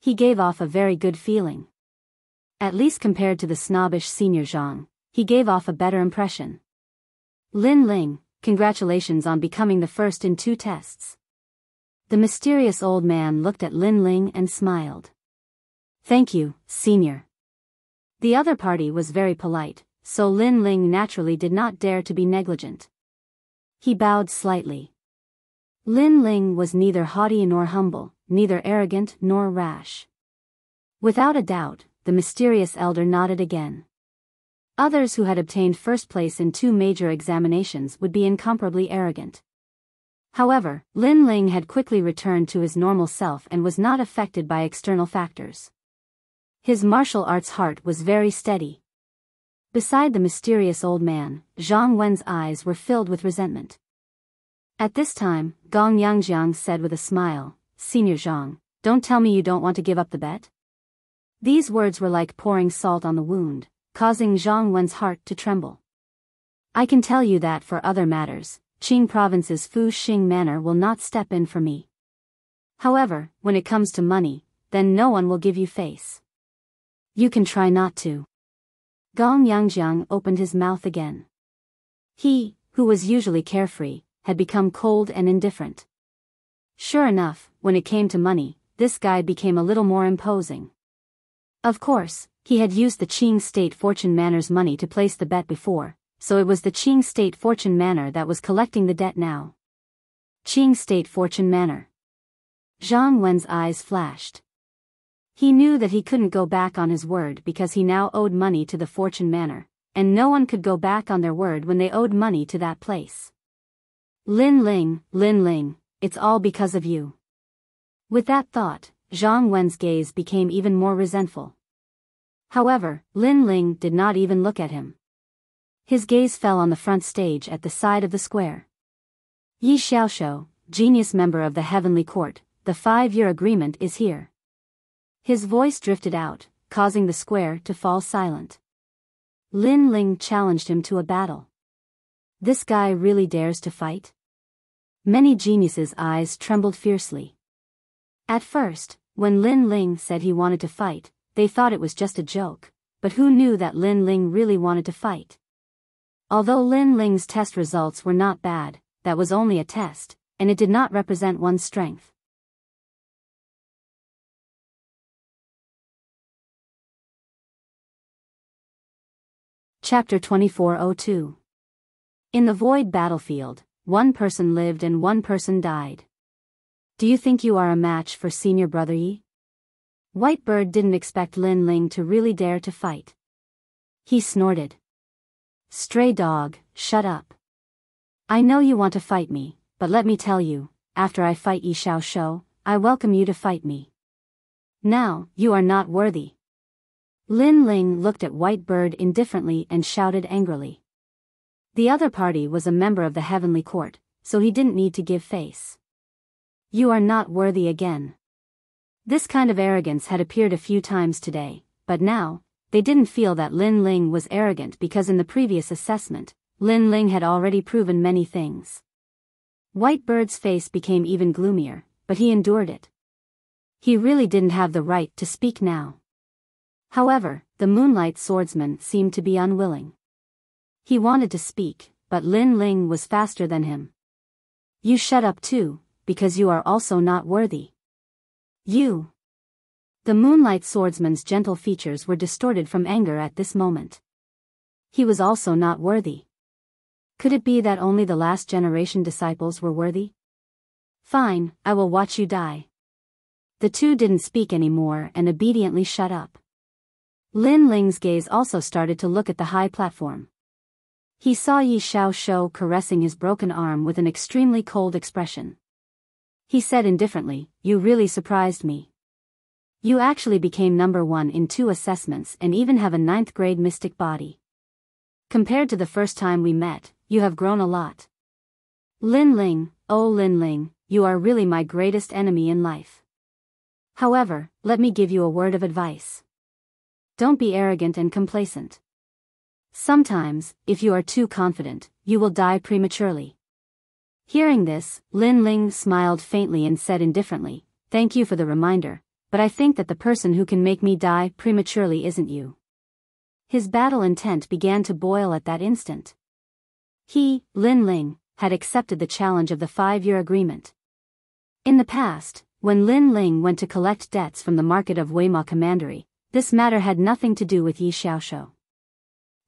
He gave off a very good feeling. At least compared to the snobbish senior Zhang, he gave off a better impression. Lin Ling, congratulations on becoming the first in 2 tests. The mysterious old man looked at Lin Ling and smiled. Thank you, senior. The other party was very polite, so Lin Ling naturally did not dare to be negligent. He bowed slightly. Lin Ling was neither haughty nor humble, neither arrogant nor rash. Without a doubt, the mysterious elder nodded again. Others who had obtained first place in 2 major examinations would be incomparably arrogant. However, Lin Ling had quickly returned to his normal self and was not affected by external factors. His martial arts heart was very steady. Beside the mysterious old man, Zhang Wen's eyes were filled with resentment. At this time, Gong Yangjiang said with a smile, Senior Zhang, don't tell me you don't want to give up the bet? These words were like pouring salt on the wound, causing Zhang Wen's heart to tremble. I can tell you that for other matters, Qing Province's Fu Xing Manor will not step in for me. However, when it comes to money, then no one will give you face. You can try not to. Gong Yangjiang opened his mouth again. He, who was usually carefree, had become cold and indifferent. Sure enough, when it came to money, this guy became a little more imposing. Of course, he had used the Qing State Fortune Manor's money to place the bet before, so it was the Qing State Fortune Manor that was collecting the debt now. Qing State Fortune Manor. Zhang Wen's eyes flashed. He knew that he couldn't go back on his word because he now owed money to the Fortune Manor, and no one could go back on their word when they owed money to that place. Lin Ling, it's all because of you. With that thought, Zhang Wen's gaze became even more resentful. However, Lin Ling did not even look at him. His gaze fell on the front stage at the side of the square. Yi Xiaoshou, genius member of the Heavenly Court, the 5-year agreement is here. His voice drifted out, causing the square to fall silent. Lin Ling challenged him to a battle. This guy really dares to fight? Many geniuses' eyes trembled fiercely. At first, when Lin Ling said he wanted to fight, they thought it was just a joke, but who knew that Lin Ling really wanted to fight? Although Lin Ling's test results were not bad, that was only a test, and it did not represent one's strength. Chapter 2402. In the void battlefield, 1 person lived and 1 person died. Do you think you are a match for senior brother Yi? Whitebird didn't expect Lin Ling to really dare to fight. He snorted. Stray dog, shut up. I know you want to fight me, but let me tell you, after I fight Yi Xiaoshu, I welcome you to fight me. Now, you are not worthy. Lin Ling looked at White Bird indifferently and shouted angrily. The other party was a member of the Heavenly Court, so he didn't need to give face. You are not worthy again. This kind of arrogance had appeared a few times today, but now, they didn't feel that Lin Ling was arrogant because in the previous assessment, Lin Ling had already proven many things. White Bird's face became even gloomier, but he endured it. He really didn't have the right to speak now. However, the Moonlight Swordsman seemed to be unwilling. He wanted to speak, but Lin Ling was faster than him. You shut up too, because you are also not worthy. You. The Moonlight Swordsman's gentle features were distorted from anger at this moment. He was also not worthy. Could it be that only the last generation disciples were worthy? Fine, I will watch you die. The two didn't speak anymore and obediently shut up. Lin Ling's gaze also started to look at the high platform. He saw Yi Xiaoshu caressing his broken arm with an extremely cold expression. He said indifferently, "You really surprised me. You actually became number 1 in 2 assessments and even have a 9th grade mystic body. Compared to the first time we met, you have grown a lot." Lin Ling, oh Lin Ling, you are really my greatest enemy in life. However, let me give you a word of advice. Don't be arrogant and complacent. Sometimes, if you are too confident, you will die prematurely. Hearing this, Lin Ling smiled faintly and said indifferently, "Thank you for the reminder, but I think that the person who can make me die prematurely isn't you." His battle intent began to boil at that instant. He, Lin Ling, had accepted the challenge of the 5-year agreement. In the past, when Lin Ling went to collect debts from the market of Weimar Commandery, this matter had nothing to do with Yi Xiaoshu.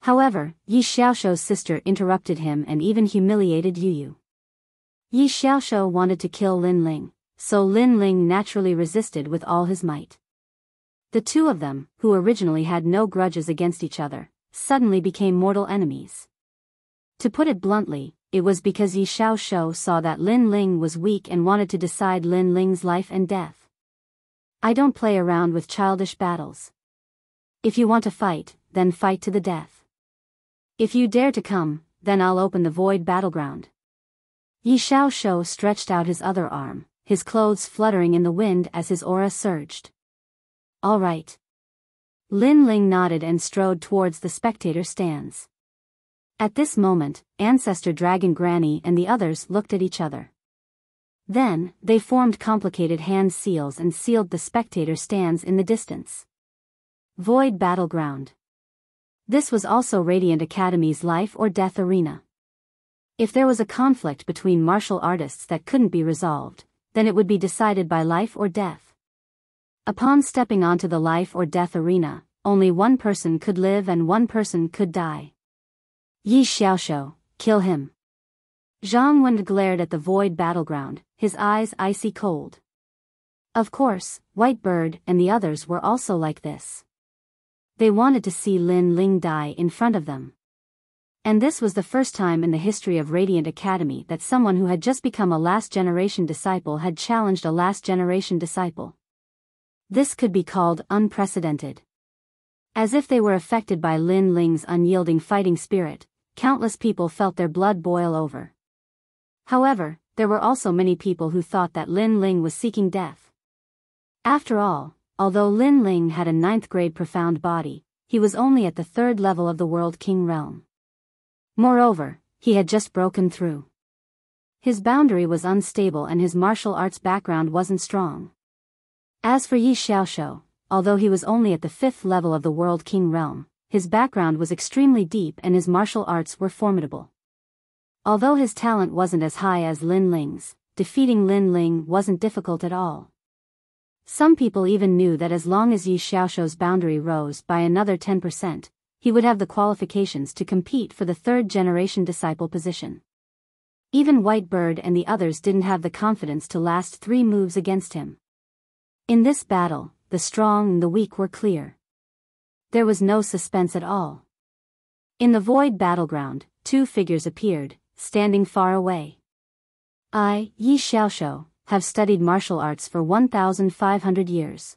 However, Yi Xiaoshu's sister interrupted him and even humiliated Yu. Yi Xiaoshu wanted to kill Lin Ling, so Lin Ling naturally resisted with all his might. The two of them, who originally had no grudges against each other, suddenly became mortal enemies. To put it bluntly, it was because Yi Xiaoshu saw that Lin Ling was weak and wanted to decide Lin Ling's life and death. I don't play around with childish battles. If you want to fight, then fight to the death. If you dare to come, then I'll open the void battleground. Yi Xiaoshu stretched out his other arm, his clothes fluttering in the wind as his aura surged. All right. Lin Ling nodded and strode towards the spectator stands. At this moment, Ancestor Dragon Granny and the others looked at each other. Then, they formed complicated hand seals and sealed the spectator stands in the distance. Void Battleground. This was also Radiant Academy's life or death arena. If there was a conflict between martial artists that couldn't be resolved, then it would be decided by life or death. Upon stepping onto the life or death arena, only one person could live and one person could die. Yi Xiaoshu, kill him. Zhang Wen glared at the void battleground, his eyes icy cold. Of course, White Bird and the others were also like this. They wanted to see Lin Ling die in front of them. And this was the first time in the history of Radiant Academy that someone who had just become a last-generation disciple had challenged a last-generation disciple. This could be called unprecedented. As if they were affected by Lin Ling's unyielding fighting spirit, countless people felt their blood boil over. However, there were also many people who thought that Lin Ling was seeking death. After all, although Lin Ling had a 9th grade profound body, he was only at the 3rd level of the World King realm. Moreover, he had just broken through. His boundary was unstable and his martial arts background wasn't strong. As for Yi Xiaoshu, although he was only at the 5th level of the World King realm, his background was extremely deep and his martial arts were formidable. Although his talent wasn't as high as Lin Ling's, defeating Lin Ling wasn't difficult at all. Some people even knew that as long as Yi Xiaoshu's boundary rose by another 10%, he would have the qualifications to compete for the 3rd-generation disciple position. Even White Bird and the others didn't have the confidence to last 3 moves against him. In this battle, the strong and the weak were clear. There was no suspense at all. In the void battleground, two figures appeared, standing far away. I, Yi Xiaoshou, have studied martial arts for 1,500 years.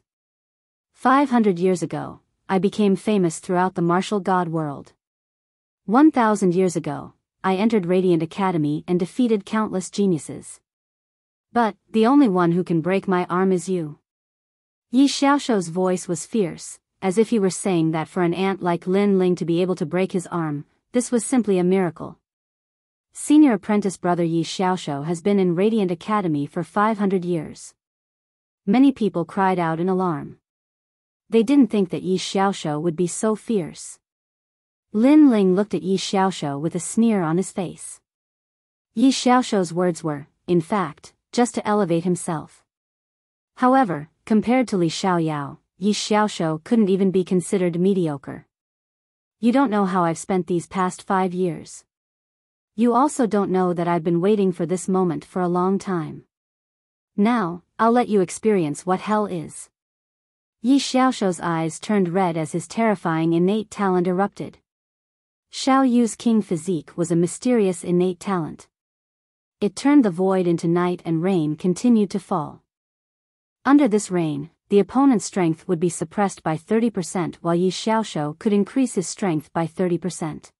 500 years ago, I became famous throughout the martial god world. 1,000 years ago, I entered Radiant Academy and defeated countless geniuses. But, the only one who can break my arm is you. Yi Xiaoshou's voice was fierce, as if he were saying that for an ant like Lin Ling to be able to break his arm, this was simply a miracle. Senior apprentice brother Yi Xiaoshou has been in Radiant Academy for 500 years. Many people cried out in alarm. They didn't think that Yi Xiaoshou would be so fierce. Lin Ling looked at Yi Xiaoshou with a sneer on his face. Yi Xiaoshou's words were, in fact, just to elevate himself. However, compared to Li Xiaoyao, Yi Xiaoshou couldn't even be considered mediocre. You don't know how I've spent these past 5 years. You also don't know that I've been waiting for this moment for a long time. Now, I'll let you experience what hell is. Yi Xiaoshou's eyes turned red as his terrifying innate talent erupted. Xiao Yu's king physique was a mysterious innate talent. It turned the void into night and rain continued to fall. Under this rain, the opponent's strength would be suppressed by 30% while Yi Xiaoshou could increase his strength by 30%.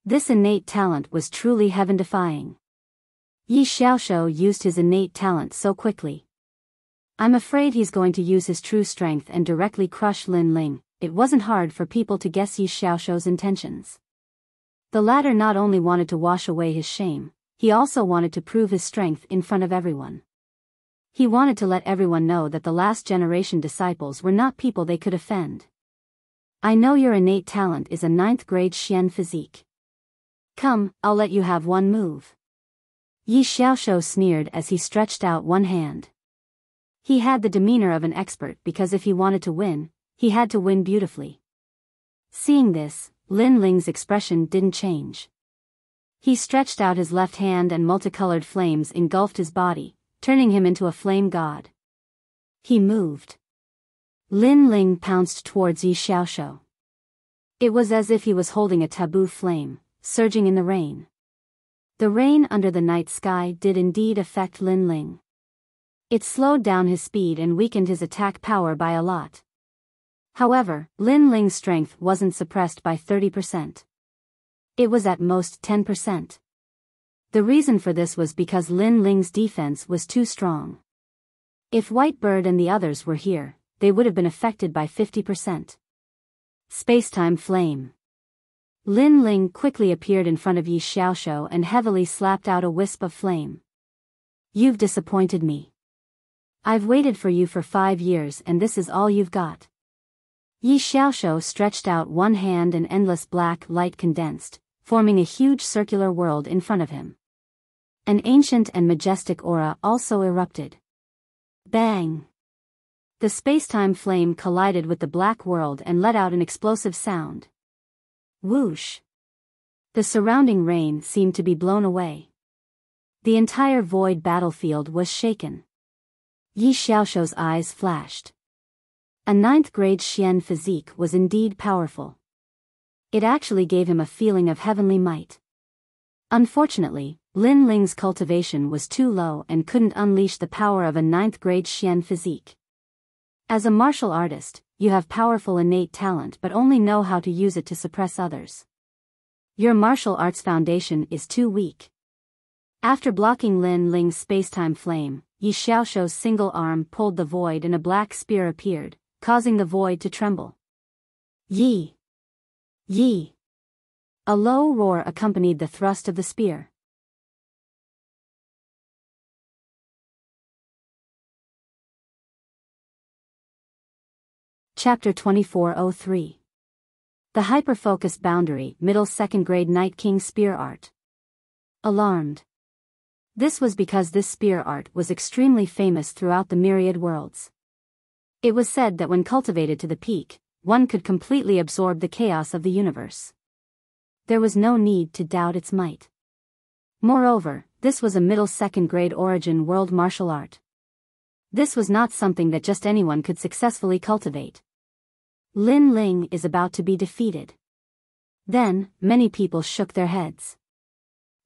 This innate talent was truly heaven-defying. Yi Xiaoshou used his innate talent so quickly. I'm afraid he's going to use his true strength and directly crush Lin Ling. It wasn't hard for people to guess Yi Xiaoshou's intentions. The latter not only wanted to wash away his shame, he also wanted to prove his strength in front of everyone. He wanted to let everyone know that the last generation disciples were not people they could offend. I know your innate talent is a 9th grade Xian physique. Come, I'll let you have one move. Yi Xiaoshou sneered as he stretched out one hand. He had the demeanor of an expert because if he wanted to win, he had to win beautifully. Seeing this, Lin Ling's expression didn't change. He stretched out his left hand and multicolored flames engulfed his body, turning him into a flame god. He moved. Lin Ling pounced towards Yi Xiaoshou. It was as if he was holding a taboo flame, surging in the rain. The rain under the night sky did indeed affect Lin Ling. It slowed down his speed and weakened his attack power by a lot. However, Lin Ling's strength wasn't suppressed by 30%. It was at most 10%. The reason for this was because Lin Ling's defense was too strong. If Whitebird and the others were here, they would have been affected by 50%. Spacetime flame. Lin Ling quickly appeared in front of Yi Xiaoshou and heavily slapped out a wisp of flame. You've disappointed me. I've waited for you for 5 years and this is all you've got. Yi Xiaoshou stretched out one hand and endless black light condensed, forming a huge circular world in front of him. An ancient and majestic aura also erupted. Bang! The spacetime flame collided with the black world and let out an explosive sound. Whoosh! The surrounding rain seemed to be blown away. The entire void battlefield was shaken. Yi Xiaoshou's eyes flashed. A 9th grade Xian physique was indeed powerful. It actually gave him a feeling of heavenly might. Unfortunately, Lin Ling's cultivation was too low and couldn't unleash the power of a 9th grade Xian physique. As a martial artist, you have powerful innate talent but only know how to use it to suppress others. Your martial arts foundation is too weak. After blocking Lin Ling's spacetime flame, Yi Xiaoshou's single arm pulled the void and a black spear appeared, causing the void to tremble. Yi! Yi! A low roar accompanied the thrust of the spear. Chapter 2403. The Hyper-Focus Boundary, Middle 2nd Grade Night King Spear Art. Alarmed. This was because this spear art was extremely famous throughout the myriad worlds. It was said that when cultivated to the peak, one could completely absorb the chaos of the universe. There was no need to doubt its might. Moreover, this was a middle 2nd grade origin world martial art. This was not something that just anyone could successfully cultivate. Lin Ling is about to be defeated. Then, many people shook their heads.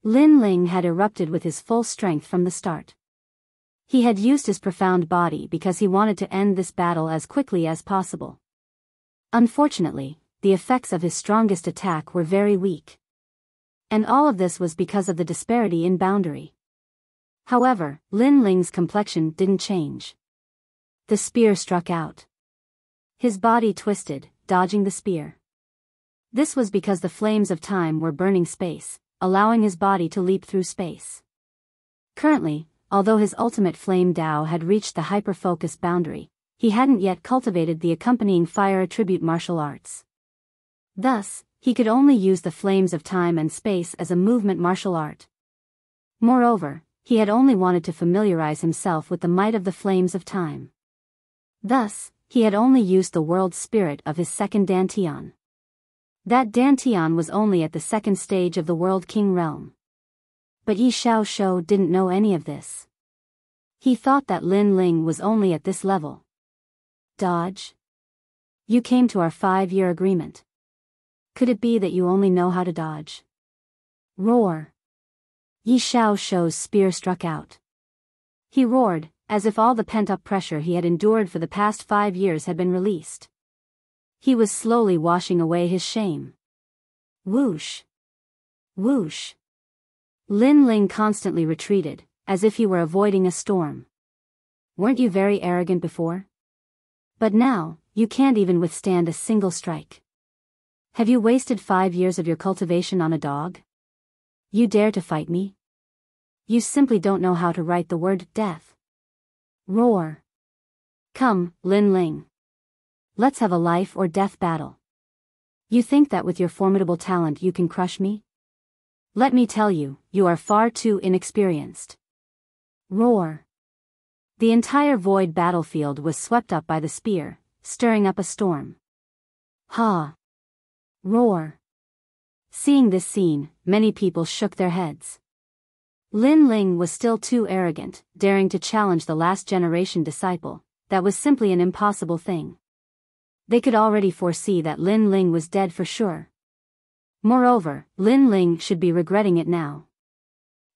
Lin Ling had erupted with his full strength from the start. He had used his profound body because he wanted to end this battle as quickly as possible. Unfortunately, the effects of his strongest attack were very weak. And all of this was because of the disparity in boundary. However, Lin Ling's complexion didn't change. The spear struck out. His body twisted, dodging the spear. This was because the flames of time were burning space, allowing his body to leap through space. Currently, although his ultimate flame Dao had reached the hyper-focus boundary, he hadn't yet cultivated the accompanying fire attribute martial arts. Thus, he could only use the flames of time and space as a movement martial art. Moreover, he had only wanted to familiarize himself with the might of the flames of time. Thus, he had only used the world spirit of his second Dantian. That Dantian was only at the second stage of the World King realm. But Yi Xiaoshu didn't know any of this. He thought that Lin Ling was only at this level. Dodge? You came to our 5-year agreement. Could it be that you only know how to dodge? Roar. Yi Xiaoshu's spear struck out. He roared, as if all the pent-up pressure he had endured for the past 5 years had been released. He was slowly washing away his shame. Whoosh. Whoosh. Lin Ling constantly retreated, as if he were avoiding a storm. Weren't you very arrogant before? But now, you can't even withstand a single strike. Have you wasted 5 years of your cultivation on a dog? You dare to fight me? You simply don't know how to write the word death. Roar. Come, Lin Ling. Let's have a life or death battle. You think that with your formidable talent you can crush me? Let me tell you, you are far too inexperienced. Roar. The entire void battlefield was swept up by the spear, stirring up a storm. Ha! Roar. Seeing this scene, many people shook their heads. Lin Ling was still too arrogant, daring to challenge the last generation disciple. That was simply an impossible thing. They could already foresee that Lin Ling was dead for sure. Moreover, Lin Ling should be regretting it now.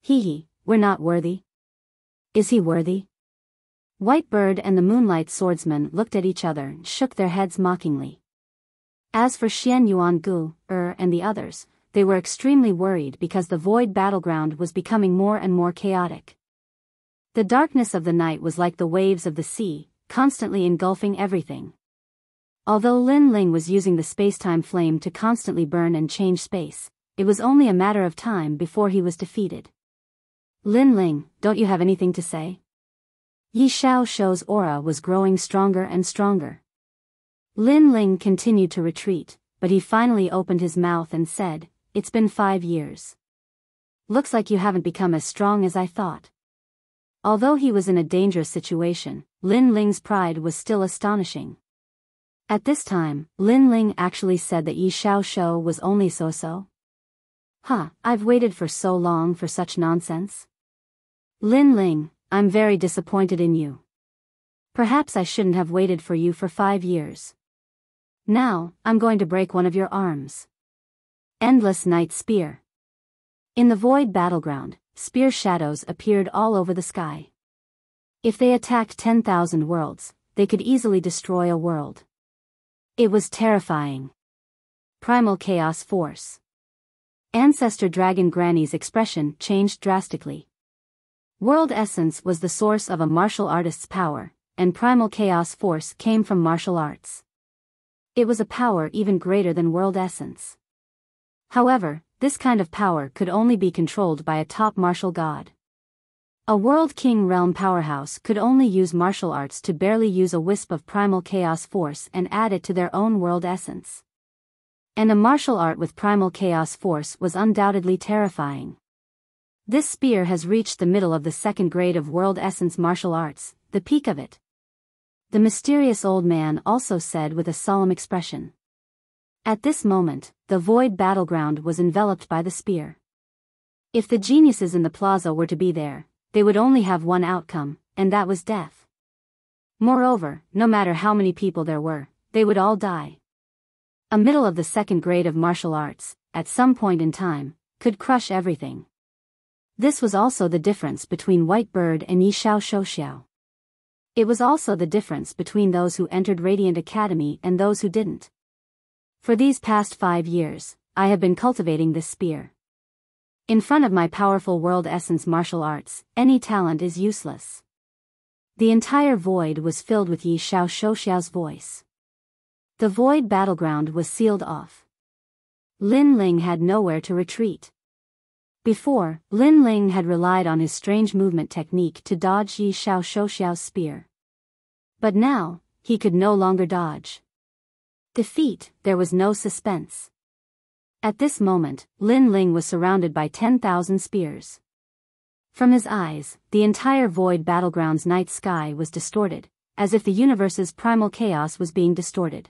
Hee, we're not worthy. Is he worthy? Whitebird and the Moonlight Swordsman looked at each other and shook their heads mockingly. As for Xian Yuangu, and the others, they were extremely worried because the void battleground was becoming more and more chaotic. The darkness of the night was like the waves of the sea, constantly engulfing everything. Although Lin Ling was using the space-time flame to constantly burn and change space, it was only a matter of time before he was defeated. Lin Ling, don't you have anything to say? Yi Xiaoshu's aura was growing stronger and stronger. Lin Ling continued to retreat, but he finally opened his mouth and said, "It's been 5 years. Looks like you haven't become as strong as I thought." Although he was in a dangerous situation, Lin Ling's pride was still astonishing. At this time, Lin Ling actually said that Yi Xiaoshu was only so-so. I've waited for so long for such nonsense. Lin Ling, I'm very disappointed in you. Perhaps I shouldn't have waited for you for 5 years. Now, I'm going to break one of your arms. Endless Night Spear. In the void battleground, spear shadows appeared all over the sky. If they attacked 10,000 worlds, they could easily destroy a world. It was terrifying. Primal Chaos Force. Ancestor Dragon Granny's expression changed drastically. World Essence was the source of a martial artist's power, and Primal Chaos Force came from martial arts. It was a power even greater than World Essence. However, this kind of power could only be controlled by a top martial god. A World King realm powerhouse could only use martial arts to barely use a wisp of Primal Chaos Force and add it to their own World Essence. And a martial art with Primal Chaos Force was undoubtedly terrifying. This spear has reached the middle of the second grade of World Essence martial arts, the peak of it. The mysterious old man also said with a solemn expression. At this moment, the void battleground was enveloped by the spear. If the geniuses in the plaza were to be there, they would only have one outcome, and that was death. Moreover, no matter how many people there were, they would all die. A middle of the second grade of martial arts, at some point in time, could crush everything. This was also the difference between White Bird and Yi Xiao Shouxiao. It was also the difference between those who entered Radiant Academy and those who didn't. For these past 5 years, I have been cultivating this spear. In front of my powerful world essence martial arts, any talent is useless. The entire void was filled with Yi Xiao Shouxiao's voice. The void battleground was sealed off. Lin Ling had nowhere to retreat. Before, Lin Ling had relied on his strange movement technique to dodge Yi Xiao Shouxiao's spear. But now, he could no longer dodge. Defeat, there was no suspense. At this moment, Lin Ling was surrounded by 10,000 spears. From his eyes, the entire void battleground's night sky was distorted, as if the universe's primal chaos was being distorted.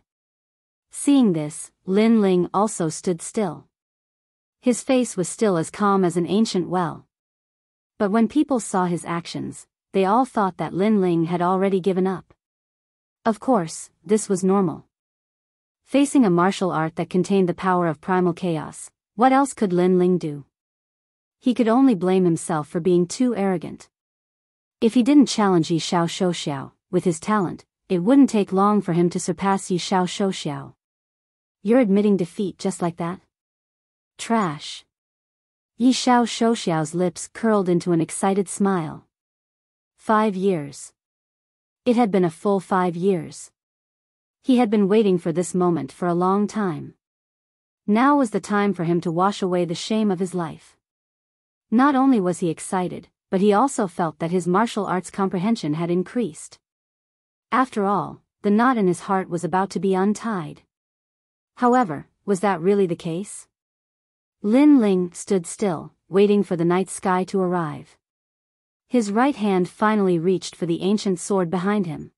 Seeing this, Lin Ling also stood still. His face was still as calm as an ancient well. But when people saw his actions, they all thought that Lin Ling had already given up. Of course, this was normal. Facing a martial art that contained the power of primal chaos, what else could Lin Ling do? He could only blame himself for being too arrogant. If he didn't challenge Yi Xiao Shouxiao, with his talent, it wouldn't take long for him to surpass Yi Xiao Shouxiao. You're admitting defeat just like that? Trash. Yi Xiao Shouxiao's lips curled into an excited smile. 5 years. It had been a full 5 years. He had been waiting for this moment for a long time. Now was the time for him to wash away the shame of his life. Not only was he excited, but he also felt that his martial arts comprehension had increased. After all, the knot in his heart was about to be untied. However, was that really the case? Lin Ling stood still, waiting for the night sky to arrive. His right hand finally reached for the ancient sword behind him.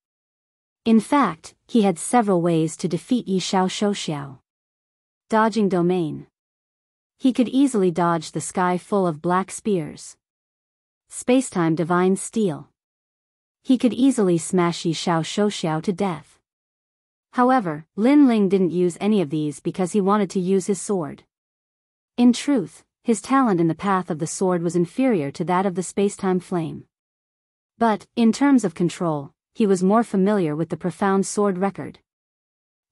In fact, he had several ways to defeat Yi Xiao Shouxiao. Dodging domain. He could easily dodge the sky full of black spears. Spacetime divine steel. He could easily smash Yi Xiao Shouxiao to death. However, Lin Ling didn't use any of these because he wanted to use his sword. In truth, his talent in the path of the sword was inferior to that of the spacetime flame. But, in terms of control, he was more familiar with the profound sword record.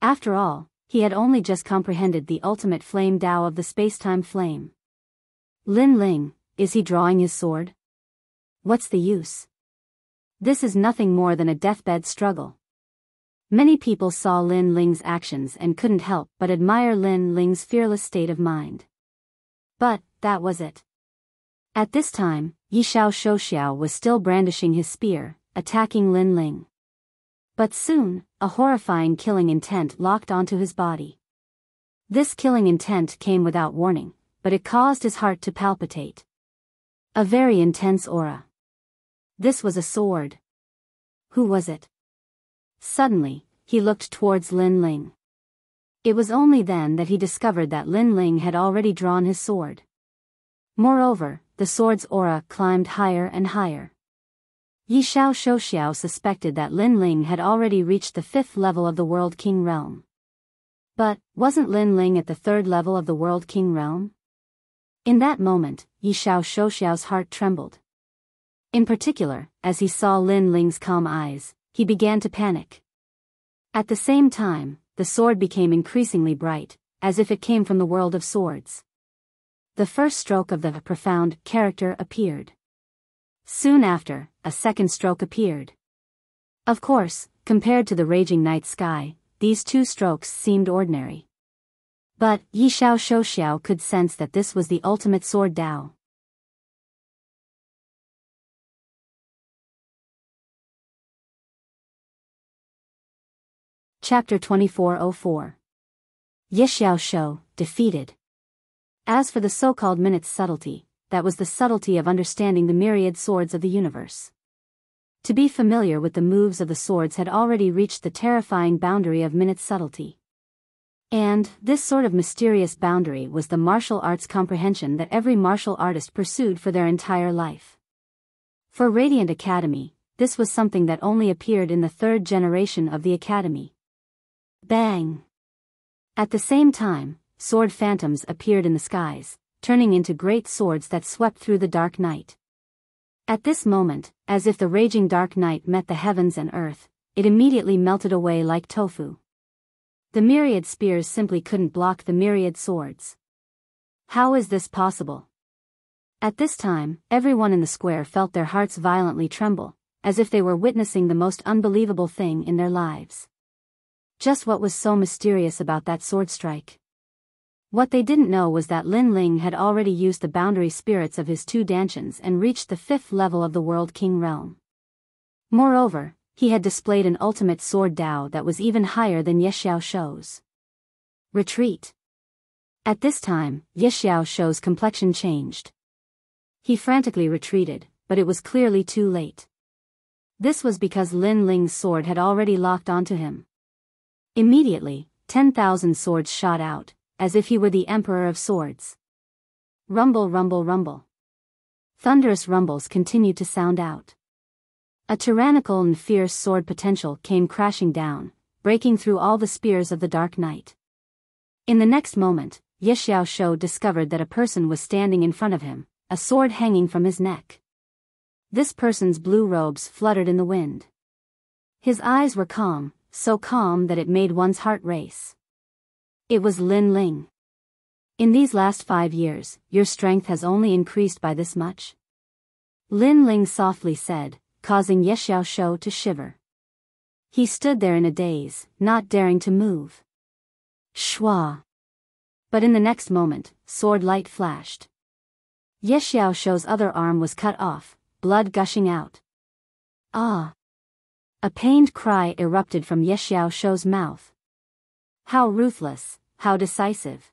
After all, he had only just comprehended the ultimate flame Tao of the spacetime flame. Lin Ling, is he drawing his sword? What's the use? This is nothing more than a deathbed struggle. Many people saw Lin Ling's actions and couldn't help but admire Lin Ling's fearless state of mind. But, that was it. At this time, Yi Xiao Shouxiao was still brandishing his spear, attacking Lin Ling. But soon, a horrifying killing intent locked onto his body. This killing intent came without warning, but it caused his heart to palpitate. A very intense aura. This was a sword. Who was it? Suddenly, he looked towards Lin Ling. It was only then that he discovered that Lin Ling had already drawn his sword. Moreover, the sword's aura climbed higher and higher. Yi Xiao Shouxiao suspected that Lin Ling had already reached the 5th level of the World King realm. But, wasn't Lin Ling at the 3rd level of the World King realm? In that moment, Yi Xiao Shouxiao's heart trembled. In particular, as he saw Lin Ling's calm eyes, he began to panic. At the same time, the sword became increasingly bright, as if it came from the world of swords. The first stroke of the profound character appeared. Soon after, a second stroke appeared. Of course, compared to the raging night sky, these 2 strokes seemed ordinary. But, Yi Xiao Shouxiao could sense that this was the ultimate sword Tao. Chapter 2404. Yi Xiao Shou, defeated. As for the so-called minute's subtlety, that was the subtlety of understanding the myriad swords of the universe. To be familiar with the moves of the swords had already reached the terrifying boundary of minute subtlety. And, this sort of mysterious boundary was the martial arts comprehension that every martial artist pursued for their entire life. For Radiant Academy, this was something that only appeared in the 3rd generation of the Academy. Bang! At the same time, sword phantoms appeared in the skies, turning into great swords that swept through the dark night. At this moment, as if the raging dark night met the heavens and earth, it immediately melted away like tofu. The myriad spears simply couldn't block the myriad swords. How is this possible? At this time, everyone in the square felt their hearts violently tremble, as if they were witnessing the most unbelievable thing in their lives. Just what was so mysterious about that sword strike? What they didn't know was that Lin Ling had already used the boundary spirits of his 2 dantians and reached the 5th level of the World King realm. Moreover, he had displayed an ultimate sword Dao that was even higher than Ye Xiaoshuo's. Retreat. At this time, Ye Xiaoshuo's complexion changed. He frantically retreated, but it was clearly too late. This was because Lin Ling's sword had already locked onto him. Immediately, 10,000 swords shot out, as if he were the Emperor of Swords. Rumble, rumble, rumble. Thunderous rumbles continued to sound out. A tyrannical and fierce sword potential came crashing down, breaking through all the spears of the dark night. In the next moment, Ye Xiaoshu discovered that a person was standing in front of him, a sword hanging from his neck. This person's blue robes fluttered in the wind. His eyes were calm, so calm that it made one's heart race. It was Lin Ling. In these last 5 years, your strength has only increased by this much? Lin Ling softly said, causing Ye Xiaoshu to shiver. He stood there in a daze, not daring to move. Shwa. But in the next moment, sword light flashed. Ye Xiaoshu's other arm was cut off, blood gushing out. Ah! A pained cry erupted from Ye Xiaoshu's mouth. How ruthless, how decisive.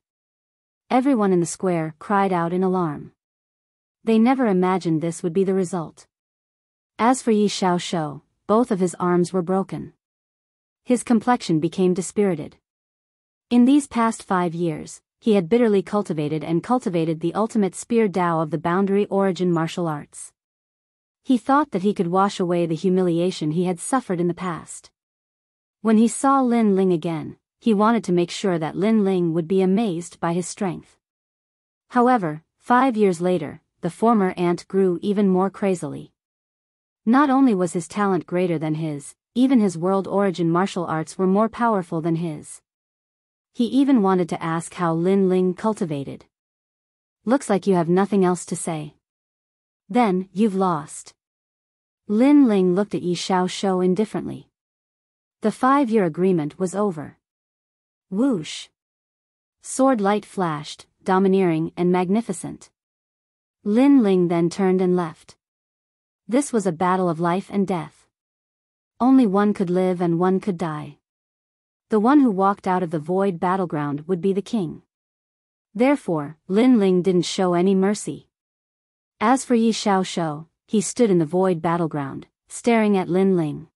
Everyone in the square cried out in alarm. They never imagined this would be the result. As for Ye Xiaoshu, both of his arms were broken. His complexion became dispirited. In these past 5 years, he had bitterly cultivated the ultimate spear Dao of the boundary origin martial arts. He thought that he could wash away the humiliation he had suffered in the past. When he saw Lin Ling again, he wanted to make sure that Lin Ling would be amazed by his strength. However, 5 years later, the former ant grew even more crazily. Not only was his talent greater than his, even his world origin martial arts were more powerful than his. He even wanted to ask how Lin Ling cultivated. Looks like you have nothing else to say. Then, you've lost. Lin Ling looked at Ye Xiaoshu indifferently. The 5-year agreement was over. Whoosh. Sword light flashed, domineering and magnificent. Lin Ling then turned and left. This was a battle of life and death. Only one could live and one could die. The one who walked out of the void battleground would be the king. Therefore, Lin Ling didn't show any mercy. As for Ye Xiaoshu, he stood in the void battleground, staring at Lin Ling.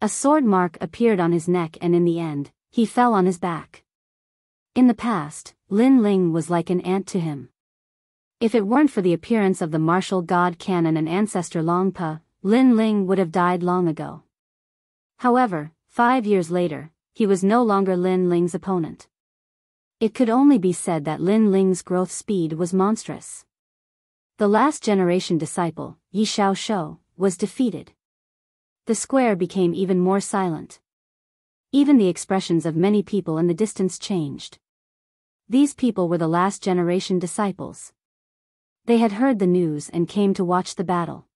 A sword mark appeared on his neck and in the end, he fell on his back. In the past, Lin Ling was like an ant to him. If it weren't for the appearance of the martial god Canon and ancestor Longpa, Lin Ling would have died long ago. However, 5 years later, he was no longer Lin Ling's opponent. It could only be said that Lin Ling's growth speed was monstrous. The last generation disciple, Ye Xiaoshu, was defeated. The square became even more silent. Even the expressions of many people in the distance changed. These people were the last generation disciples. They had heard the news and came to watch the battle.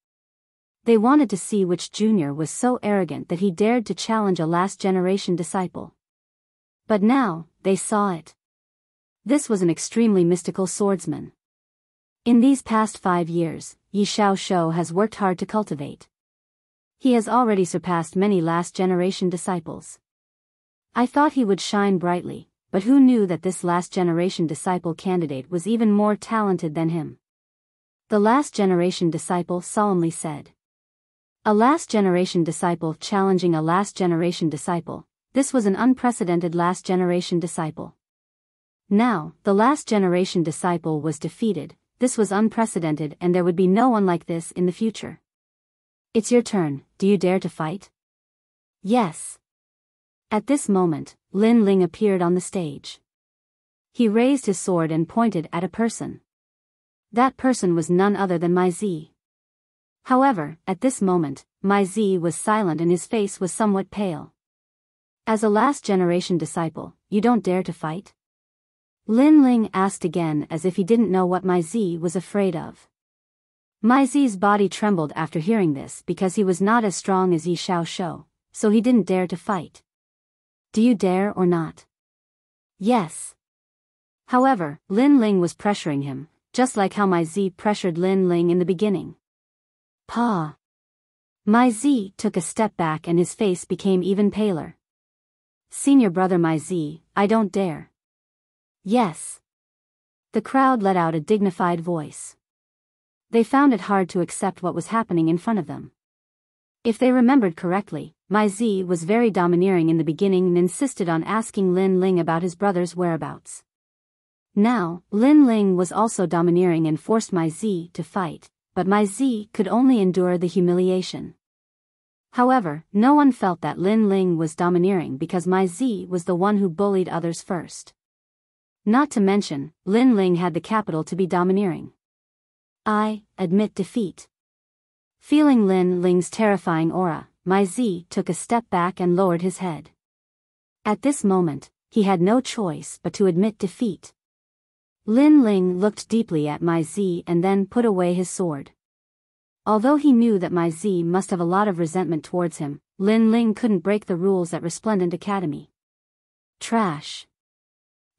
They wanted to see which junior was so arrogant that he dared to challenge a last-generation disciple. But now, they saw it. This was an extremely mystical swordsman. In these past 5 years, Ye Xiaoshu has worked hard to cultivate. He has already surpassed many last-generation disciples. I thought he would shine brightly, but who knew that this last-generation disciple candidate was even more talented than him? The last-generation disciple solemnly said. A last-generation disciple challenging a last-generation disciple, this was an unprecedented last-generation disciple. Now, the last-generation disciple was defeated, this was unprecedented and there would be no one like this in the future. It's your turn, do you dare to fight? Yes. At this moment, Lin Ling appeared on the stage. He raised his sword and pointed at a person. That person was none other than Mai Zi. However, at this moment, Mai Zi was silent and his face was somewhat pale. As a last-generation disciple, you don't dare to fight? Lin Ling asked again as if he didn't know what Mai Zi was afraid of. Mai Zi's body trembled after hearing this because he was not as strong as Yi Xiaoshu, so he didn't dare to fight. Do you dare or not? Yes. However, Lin Ling was pressuring him, just like how Mai Zi pressured Lin Ling in the beginning. Pa. Mai Zi took a step back and his face became even paler. Senior brother Mai Zi, I don't dare. Yes. The crowd let out a dignified voice. They found it hard to accept what was happening in front of them. If they remembered correctly, Mai Zi was very domineering in the beginning and insisted on asking Lin Ling about his brother's whereabouts. Now, Lin Ling was also domineering and forced Mai Zi to fight, but Mai Zi could only endure the humiliation. However, no one felt that Lin Ling was domineering because Mai Zi was the one who bullied others first. Not to mention, Lin Ling had the capital to be domineering. I admit defeat. Feeling Lin Ling's terrifying aura, Mai Zi took a step back and lowered his head. At this moment, he had no choice but to admit defeat. Lin Ling looked deeply at Mai Zi and then put away his sword. Although he knew that Mai Zi must have a lot of resentment towards him, Lin Ling couldn't break the rules at Resplendent Academy. Trash.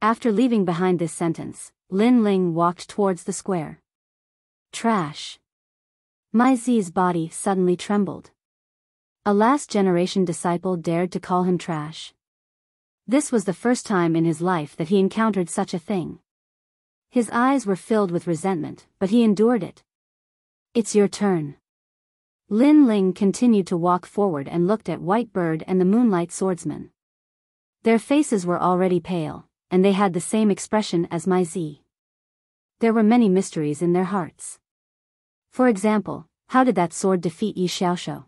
After leaving behind this sentence, Lin Ling walked towards the square. Trash. Mai Zi's body suddenly trembled. A last-generation disciple dared to call him trash. This was the first time in his life that he encountered such a thing. His eyes were filled with resentment, but he endured it. It's your turn. Lin Ling continued to walk forward and looked at White Bird and the Moonlight Swordsman. Their faces were already pale, and they had the same expression as Mai Zi. There were many mysteries in their hearts. For example, how did that sword defeat Yi Xiaoshu?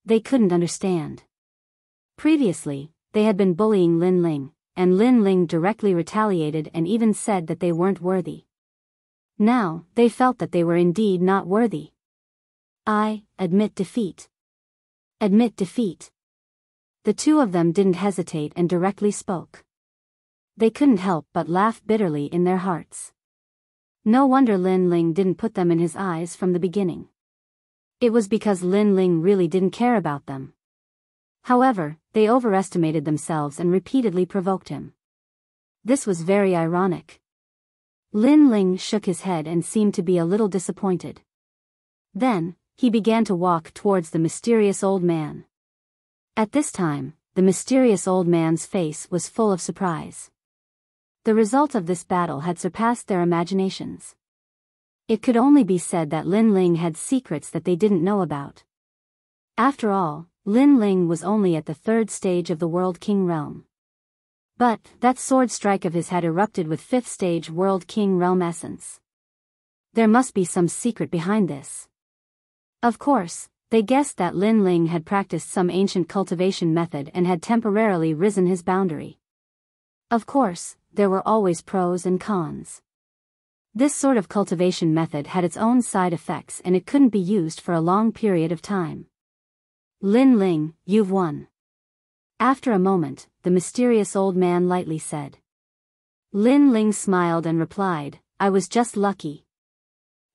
They couldn't understand. Previously, they had been bullying Lin Ling, and Lin Ling directly retaliated and even said that they weren't worthy. Now, they felt that they were indeed not worthy. I admit defeat. Admit defeat. The two of them didn't hesitate and directly spoke. They couldn't help but laugh bitterly in their hearts. No wonder Lin Ling didn't put them in his eyes from the beginning. It was because Lin Ling really didn't care about them. However, they overestimated themselves and repeatedly provoked him. This was very ironic. Lin Ling shook his head and seemed to be a little disappointed. Then, he began to walk towards the mysterious old man. At this time, the mysterious old man's face was full of surprise. The result of this battle had surpassed their imaginations. It could only be said that Lin Ling had secrets that they didn't know about. After all, Lin Ling was only at the third stage of the World King realm. But that sword strike of his had erupted with fifth stage World King realm essence. There must be some secret behind this. Of course, they guessed that Lin Ling had practiced some ancient cultivation method and had temporarily risen his boundary. Of course, there were always pros and cons. This sort of cultivation method had its own side effects and it couldn't be used for a long period of time. Lin Ling, you've won. After a moment, the mysterious old man lightly said. Lin Ling smiled and replied, I was just lucky.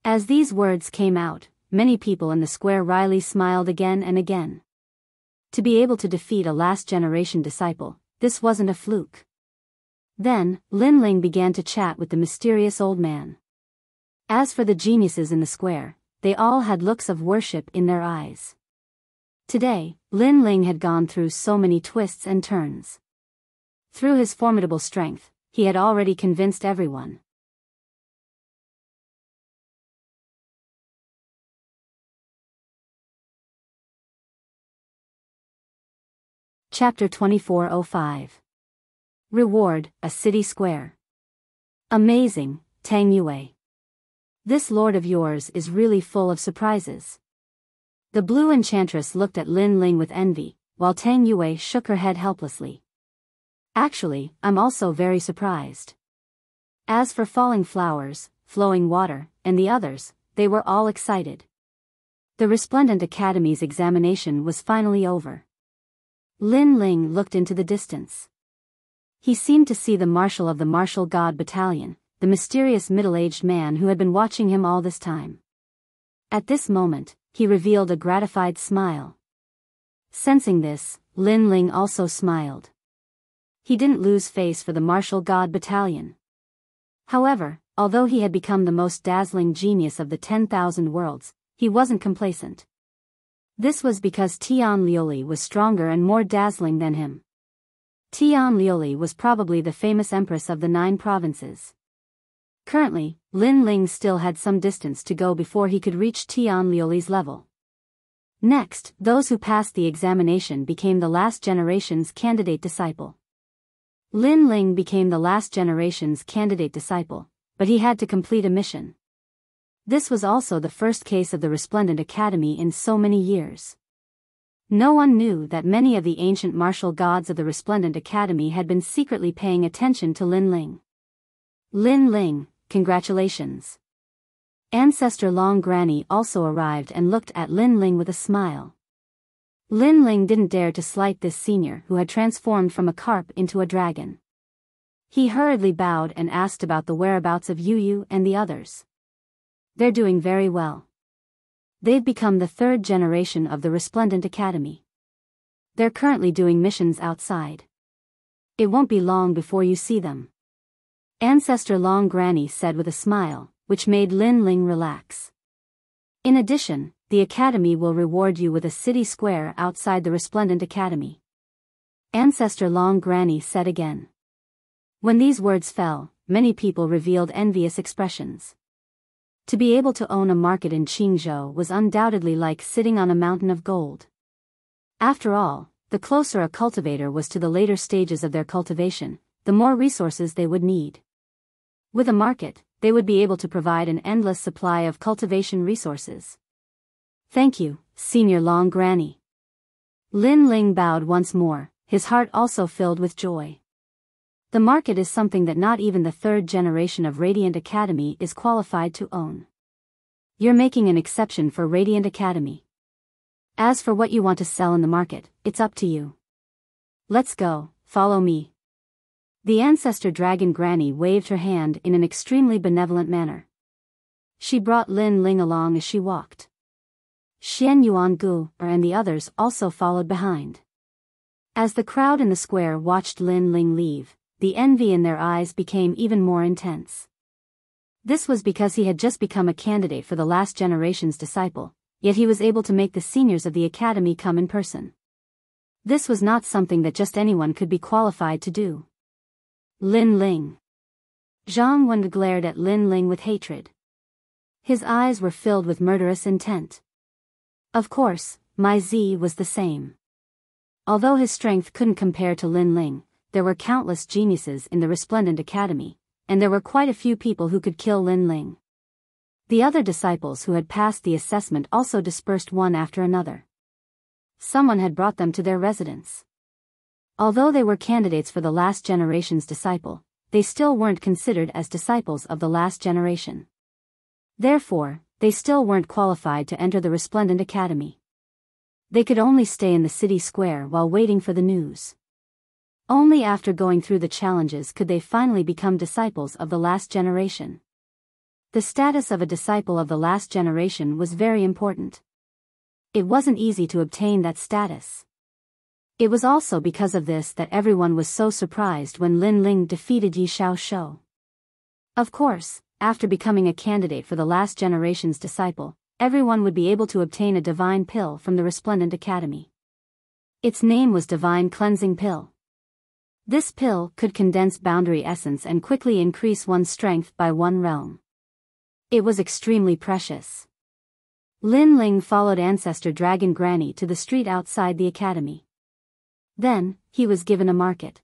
As these words came out, many people in the square wryly smiled again and again. To be able to defeat a last-generation disciple, this wasn't a fluke. Then, Lin Ling began to chat with the mysterious old man. As for the geniuses in the square, they all had looks of worship in their eyes. Today, Lin Ling had gone through so many twists and turns. Through his formidable strength, he had already convinced everyone. Chapter 2405. Reward, a city square. Amazing, Tang Yue. This lord of yours is really full of surprises. The blue enchantress looked at Lin Ling with envy, while Tang Yue shook her head helplessly. Actually, I'm also very surprised. As for falling flowers, flowing water, and the others, they were all excited. The Resplendent Academy's examination was finally over. Lin Ling looked into the distance. He seemed to see the marshal of the Martial God Battalion, the mysterious middle-aged man who had been watching him all this time. At this moment, he revealed a gratified smile. Sensing this, Lin Ling also smiled. He didn't lose face for the Martial God Battalion. However, although he had become the most dazzling genius of the 10,000 worlds, he wasn't complacent. This was because Tian Liuli was stronger and more dazzling than him. Tian Liuli was probably the famous empress of the 9 provinces. Currently, Lin Ling still had some distance to go before he could reach Tian Liuli's level. Next, those who passed the examination became the last generation's candidate disciple. Lin Ling became the last generation's candidate disciple, but he had to complete a mission. This was also the first case of the Resplendent Academy in so many years. No one knew that many of the ancient martial gods of the Resplendent Academy had been secretly paying attention to Lin Ling. Lin Ling, congratulations. Ancestor Long Granny also arrived and looked at Lin Ling with a smile. Lin Ling didn't dare to slight this senior who had transformed from a carp into a dragon. He hurriedly bowed and asked about the whereabouts of Yu Yu and the others. They're doing very well. They've become the 3rd generation of the Resplendent Academy. They're currently doing missions outside. It won't be long before you see them. Ancestor Long Granny said with a smile, which made Lin Ling relax. In addition, the Academy will reward you with a city square outside the Resplendent Academy. Ancestor Long Granny said again. When these words fell, many people revealed envious expressions. To be able to own a market in Qingzhou was undoubtedly like sitting on a mountain of gold. After all, the closer a cultivator was to the later stages of their cultivation, the more resources they would need. With a market, they would be able to provide an endless supply of cultivation resources. Thank you, Senior Long Granny. Lin Ling bowed once more, his heart also filled with joy. The market is something that not even the 3rd generation of Radiant Academy is qualified to own. You're making an exception for Radiant Academy. As for what you want to sell in the market, it's up to you. Let's go, follow me. The Ancestor Dragon Granny waved her hand in an extremely benevolent manner. She brought Lin Ling along as she walked. Xian Yuan Gu and the others also followed behind. As the crowd in the square watched Lin Ling leave, the envy in their eyes became even more intense. This was because he had just become a candidate for the last generation's disciple, yet he was able to make the seniors of the academy come in person. This was not something that just anyone could be qualified to do. Lin Ling. Zhang Wen glared at Lin Ling with hatred. His eyes were filled with murderous intent. Of course, Mai Zi was the same. Although his strength couldn't compare to Lin Ling, there were countless geniuses in the Resplendent Academy, and there were quite a few people who could kill Lin Ling. The other disciples who had passed the assessment also dispersed one after another. Someone had brought them to their residence. Although they were candidates for the last generation's disciple, they still weren't considered as disciples of the last generation. Therefore, they still weren't qualified to enter the Resplendent Academy. They could only stay in the city square while waiting for the news. Only after going through the challenges could they finally become disciples of the last generation. The status of a disciple of the last generation was very important. It wasn't easy to obtain that status. It was also because of this that everyone was so surprised when Lin Ling defeated Yi Xiaoshou. Of course, after becoming a candidate for the last generation's disciple, everyone would be able to obtain a divine pill from the Resplendent Academy. Its name was Divine Cleansing Pill. This pill could condense boundary essence and quickly increase one's strength by 1 realm. It was extremely precious. Lin Ling followed Ancestor Dragon Granny to the street outside the academy. Then, he was given a market.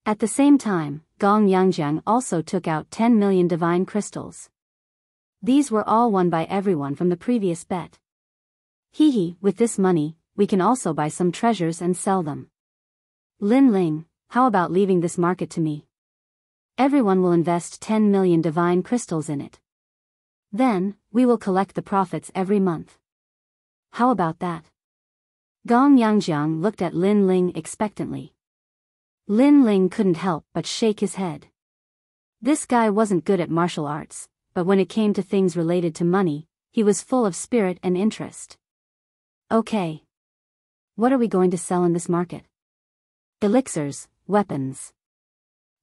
At the same time, Gong Yangjiang also took out 10 million divine crystals. These were all won by everyone from the previous bet. With this money, we can also buy some treasures and sell them. Lin Ling, how about leaving this market to me? Everyone will invest 10 million divine crystals in it. Then, we will collect the profits every month. How about that? Gong Yangjiang looked at Lin Ling expectantly. Lin Ling couldn't help but shake his head. This guy wasn't good at martial arts, but when it came to things related to money, he was full of spirit and interest. Okay. What are we going to sell in this market? Elixirs, weapons.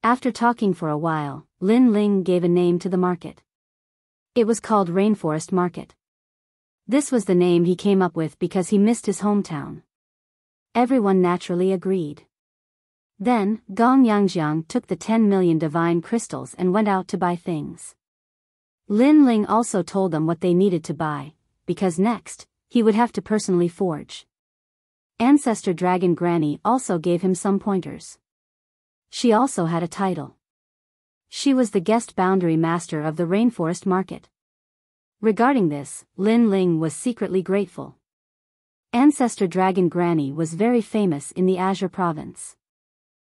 After talking for a while, Lin Ling gave a name to the market. It was called Rainforest Market. This was the name he came up with because he missed his hometown. Everyone naturally agreed. Then, Gong Yangjiang took the 10 million divine crystals and went out to buy things. Lin Ling also told them what they needed to buy, because next, he would have to personally forge. Ancestor Dragon Granny also gave him some pointers. She also had a title. She was the guest boundary master of the Rainforest Market. Regarding this, Lin Ling was secretly grateful. Ancestor Dragon Granny was very famous in the Azure province.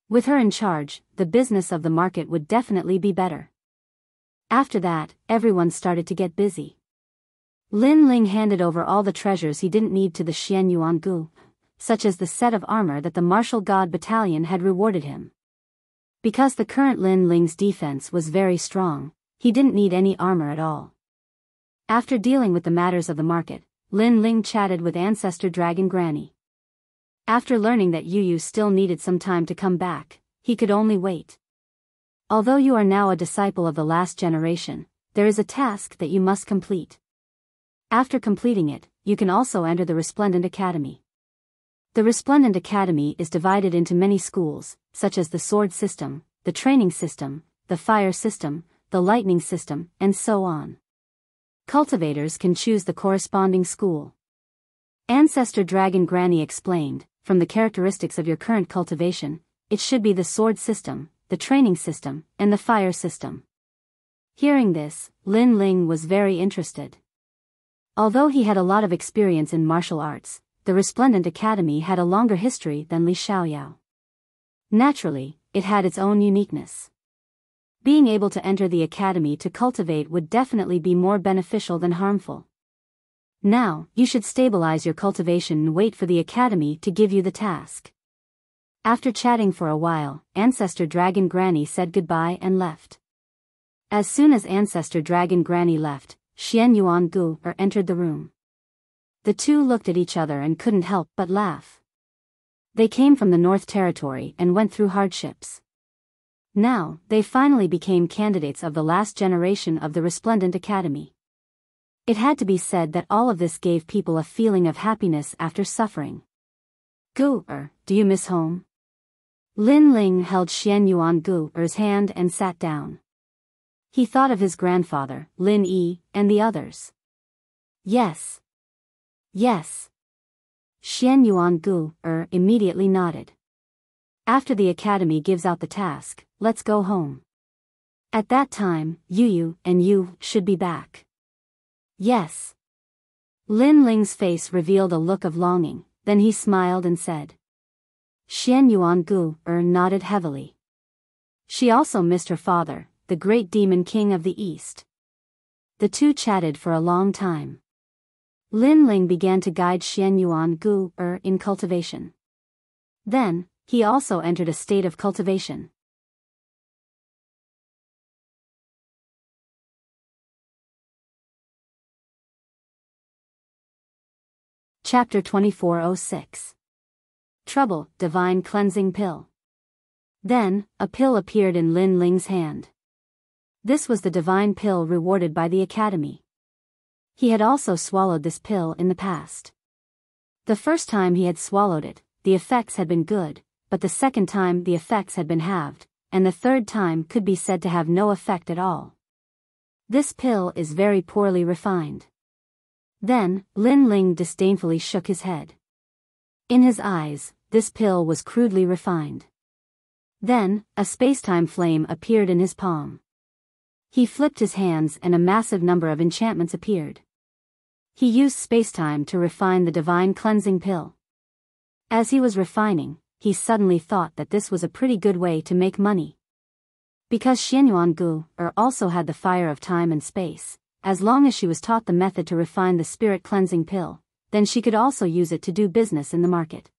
With her in charge, the business of the market would definitely be better. After that, everyone started to get busy. Lin Ling handed over all the treasures he didn't need to the Xian Yuan Gu, such as the set of armor that the Martial God Battalion had rewarded him. Because the current Lin Ling's defense was very strong, he didn't need any armor at all. After dealing with the matters of the market, Lin Ling chatted with Ancestor Dragon Granny. After learning that Yu still needed some time to come back, he could only wait. Although you are now a disciple of the last generation, there is a task that you must complete. After completing it, you can also enter the Resplendent Academy. The Resplendent Academy is divided into many schools, such as the Sword System, the Training System, the Fire System, the Lightning System, and so on. Cultivators can choose the corresponding school. Ancestor Dragon Granny explained, from the characteristics of your current cultivation, it should be the Sword System, the Training System, and the Fire System. Hearing this, Lin Ling was very interested. Although he had a lot of experience in martial arts, the Resplendent Academy had a longer history than Li Xiaoyao. Naturally, it had its own uniqueness. Being able to enter the academy to cultivate would definitely be more beneficial than harmful. Now, you should stabilize your cultivation and wait for the academy to give you the task. After chatting for a while, Ancestor Dragon Granny said goodbye and left. As soon as Ancestor Dragon Granny left, Xian Yuan Gu entered the room. The two looked at each other and couldn't help but laugh. They came from the North Territory and went through hardships. Now, they finally became candidates of the last generation of the Resplendent Academy. It had to be said that all of this gave people a feeling of happiness after suffering. Gu, do you miss home? Lin Ling held Xian Yuan Gu's hand and sat down. He thought of his grandfather, Lin Yi, and the others. Yes. Yes. Xian Yuan Gu immediately nodded. After the academy gives out the task, let's go home. At that time, Yu and you should be back. Yes. Lin Ling's face revealed a look of longing, then he smiled and said. Xian Yuan Gu nodded heavily. She also missed her father, the great demon king of the East. The two chatted for a long time. Lin Ling began to guide Xian Yuan Gu in cultivation. Then, he also entered a state of cultivation. Chapter 2406. Trouble, Divine Cleansing Pill. Then, a pill appeared in Lin Ling's hand. This was the divine pill rewarded by the academy. He had also swallowed this pill in the past. The first time he had swallowed it, the effects had been good, but the second time the effects had been halved, and the third time could be said to have no effect at all. This pill is very poorly refined. Then, Lin Ling disdainfully shook his head. In his eyes, this pill was crudely refined. Then, a spacetime flame appeared in his palm. He flipped his hands and a massive number of enchantments appeared. He used spacetime to refine the divine cleansing pill. As he was refining, he suddenly thought that this was a pretty good way to make money. Because Xianyuan Gu also had the fire of time and space, as long as she was taught the method to refine the spirit cleansing pill, then she could also use it to do business in the market.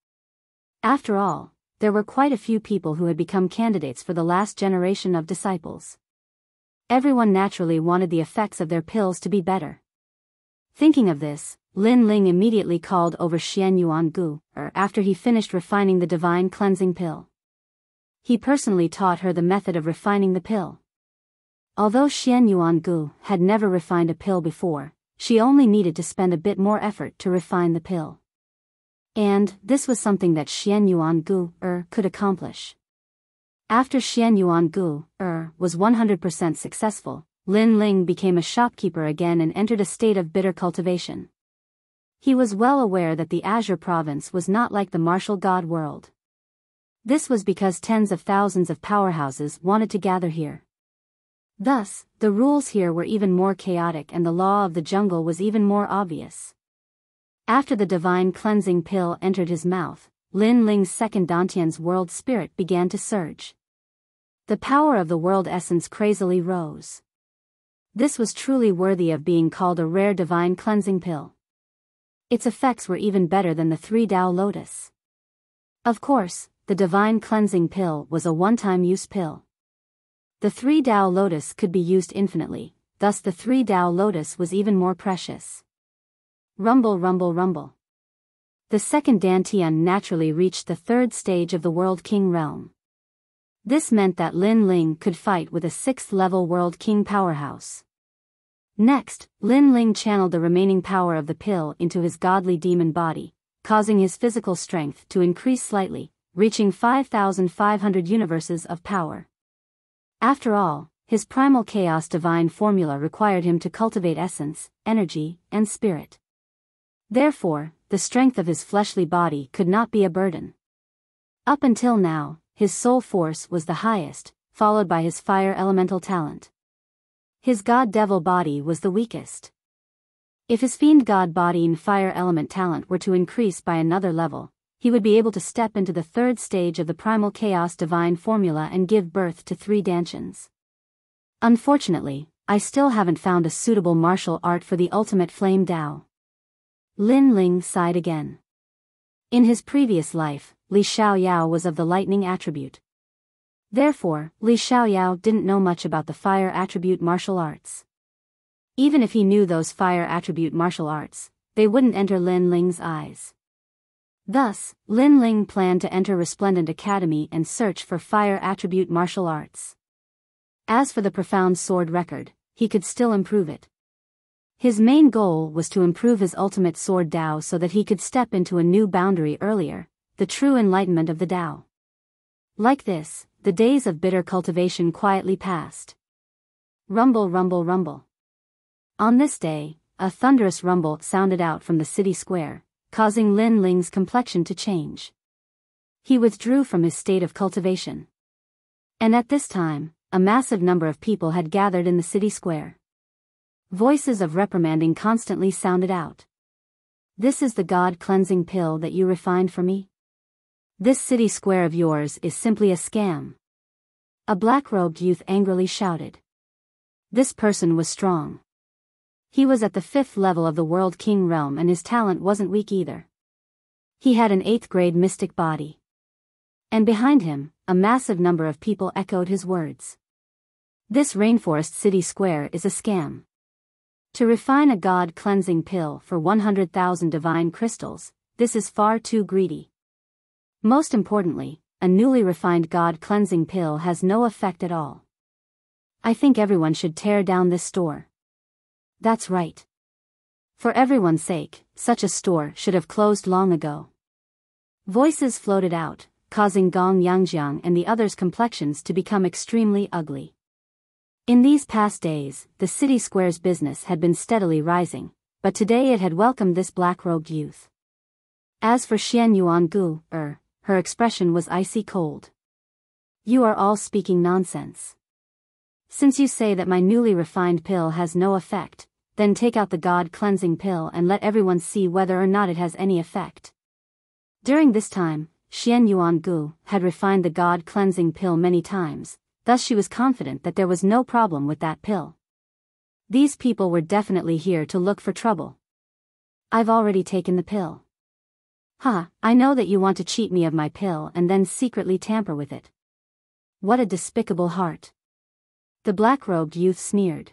After all, there were quite a few people who had become candidates for the last generation of disciples. Everyone naturally wanted the effects of their pills to be better. Thinking of this, Lin Ling immediately called over Xianyuan Gu after he finished refining the divine cleansing pill. He personally taught her the method of refining the pill. Although Xianyuan Gu had never refined a pill before, she only needed to spend a bit more effort to refine the pill. And this was something that Xianyuan Gu could accomplish. After Xianyuan Gu was 100% successful, Lin Ling became a shopkeeper again and entered a state of bitter cultivation. He was well aware that the Azure province was not like the martial god world. This was because tens of thousands of powerhouses wanted to gather here. Thus, the rules here were even more chaotic and the law of the jungle was even more obvious. After the divine cleansing pill entered his mouth, Lin Ling's second Dantian's world spirit began to surge. The power of the world essence crazily rose. This was truly worthy of being called a rare divine cleansing pill. Its effects were even better than the 3 Tao Lotus. Of course, the divine cleansing pill was a one-time use pill. The 3 Tao Lotus could be used infinitely, thus the 3 Tao Lotus was even more precious. Rumble, rumble, rumble. The second Dantian naturally reached the 3rd stage of the World King realm. This meant that Lin Ling could fight with a 6th-level World King powerhouse. Next, Lin Ling channeled the remaining power of the pill into his godly demon body, causing his physical strength to increase slightly, reaching 5,500 universes of power. After all, his primal chaos divine formula required him to cultivate essence, energy, and spirit. Therefore, the strength of his fleshly body could not be a burden. Up until now, his soul force was the highest, followed by his fire elemental talent. His god-devil body was the weakest. If his fiend god body and fire element talent were to increase by another level, he would be able to step into the 3rd stage of the primal chaos divine formula and give birth to 3 Dantians. Unfortunately, I still haven't found a suitable martial art for the ultimate flame Tao. Lin Ling sighed again. In his previous life, Li Xiaoyao was of the lightning attribute. Therefore, Li Xiaoyao didn't know much about the fire attribute martial arts. Even if he knew those fire attribute martial arts, they wouldn't enter Lin Ling's eyes. Thus, Lin Ling planned to enter Resplendent Academy and search for fire attribute martial arts. As for the profound sword record, he could still improve it. His main goal was to improve his ultimate sword Tao so that he could step into a new boundary earlier, the true enlightenment of the Tao. Like this, the days of bitter cultivation quietly passed. Rumble, rumble, rumble. On this day, a thunderous rumble sounded out from the city square, causing Lin Ling's complexion to change. He withdrew from his state of cultivation. And at this time, a massive number of people had gathered in the city square. Voices of reprimanding constantly sounded out. This is the God-cleansing pill that you refined for me? This city square of yours is simply a scam. A black-robed youth angrily shouted. This person was strong. He was at the 5th level of the World King realm and his talent wasn't weak either. He had an 8th-grade mystic body. And behind him, a massive number of people echoed his words. This rainforest city square is a scam. To refine a God-cleansing pill for 100,000 divine crystals, this is far too greedy. Most importantly, a newly refined God-cleansing pill has no effect at all. I think everyone should tear down this store. That's right. For everyone's sake, such a store should have closed long ago. Voices floated out, causing Gong Yangjiang and the others' complexions to become extremely ugly. In these past days, the city square's business had been steadily rising, but today it had welcomed this black-robed youth. As for Xianyuan Gu, her expression was icy cold. You are all speaking nonsense. Since you say that my newly refined pill has no effect, then take out the God-cleansing pill and let everyone see whether or not it has any effect. During this time, Xian Yuan Gu, had refined the god-cleansing pill many times, thus she was confident that there was no problem with that pill. These people were definitely here to look for trouble. I've already taken the pill. I know that you want to cheat me of my pill and then secretly tamper with it. What a despicable heart. The black-robed youth sneered.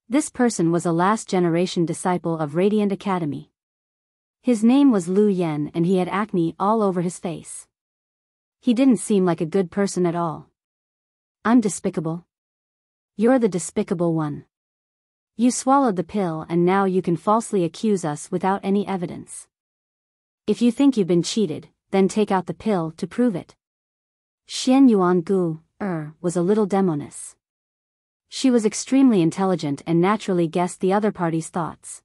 This person was a last-generation disciple of Radiant Academy. His name was Lu Yen and he had acne all over his face. He didn't seem like a good person at all. I'm despicable. You're the despicable one. You swallowed the pill and now you can falsely accuse us without any evidence. If you think you've been cheated, then take out the pill to prove it. Xian Yuan Gu, was a little demoness. She was extremely intelligent and naturally guessed the other party's thoughts.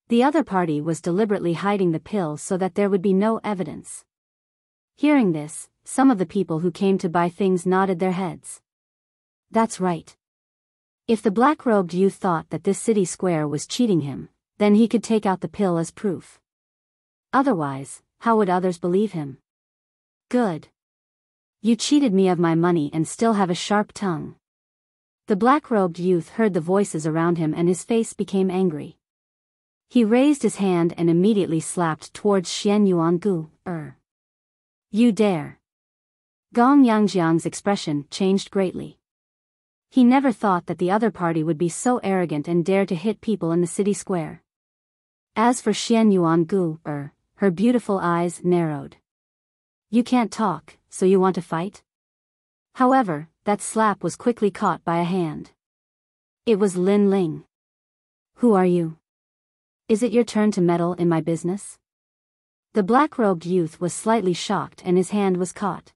The other party was deliberately hiding the pill so that there would be no evidence. Hearing this, some of the people who came to buy things nodded their heads. That's right. If the black-robed youth thought that this city square was cheating him, then he could take out the pill as proof. Otherwise, how would others believe him? Good. You cheated me of my money and still have a sharp tongue. The black-robed youth heard the voices around him and his face became angry. He raised his hand and immediately slapped towards Xian Yuan Gu. You dare. Gong Yangjiang's expression changed greatly. He never thought that the other party would be so arrogant and dare to hit people in the city square. As for Xian Yuan Gu, her beautiful eyes narrowed. You can't talk, so you want to fight? However, that slap was quickly caught by a hand. It was Lin Ling. Who are you? Is it your turn to meddle in my business? The black-robed youth was slightly shocked and his hand was caught.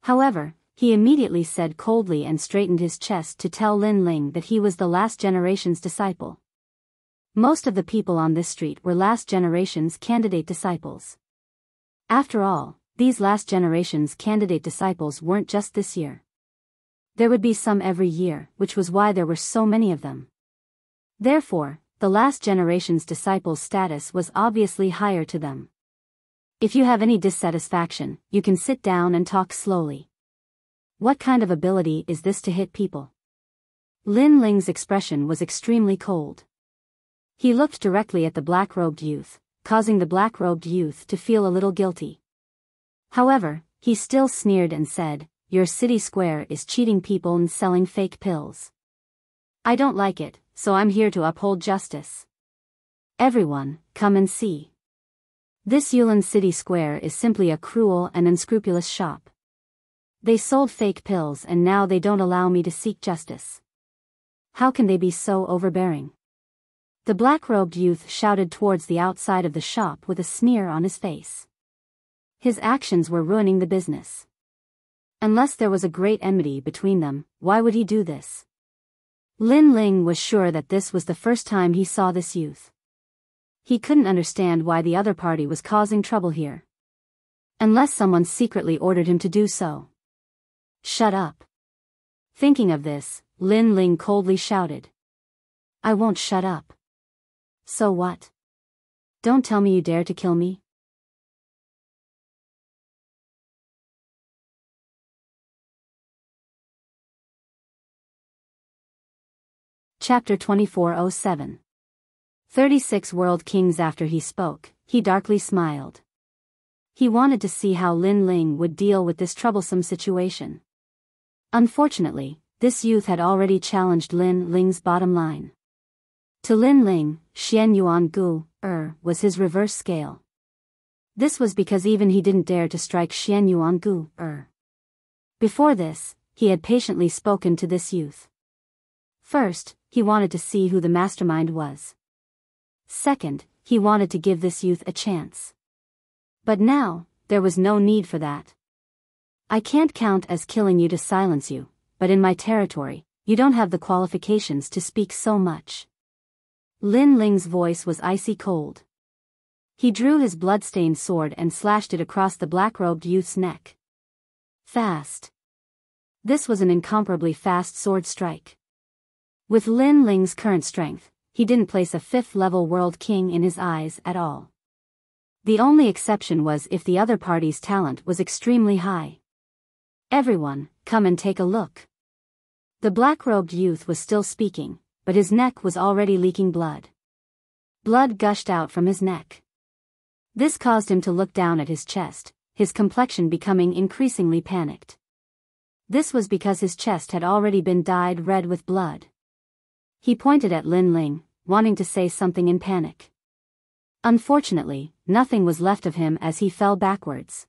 However, he immediately said coldly and straightened his chest to tell Lin Ling that he was the last generation's disciple. Most of the people on this street were last generation's candidate disciples. After all, these last generation's candidate disciples weren't just this year. There would be some every year, which was why there were so many of them. Therefore, the last generation's disciples' status was obviously higher to them. If you have any dissatisfaction, you can sit down and talk slowly. What kind of ability is this to hit people? Lin Ling's expression was extremely cold. He looked directly at the black-robed youth, causing the black-robed youth to feel a little guilty. However, he still sneered and said, Your city square is cheating people and selling fake pills. I don't like it, so I'm here to uphold justice. Everyone, come and see. This Yulin City Square is simply a cruel and unscrupulous shop. They sold fake pills and now they don't allow me to seek justice. How can they be so overbearing? The black-robed youth shouted towards the outside of the shop with a sneer on his face. His actions were ruining the business. Unless there was a great enmity between them, why would he do this? Lin Ling was sure that this was the first time he saw this youth. He couldn't understand why the other party was causing trouble here. Unless someone secretly ordered him to do so. Shut up. Thinking of this, Lin Ling coldly shouted. I won't shut up. So what? Don't tell me you dare to kill me. Chapter 2407. 36 World Kings. After he spoke, he darkly smiled. He wanted to see how Lin Ling would deal with this troublesome situation. Unfortunately, this youth had already challenged Lin Ling's bottom line. To Lin Ling, Xian Yuan Gu, was his reverse scale. This was because even he didn't dare to strike Xian Yuan Gu, Before this, he had patiently spoken to this youth. First, he wanted to see who the mastermind was. Second, he wanted to give this youth a chance. But now, there was no need for that. I can't count as killing you to silence you, but in my territory, you don't have the qualifications to speak so much. Lin Ling's voice was icy cold. He drew his blood-stained sword and slashed it across the black-robed youth's neck. Fast. This was an incomparably fast sword strike. With Lin Ling's current strength, he didn't place a 5th-level world king in his eyes at all. The only exception was if the other party's talent was extremely high. Everyone, come and take a look. The black-robed youth was still speaking, but his neck was already leaking blood. Blood gushed out from his neck. This caused him to look down at his chest, his complexion becoming increasingly panicked. This was because his chest had already been dyed red with blood. He pointed at Lin Ling, wanting to say something in panic. Unfortunately, nothing was left of him as he fell backwards.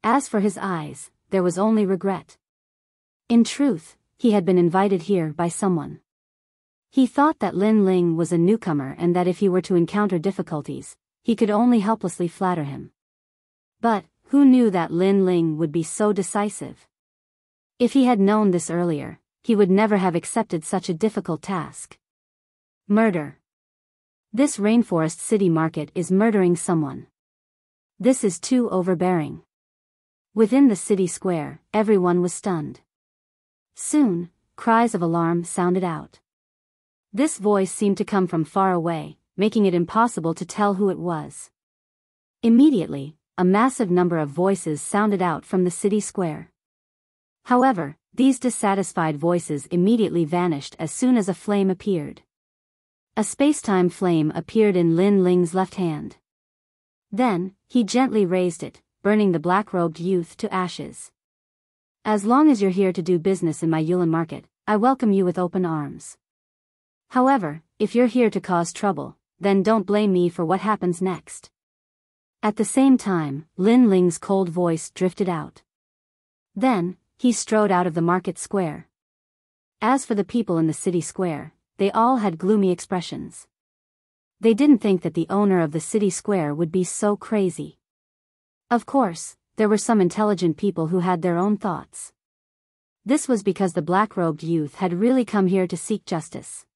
As for his eyes, there was only regret. In truth, he had been invited here by someone. He thought that Lin Ling was a newcomer and that if he were to encounter difficulties, he could only helplessly flatter him. But, who knew that Lin Ling would be so decisive? If he had known this earlier, he would never have accepted such a difficult task. Murder. This rainforest city market is murdering someone. This is too overbearing. Within the city square, everyone was stunned. Soon, cries of alarm sounded out. This voice seemed to come from far away, making it impossible to tell who it was. Immediately, a massive number of voices sounded out from the city square. However, these dissatisfied voices immediately vanished as soon as a flame appeared. A space-time flame appeared in Lin Ling's left hand. Then, he gently raised it, burning the black-robed youth to ashes. As long as you're here to do business in my Yulin market, I welcome you with open arms. However, if you're here to cause trouble, then don't blame me for what happens next. At the same time, Lin Ling's cold voice drifted out. Then, he strode out of the market square. As for the people in the city square, they all had gloomy expressions. They didn't think that the owner of the city square would be so crazy. Of course, there were some intelligent people who had their own thoughts. This was because the black-robed youth had really come here to seek justice.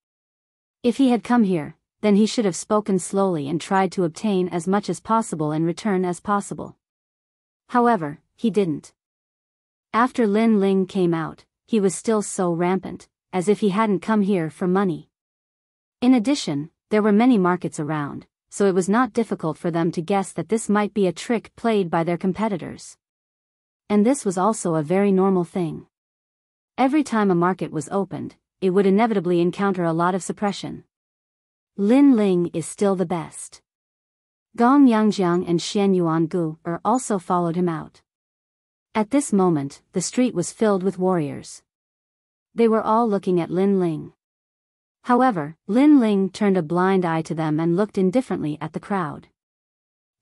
If he had come here, then he should have spoken slowly and tried to obtain as much as possible in return as possible. However, he didn't. After Lin Ling came out, he was still so rampant, as if he hadn't come here for money. In addition, there were many markets around, so it was not difficult for them to guess that this might be a trick played by their competitors. And this was also a very normal thing. Every time a market was opened, it would inevitably encounter a lot of suppression. Lin Ling is still the best. Gong Yangjiang and Xian Yuangu also followed him out. At this moment, the street was filled with warriors. They were all looking at Lin Ling. However, Lin Ling turned a blind eye to them and looked indifferently at the crowd.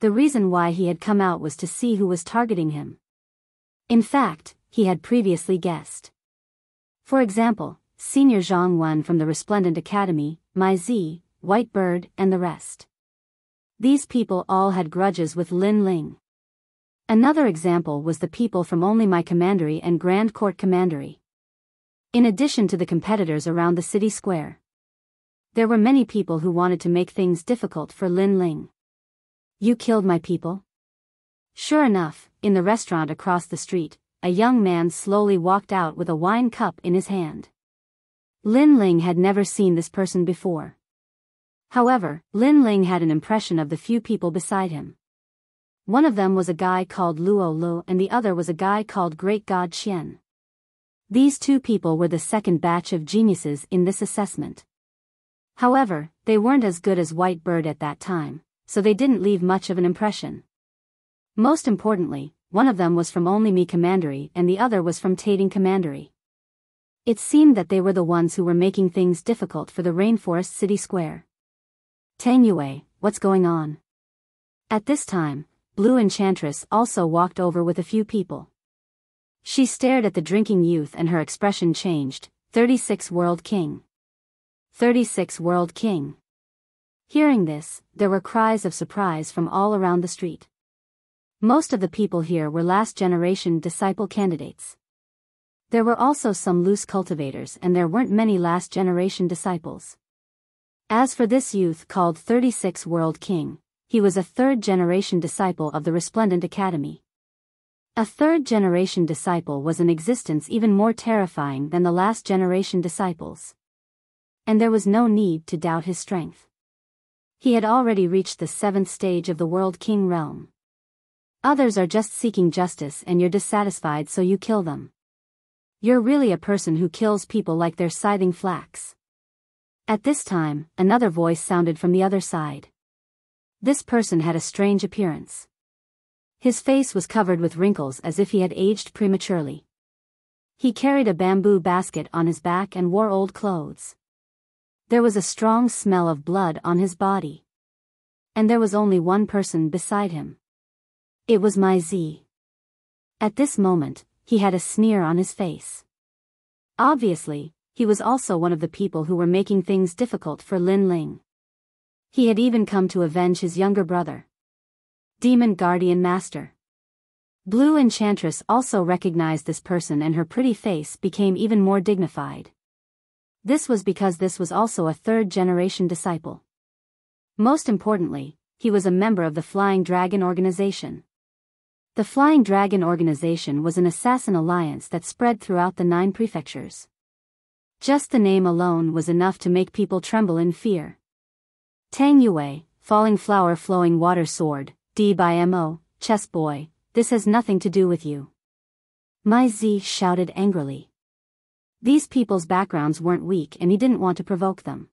The reason why he had come out was to see who was targeting him. In fact, he had previously guessed. For example, Senior Zhang Wen from the Resplendent Academy, Mai Zi, White Bird, and the rest. These people all had grudges with Lin Ling. Another example was the people from Only My Commandery and Grand Court Commandery. In addition to the competitors around the city square, there were many people who wanted to make things difficult for Lin Ling. You killed my people? Sure enough, in the restaurant across the street, a young man slowly walked out with a wine cup in his hand. Lin Ling had never seen this person before. However, Lin Ling had an impression of the few people beside him. One of them was a guy called Luo Lu and the other was a guy called Great God Qian. These two people were the second batch of geniuses in this assessment. However, they weren't as good as White Bird at that time, so they didn't leave much of an impression. Most importantly, one of them was from Only Me Commandery and the other was from Tating Commandery. It seemed that they were the ones who were making things difficult for the Rainforest City Square. Tang Yue, what's going on? At this time, Blue Enchantress also walked over with a few people. She stared at the drinking youth and her expression changed. 36 World King. 36 World King. Hearing this, there were cries of surprise from all around the street. Most of the people here were last-generation disciple candidates. There were also some loose cultivators and there weren't many last-generation disciples. As for this youth called 36 World King, he was a third-generation disciple of the Resplendent Academy. A third-generation disciple was in existence even more terrifying than the last-generation disciples. And there was no need to doubt his strength. He had already reached the 7th stage of the World King realm. Others are just seeking justice and you're dissatisfied so you kill them. You're really a person who kills people like they're scything flax. At this time, another voice sounded from the other side. This person had a strange appearance. His face was covered with wrinkles as if he had aged prematurely. He carried a bamboo basket on his back and wore old clothes. There was a strong smell of blood on his body. And there was only one person beside him. It was my Z. At this moment, he had a sneer on his face. Obviously, he was also one of the people who were making things difficult for Lin Ling. He had even come to avenge his younger brother. Demon Guardian Master. Blue Enchantress also recognized this person and her pretty face became even more dignified. This was because this was also a 3rd-generation disciple. Most importantly, he was a member of the Flying Dragon Organization. The Flying Dragon Organization was an assassin alliance that spread throughout the 9 prefectures. Just the name alone was enough to make people tremble in fear. Tang Yue, Falling Flower Flowing Water Sword, D/Mo, Chess Boy, this has nothing to do with you. My Z shouted angrily. These people's backgrounds weren't weak and he didn't want to provoke them.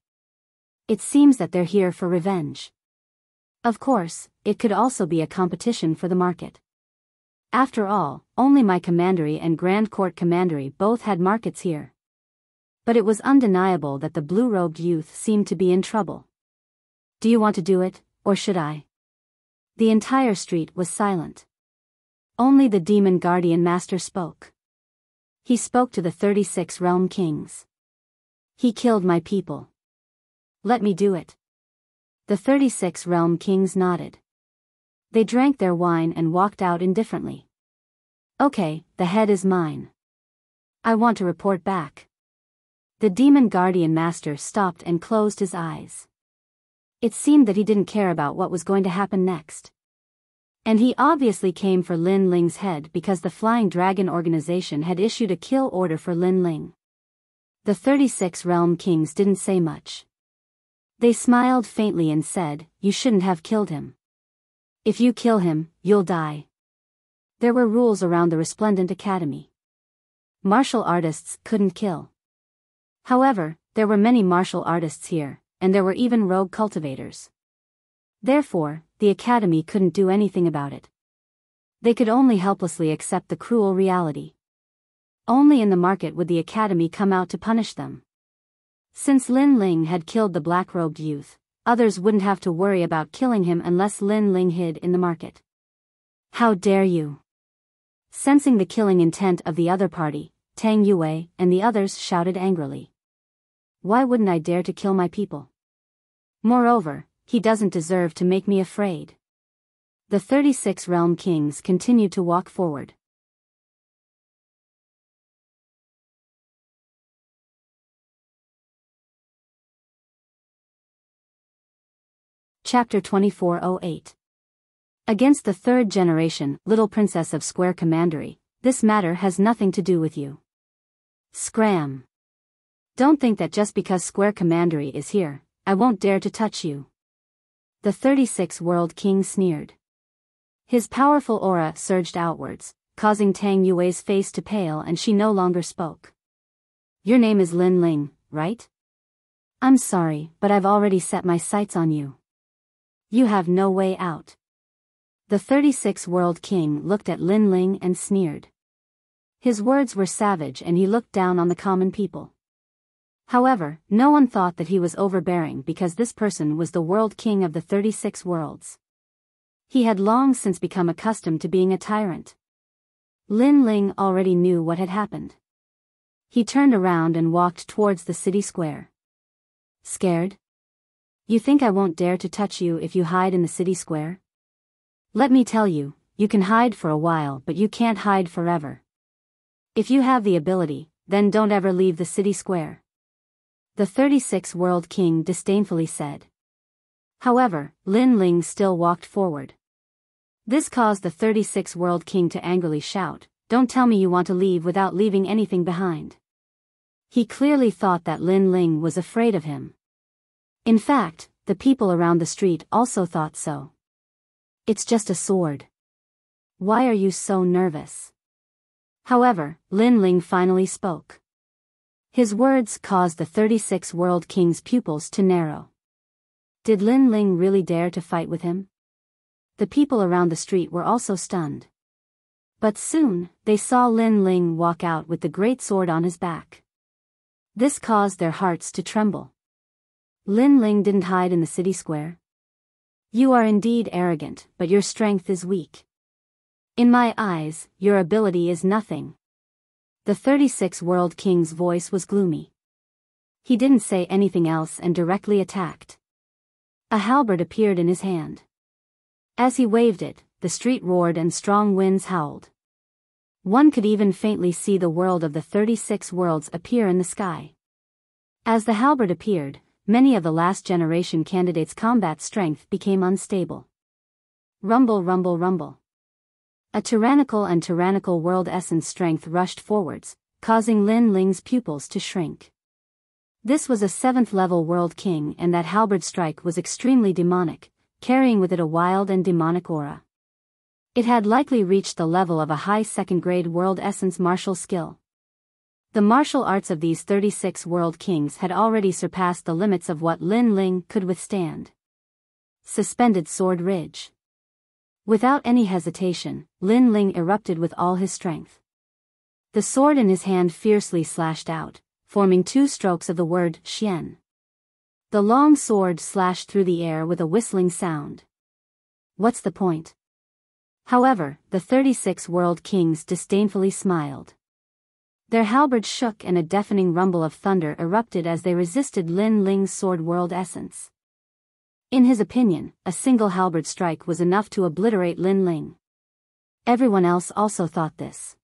It seems that they're here for revenge. Of course, it could also be a competition for the market. After all, only my commandery and Grand Court commandery both had markets here. But it was undeniable that the blue-robed youth seemed to be in trouble. Do you want to do it, or should I? The entire street was silent. Only the Demon Guardian Master spoke. He spoke to the 36 Realm Kings. He killed my people. Let me do it. The 36 Realm Kings nodded. They drank their wine and walked out indifferently. Okay, the head is mine. I want to report back. The Demon Guardian Master stopped and closed his eyes. It seemed that he didn't care about what was going to happen next. And he obviously came for Lin Ling's head because the Flying Dragon Organization had issued a kill order for Lin Ling. The 36 Realm Kings didn't say much. They smiled faintly and said, "You shouldn't have killed him. If you kill him, you'll die." There were rules around the Resplendent Academy. Martial artists couldn't kill. However, there were many martial artists here, and there were even rogue cultivators. Therefore, the Academy couldn't do anything about it. They could only helplessly accept the cruel reality. Only in the market would the Academy come out to punish them. Since Lin Ling had killed the black-robed youth, others wouldn't have to worry about killing him unless Lin Ling hid in the market. How dare you! Sensing the killing intent of the other party, Tang Yue and the others shouted angrily. Why wouldn't I dare to kill my people? Moreover, he doesn't deserve to make me afraid. The 36 Realm Kings continued to walk forward. Chapter 2408. Against the 3rd generation, Little Princess of Square Commandery, this matter has nothing to do with you. Scram. Don't think that just because Square Commandery is here, I won't dare to touch you. The 36 World King sneered. His powerful aura surged outwards, causing Tang Yue's face to pale and she no longer spoke. Your name is Lin Ling, right? I'm sorry, but I've already set my sights on you. You have no way out. The 36 World King looked at Lin Ling and sneered. His words were savage and he looked down on the common people. However, no one thought that he was overbearing because this person was the World King of the 36 worlds. He had long since become accustomed to being a tyrant. Lin Ling already knew what had happened. He turned around and walked towards the city square. Scared? You think I won't dare to touch you if you hide in the city square? Let me tell you, you can hide for a while but you can't hide forever. If you have the ability, then don't ever leave the city square. The 36 World King disdainfully said. However, Lin Ling still walked forward. This caused the 36 World King to angrily shout, "Don't tell me you want to leave without leaving anything behind." He clearly thought that Lin Ling was afraid of him. In fact, the the people around the street also thought so. It's just a sword. Why are you so nervous? However, Lin Ling finally spoke. His words caused the 36 World King's pupils to narrow. Did Lin Ling really dare to fight with him? The people around the street were also stunned. But soon, they saw Lin Ling walk out with the great sword on his back. This caused their hearts to tremble. Lin Ling didn't hide in the city square. You are indeed arrogant, but your strength is weak. In my eyes, your ability is nothing. The 36 World King's voice was gloomy. He didn't say anything else and directly attacked. A halberd appeared in his hand. As he waved it, the street roared and strong winds howled. One could even faintly see the world of the 36 worlds appear in the sky. As the halberd appeared, many of the last generation candidates' combat strength became unstable. Rumble, rumble, rumble. A tyrannical world essence strength rushed forwards, causing Lin Ling's pupils to shrink. This was a 7th level world king, and that halberd strike was extremely demonic, carrying with it a wild and demonic aura. It had likely reached the level of a high 2nd grade world essence martial skill. The martial arts of these 36 world kings had already surpassed the limits of what Lin Ling could withstand. Suspended Sword Ridge. Without any hesitation, Lin Ling erupted with all his strength. The sword in his hand fiercely slashed out, forming 2 strokes of the word Xian. The long sword slashed through the air with a whistling sound. What's the point? However, the 36 world kings disdainfully smiled. Their halberds shook and a deafening rumble of thunder erupted as they resisted Lin Ling's sword world essence. In his opinion, a single halberd strike was enough to obliterate Lin Ling. Everyone else also thought this.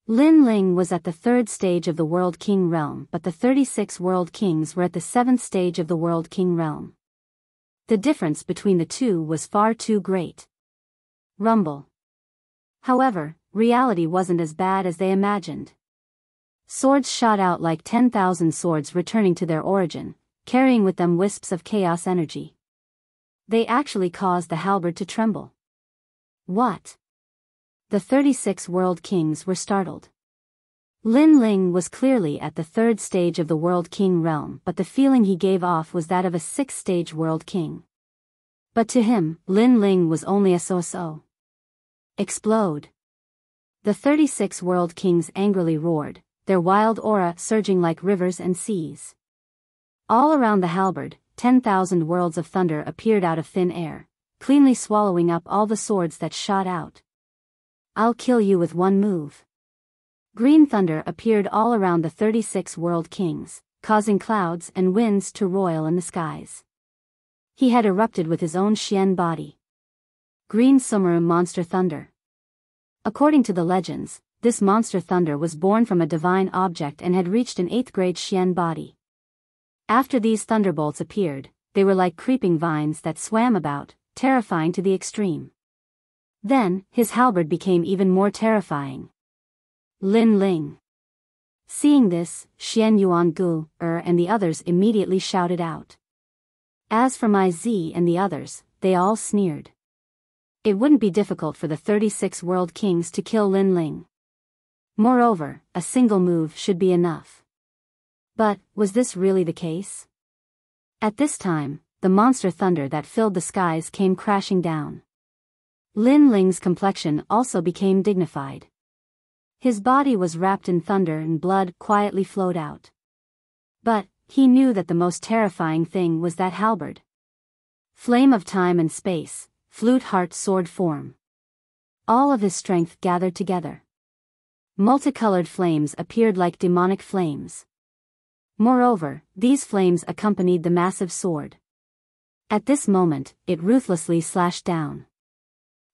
Lin Ling was at the 3rd stage of the World King realm, but the 36 World Kings were at the 7th stage of the World King realm. The difference between the two was far too great. Rumble. However, reality wasn't as bad as they imagined. Swords shot out like 10,000 swords returning to their origin, carrying with them wisps of chaos energy. They actually caused the halberd to tremble. What? The 36 World Kings were startled. Lin Ling was clearly at the 3rd stage of the World King realm, but the feeling he gave off was that of a 6th stage World King. But to him, Lin Ling was only a so-so. Explode. The 36 World Kings angrily roared, their wild aura surging like rivers and seas. All around the halberd, 10,000 worlds of thunder appeared out of thin air, cleanly swallowing up all the swords that shot out. I'll kill you with one move. Green thunder appeared all around the 36 World Kings, causing clouds and winds to roil in the skies. He had erupted with his own Xian body. Green Sumeru Monster Thunder. According to the legends, this monster thunder was born from a divine object and had reached an 8th grade Xian body. After these thunderbolts appeared, they were like creeping vines that swam about, terrifying to the extreme. Then, his halberd became even more terrifying. Lin Ling. Seeing this, Xian Yuan Gu, and the others immediately shouted out. As for my Z and the others, they all sneered. It wouldn't be difficult for the 36 World Kings to kill Lin Ling. Moreover, a single move should be enough. But, was this really the case? At this time, the monster thunder that filled the skies came crashing down. Lin Ling's complexion also became dignified. His body was wrapped in thunder and blood quietly flowed out. But, he knew that the most terrifying thing was that halberd. Flame of time and space, flute heart sword form. All of his strength gathered together. Multicolored flames appeared like demonic flames. Moreover, these flames accompanied the massive sword. At this moment, it ruthlessly slashed down.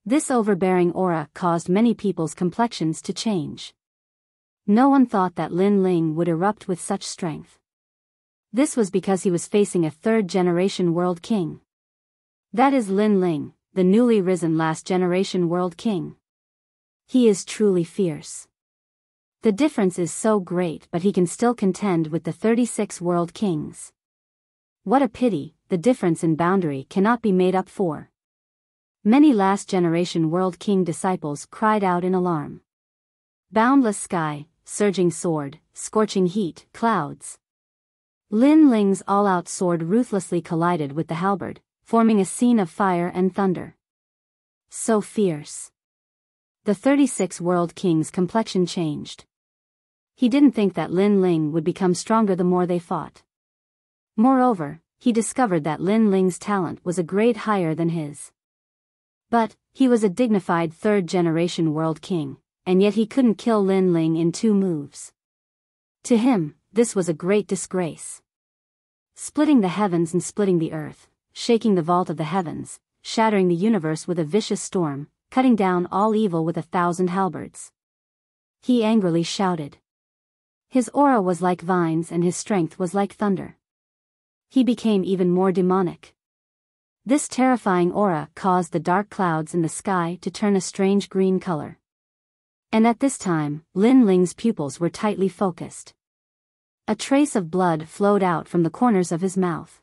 This overbearing aura caused many people's complexions to change. No one thought that Lin Ling would erupt with such strength. This was because he was facing a 3rd-generation World King. That is Lin Ling, the newly risen last-generation World King. He is truly fierce. The difference is so great, but he can still contend with the 36 World Kings. What a pity, the the difference in boundary cannot be made up for. Many last-generation World King disciples cried out in alarm. Boundless sky, surging sword, scorching heat, clouds. Lin Ling's all-out sword ruthlessly collided with the halberd, forming a scene of fire and thunder. So fierce. The 36 World King's complexion changed. He didn't think that Lin Ling would become stronger the more they fought. Moreover, he discovered that Lin Ling's talent was a grade higher than his. But, he was a dignified third-generation World King, and yet he couldn't kill Lin Ling in 2 moves. To him, this was a great disgrace. Splitting the heavens and splitting the earth, shaking the vault of the heavens, shattering the universe with a vicious storm, cutting down all evil with 1,000 halberds. He angrily shouted. His aura was like vines and his strength was like thunder. He became even more demonic. This terrifying aura caused the dark clouds in the sky to turn a strange green color. And at this time, Lin Ling's pupils were tightly focused. A trace of blood flowed out from the corners of his mouth.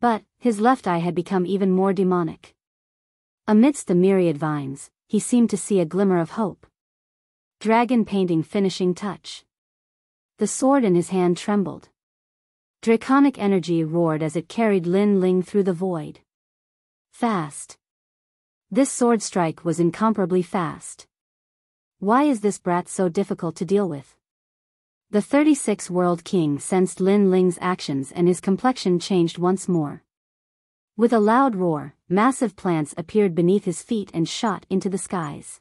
But, his left eye had become even more demonic. Amidst the myriad vines, he seemed to see a glimmer of hope. Dragon painting finishing touch. The sword in his hand trembled. Draconic energy roared as it carried Lin Ling through the void. Fast. This sword strike was incomparably fast. Why is this brat so difficult to deal with? The 36 World King sensed Lin Ling's actions and his complexion changed once more. With a loud roar, massive plants appeared beneath his feet and shot into the skies.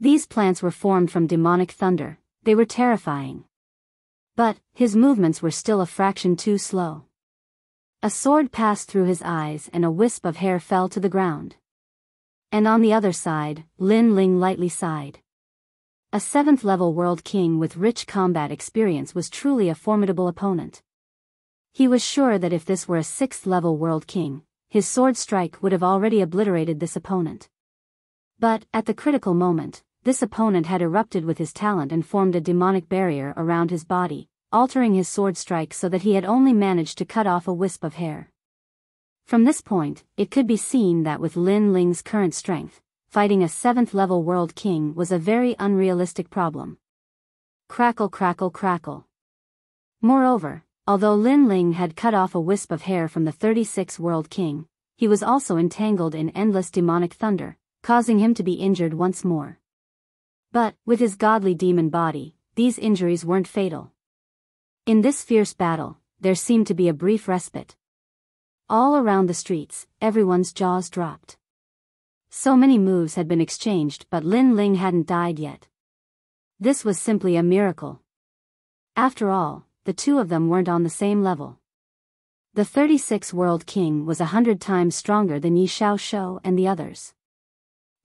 These plants were formed from demonic thunder, they were terrifying. But, his movements were still a fraction too slow. A sword passed through his eyes and a wisp of hair fell to the ground. And on the other side, Lin Ling lightly sighed. A 7th-level World King with rich combat experience was truly a formidable opponent. He was sure that if this were a 6th-level World King, his sword strike would have already obliterated this opponent. But, at the critical moment, this opponent had erupted with his talent and formed a demonic barrier around his body, altering his sword strike so that he had only managed to cut off a wisp of hair. From this point, it could be seen that with Lin Ling's current strength, fighting a 7th-level World King was a very unrealistic problem. Crackle crackle crackle. Moreover, although Lin Ling had cut off a wisp of hair from the 36 World King, he was also entangled in endless demonic thunder, causing him to be injured once more. But, with his godly demon body, these injuries weren't fatal. In this fierce battle, there seemed to be a brief respite. All around the streets, everyone's jaws dropped. So many moves had been exchanged but Lin Ling hadn't died yet. This was simply a miracle. After all, the two of them weren't on the same level. The 36 World King was 100 times stronger than Yi Xiaoshu and the others.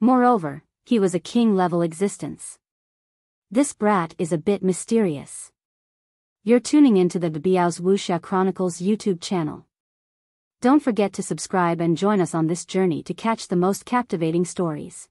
Moreover, he was a king-level existence. This brat is a bit mysterious. You're tuning into the Biyao's Wuxia Chronicles YouTube channel. Don't forget to subscribe and join us on this journey to catch the most captivating stories.